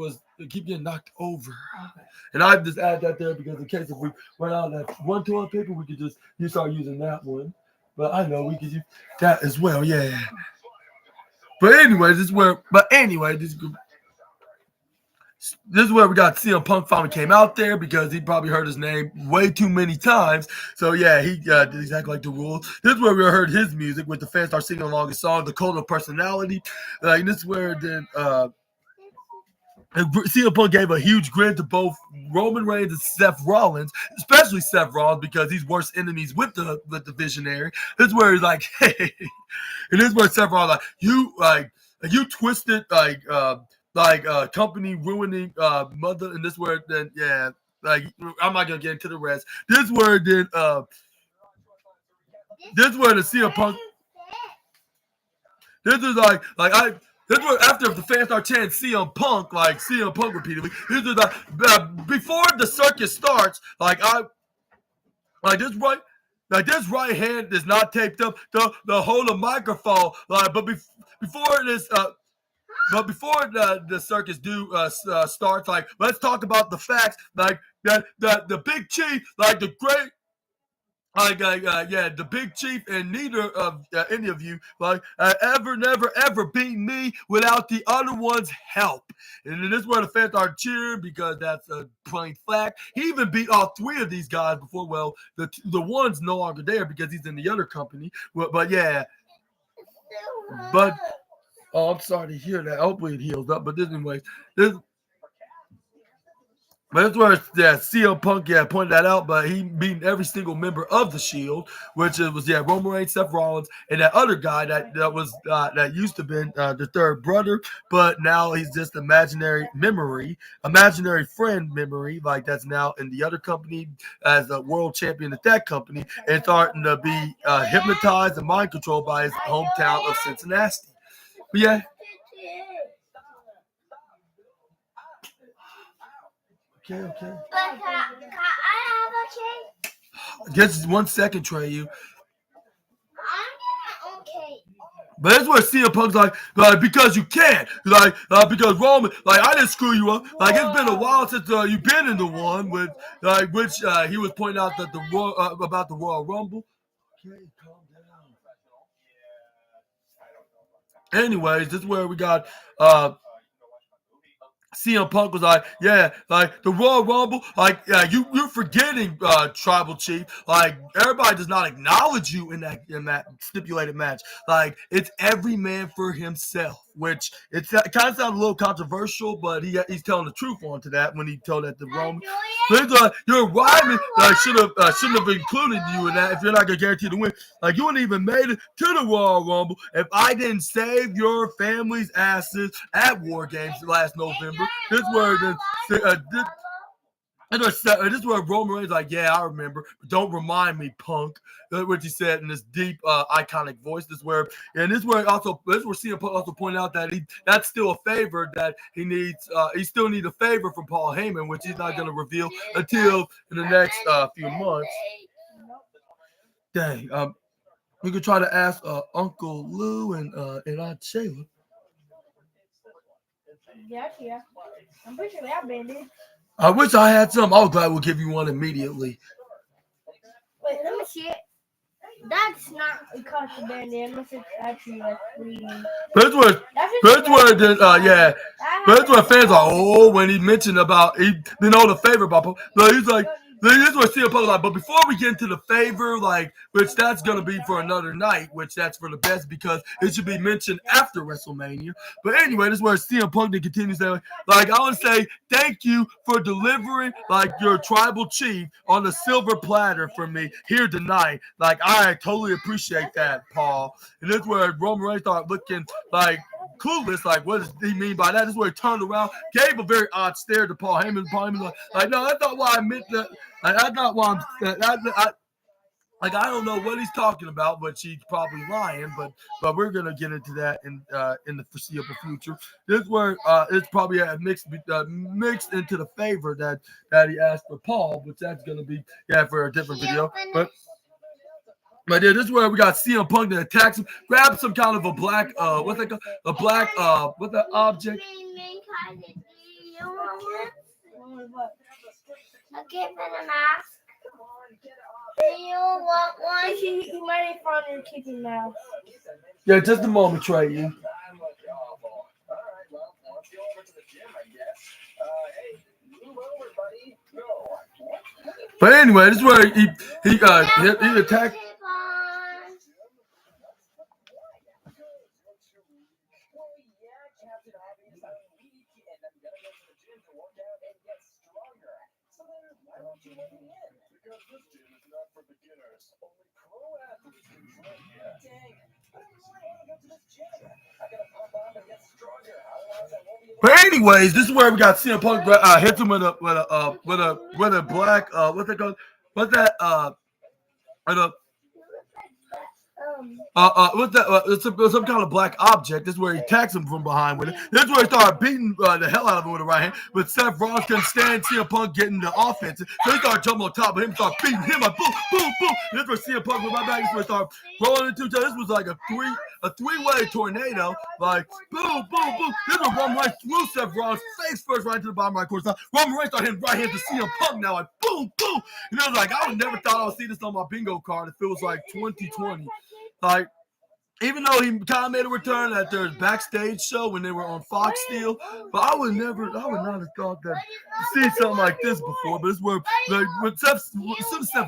keep getting knocked over. Okay. And I just add that there because in case if we run out of that one toilet paper, we could just start using that one. But I know we could use that as well, yeah. But anyway, this is where we got CM Punk finally came out there because he probably heard his name way too many times. So yeah, he did exactly like the rules. This is where we heard his music with the fans start singing along his song, The Cult of Personality. Like this is where then CM Punk gave a huge grin to both Roman Reigns and Seth Rollins, especially Seth Rollins because he's worst enemies with the Visionary. This is where he's like, hey, and this is where Seth Rollins you twisted company ruining mother, and this word then I'm not gonna get into the rest. This word then this word the CM Punk. This is this was after the fans start chanting CM Punk repeatedly. This is before the circus starts. This right hand is not taped up to hold a microphone. Before this. But before the circus starts, let's talk about the facts. The big chief, the great, the big chief, and neither of any of you never beat me without the other one's help. And this is where the fans are cheering because that's a plain fact. He even beat all three of these guys before. Well, the one's no longer there because he's in the other company. But yeah, but. Oh, I'm sorry to hear that. Hopefully it heals up. But anyway, that's where CM Punk pointed that out. But he beat every single member of the Shield, which it was Roman Reigns, Seth Rollins, and that other guy that used to be the third brother, but now he's just imaginary friend memory, like that's now in the other company as a world champion at that company, and starting to be hypnotized and mind controlled by his hometown of Cincinnati. But yeah. Okay. But can I have a cake? Just 1 second, Trey. You. I'm getting okay. But that's what CM Punk's like because you can't, because Roman, I didn't screw you up. It's been a while since you've been in the one with, which he was pointing out that about the Royal Rumble. Okay, calm down. Anyways, this is where we got CM Punk was like, yeah, the Royal Rumble, you're forgetting Tribal Chief. Everybody does not acknowledge you in that stipulated match. It's every man for himself, which it kind of sounds a little controversial, but he's telling the truth onto that when he told that to Roman. But you're right, shouldn't have included you in that if you're not gonna guarantee the win. You wouldn't even made it to the Royal Rumble if I didn't save your family's asses at War Games last November. This is where Roman Reigns like, yeah, I remember. But don't remind me, punk. That's what he said in this deep, iconic voice. This is where CM Punk also pointed out that that's still a favor that he needs. He still needs a favor from Paul Heyman, which he's not going to reveal until in the next few months. Dang. We could try to ask Uncle Lou and Aunt Shayla. Yeah. I'm pretty sure they're banded. I wish I had some. I was glad we'll give you one immediately. Wait, let me see it. That's not a custom bandit unless it's actually bleeding. That's what fans are when he mentioned about the favor about. He's like. This is what CM Punk like, but before we get into the favor, which that's gonna be for another night, which that's for the best because it should be mentioned after WrestleMania. But anyway, this is where CM Punk continues to I want to say thank you for delivering your tribal chief on the silver platter for me here tonight. I totally appreciate that, Paul. And this is where Roman Reigns started looking clueless, what does he mean by that? This is where he turned around, gave a very odd stare to Paul Heyman. Paul Heyman no, that's not why I meant that. That's not why I don't know what he's talking about, but she's probably lying. But we're gonna get into that in the foreseeable future. This is where it's probably mixed into the favor that he asked for Paul, which that's gonna be for a different video. But yeah, this is where we got CM Punk that attacks him, grabs some kind of a black what's that called? A black what's that object? Okay, for the mask. Do you want one? He might have found your kicking now. Yeah, just a moment, Trey. You. But anyway, this is where he attacked. But anyways, this is where we got CM Punk hits him with a black what's that called? What's that what's that? It's some kind of black object. This is where he attacks him from behind with it. This is where he started beating the hell out of him with the right hand. But Seth Rollins couldn't stand CM Punk getting the offense, so he started jumping on top of him, started beating him boom, boom, boom. And this is where CM Punk went right back. This is where he started rolling into each other. This was like a three-way tornado, boom, boom, boom. This is where Roman Reigns threw Seth Rollins face first right to the bottom right corner. Roman Reigns started hitting right hand to CM Punk now, boom, boom. And it was I would never thought I would see this on my bingo card if it was 2020. Even though he kind of made a return at their backstage show when they were on Fox still, but I would not have thought that see something like this before. But it's where when Seth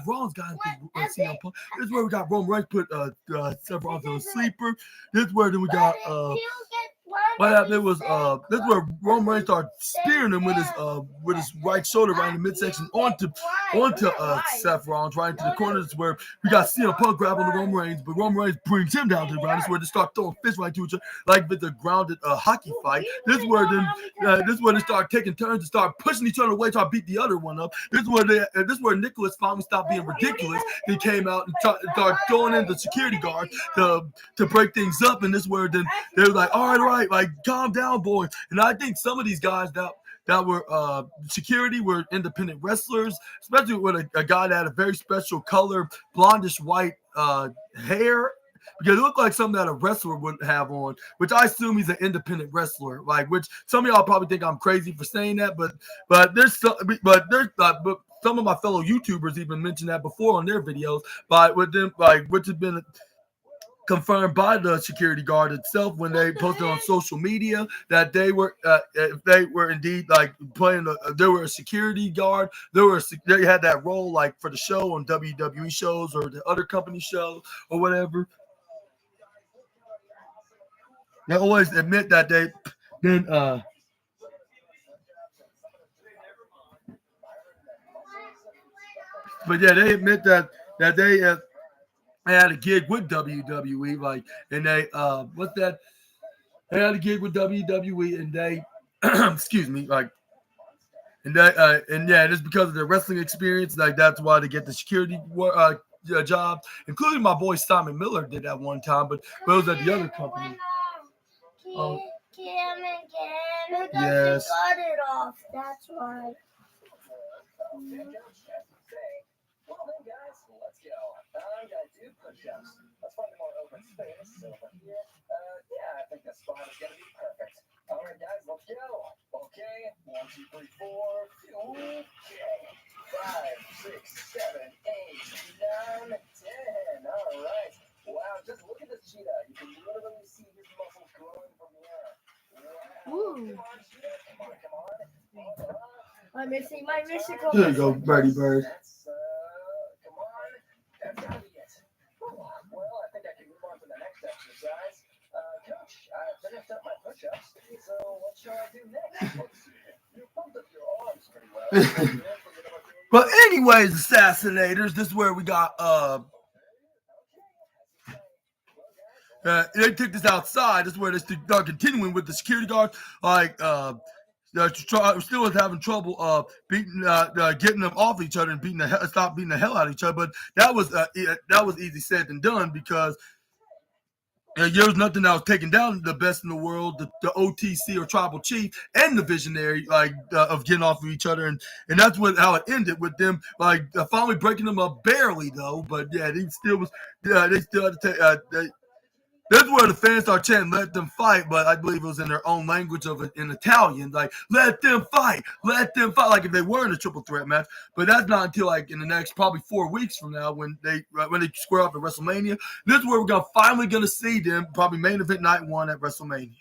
Rollins got into CM Punk. This is where we got Roman Reigns put Seth Rollins on a sleeper. This is where then we got what happened? It was this is where Roman Reigns started spearing him with his right shoulder right in the midsection onto Seth Rollins right into the corner. This is where we got CM Punk grabbing the Roman Reigns, but Roman Reigns brings him down to the ground. This is where they start throwing fists right to each other, like with the grounded hockey fight. This is where they start taking turns to start pushing each other away, try to beat the other one up. This is where Nicholas finally stopped being ridiculous. He came out and started throwing in the security guard to break things up, and this is where then they were like, all right, like calm down, boy. And I think some of these guys that were security were independent wrestlers, especially with a guy that had a very special color, blondish white hair. Because it looked like something that a wrestler would have on, which I assume he's an independent wrestler. Like, which some of y'all probably think I'm crazy for saying that, but some of my fellow YouTubers even mentioned that before on their videos. But with them, like, which has been confirmed by the security guard itself when they posted on social media that they were indeed like playing they were a security guard. They had that role like for the show on WWE shows or the other company shows or whatever. They always admit that they then but yeah, they admit that they had a gig with WWE, like, and they what's that? They had a gig with WWE, and they excuse me, like, and that and yeah, it's because of their wrestling experience, like that's why they get the security job, including my boy Simon Miller did that one time, but it was at the other company. Yes. She got it off. That's why. Well then, guys, let's go. I'm gonna do push-ups. Let's find a more open space. So here, yeah, I think this spot is gonna be perfect. All right, guys, let's go. Okay, 1, 2, 3, 4. Okay, 5, 6, 7, 8, 9, 10. All right. Wow, just look at this cheetah. You can literally see his muscles growing from here. Wow. Ooh. Come on, cheetah. Come on. I'm missing my mystical. There you go, Birdie Bird. Come on. That's gotta be it. Well, I think I can move on to the next exercise. Coach, I finished up my push-ups, so what shall I do next? You pumped up your arms pretty well. But anyways, assassinators, this is where we got they took this outside. This is where they start continuing with the security guard, like still was having trouble beating getting them off each other and stop beating the hell out of each other. But that was easy said than done because there was nothing that was taking down the best in the world, the OTC or tribal chief and the visionary, like of getting off of each other, and that's how it ended with them like finally breaking them up barely though. But yeah, they still had to take. That's where the fans start chanting, let them fight, but I believe it was in their own language in Italian, like, let them fight, like if they were in a triple threat match. But that's not until like in the next probably 4 weeks from now when they square up at WrestleMania. This is where we're finally gonna see them, probably main event night 1 at WrestleMania.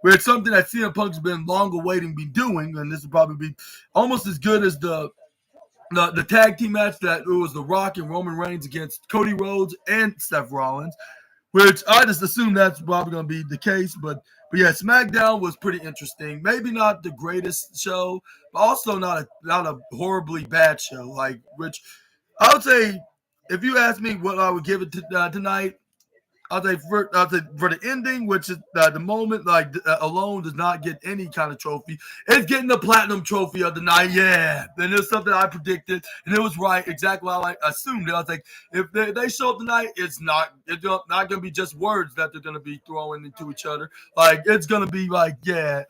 Where it's something that CM Punk's been long awaiting be doing, and this will probably be almost as good as the tag team match that it was The Rock and Roman Reigns against Cody Rhodes and Seth Rollins. Which I just assume that's probably going to be the case. But yeah, SmackDown was pretty interesting. Maybe not the greatest show, but also not a horribly bad show. Like, which I would say, if you ask me what I would give it to, tonight, I'll say for the ending, which is the moment, like alone does not get any kind of trophy. It's getting the platinum trophy of the night. Yeah, and it's something I predicted, and it was right, exactly how I assumed it. I was like, if they show up tonight, it's not going to be just words that they're going to be throwing into each other. Like it's going to be like, yeah,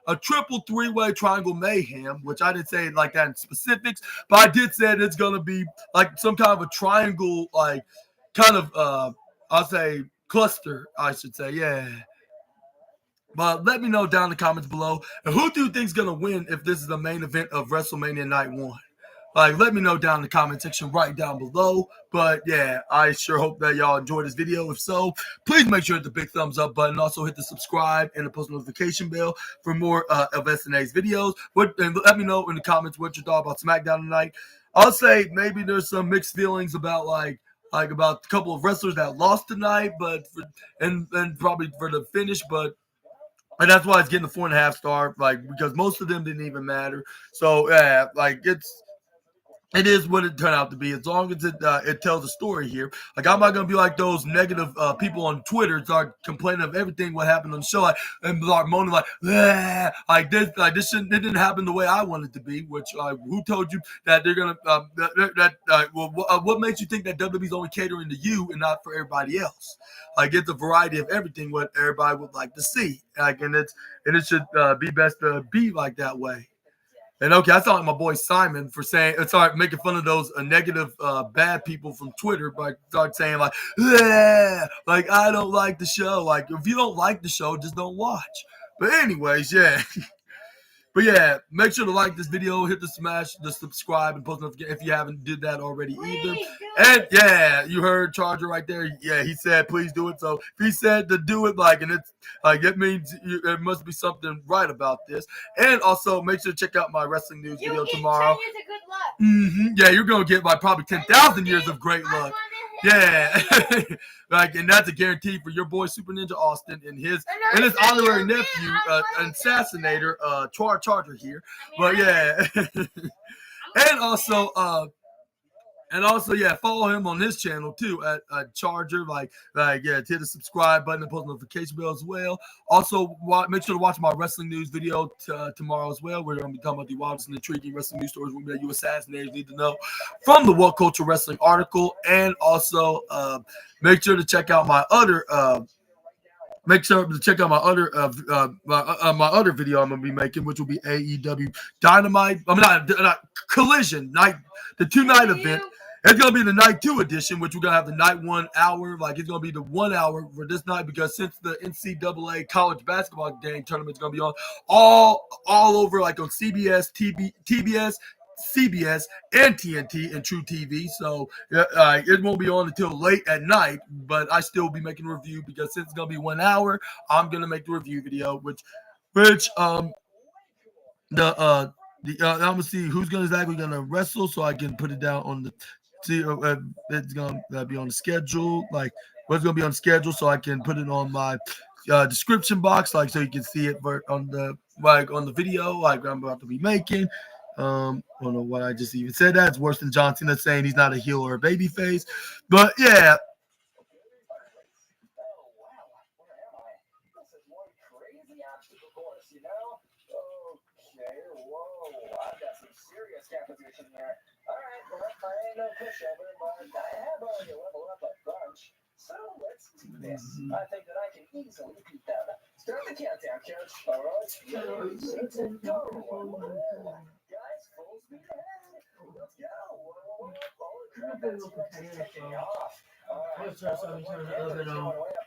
a triple 3-way triangle mayhem, which I didn't say it like that in specifics, but I did say it's going to be like some kind of a triangle, like kind of I'll say cluster, I should say, yeah. But let me know down in the comments below. And who do you think is going to win if this is the main event of WrestleMania Night 1? Like, let me know down in the comment section right down below. But, yeah, I sure hope that y'all enjoyed this video. If so, please make sure to hit the big thumbs up button. Also, hit the subscribe and the post notification bell for more of SNA's videos. And let me know in the comments what you thought about SmackDown tonight. I'll say maybe there's some mixed feelings about, like about a couple of wrestlers that lost tonight, but and probably for the finish. But And that's why it's getting a 4.5 star, like, because most of them didn't even matter. So yeah, like it is what it turned out to be. As long as it tells a story here. Like, I'm not gonna be like those negative people on Twitter start complaining of everything what happened on the show, like, and start moaning like, "Ah," like this shouldn't, it didn't happen the way I wanted it to be. Which, who told you that they're gonna what makes you think that WWE's only catering to you and not for everybody else? Like, it's a variety of everything what everybody would like to see. Like, and it should be best to be like that way. And okay, I sound like my boy Simon for saying, sorry, making fun of those negative, bad people from Twitter, but start saying like, like, I don't like the show. Like, if you don't like the show, just don't watch. But anyways, yeah. But yeah, make sure to like this video, hit the subscribe, and post notification if you haven't did that already either. And yeah, you heard Charger right there. Yeah, he said please do it. So if he said to do it, like, and it's like, it means there must be something right about this. And also make sure to check out my wrestling news video tomorrow. Yeah, you're gonna get like probably 10,000 years of great luck. Yeah, like, and that's a guarantee for your boy Super Ninja Austin and his honorary nephew, assassinator, Charger here. But yeah, and also, yeah, follow him on his channel too at Charger. Like, yeah, hit the subscribe button and post notification bell as well. Also, make sure to watch my wrestling news video tomorrow as well. We're going to be talking about the wildest and intriguing wrestling news stories that you assassinators need to know from the What Culture Wrestling article. And also, make sure to check out my other. Make sure to check out my other my other video I'm gonna be making, which will be AEW Dynamite. I mean, not Collision night, the 2-night event. It's gonna be the night 2 edition, which we're gonna have the night 1 hour. Like, it's gonna be the 1 hour for this night, because since the NCAA college basketball game tournament's gonna be on all over, like on CBS, TBS, CBS, and TNT and True TV. So it won't be on until late at night, but I still will be making a review, because since it's gonna be 1 hour, I'm gonna make the review video, which I'm gonna see who's exactly gonna wrestle, so I can put it down on the it's gonna be on the schedule, like what's gonna be on the schedule, so I can put it on my description box, like, so you can see it on the video, like I'm about to be making. I don't know what I just even said. That it's worse than John Cena saying he's not a heel or a baby face. But yeah. So let's do this. I think that I can easily beat them. Start the countdown, coach. All right. Guys, full speed ahead. Let's go. Holy crap, that's taking off. All right. Way up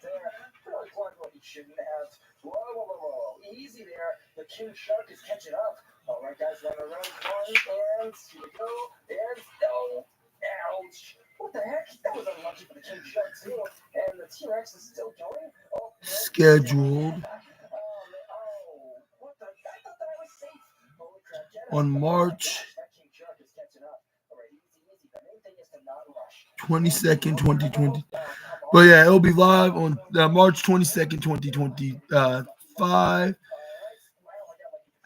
there. Really plugged what he shouldn't have. Whoa. Easy there. The King Shark is catching up. All right, guys, run around. And here we go. And no. Ouch. What the heck? That was unlucky for the King Shark, too. And the T-Rex is still going. Oh, scheduled what the? I thought that I was safe. Holy crap. on March That King Shark is catching up. All right, easy. The main thing is to not rush. 22nd, 2020. But yeah, it'll be live on March 22nd, 2025.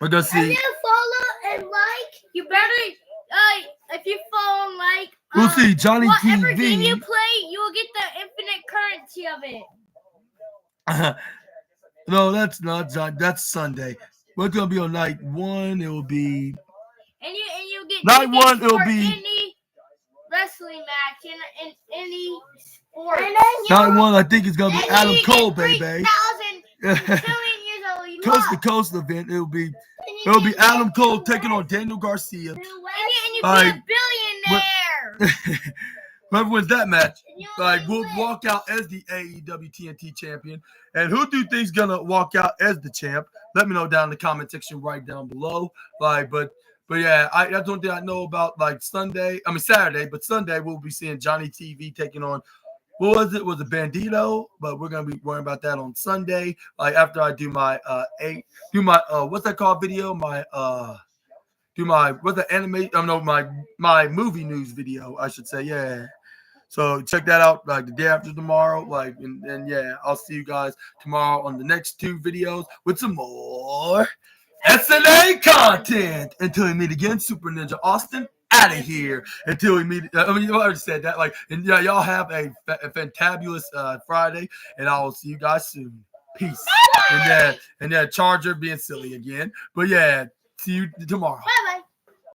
We're gonna see. If you follow and like, you better. If you follow and like, We'll see Johnny whatever TV. game you play, you will get the infinite currency of it. No, that's not John. That's Sunday. We're gonna be on night 1. It will be. And you get Night tickets 1. It'll for be any wrestling match in any sport. night 1. I think it's gonna be And Adam you Cole, get baby. 3,000 billion years old. You Coast to lost. coast event. It'll be get Adam Cole taking on Daniel Garcia. And you Like, be a billionaire. Whoever wins that match, And you like, only will win. walk out as the AEW TNT champion. And who do you think's gonna walk out as the champ? Let me know down in the comment section right down below. Like, but yeah, that's one thing I know about, like, Saturday, but Sunday we'll be seeing Johnny TV taking on, what was it? Was it Bandito? But we're gonna be worrying about that on Sunday. Like, after I do my what's that called video? What's the anime? My movie news video, I should say. Yeah. So check that out like the day after tomorrow. Like, and yeah, I'll see you guys tomorrow on the next 2 videos with some more SNA content. Until we meet again, Super Ninja Austin out of here. Until we meet, I mean, you already said that. Like, and yeah, y'all have a fantabulous Friday, and I will see you guys soon. Peace. And yeah, Charger being silly again. But yeah, see you tomorrow.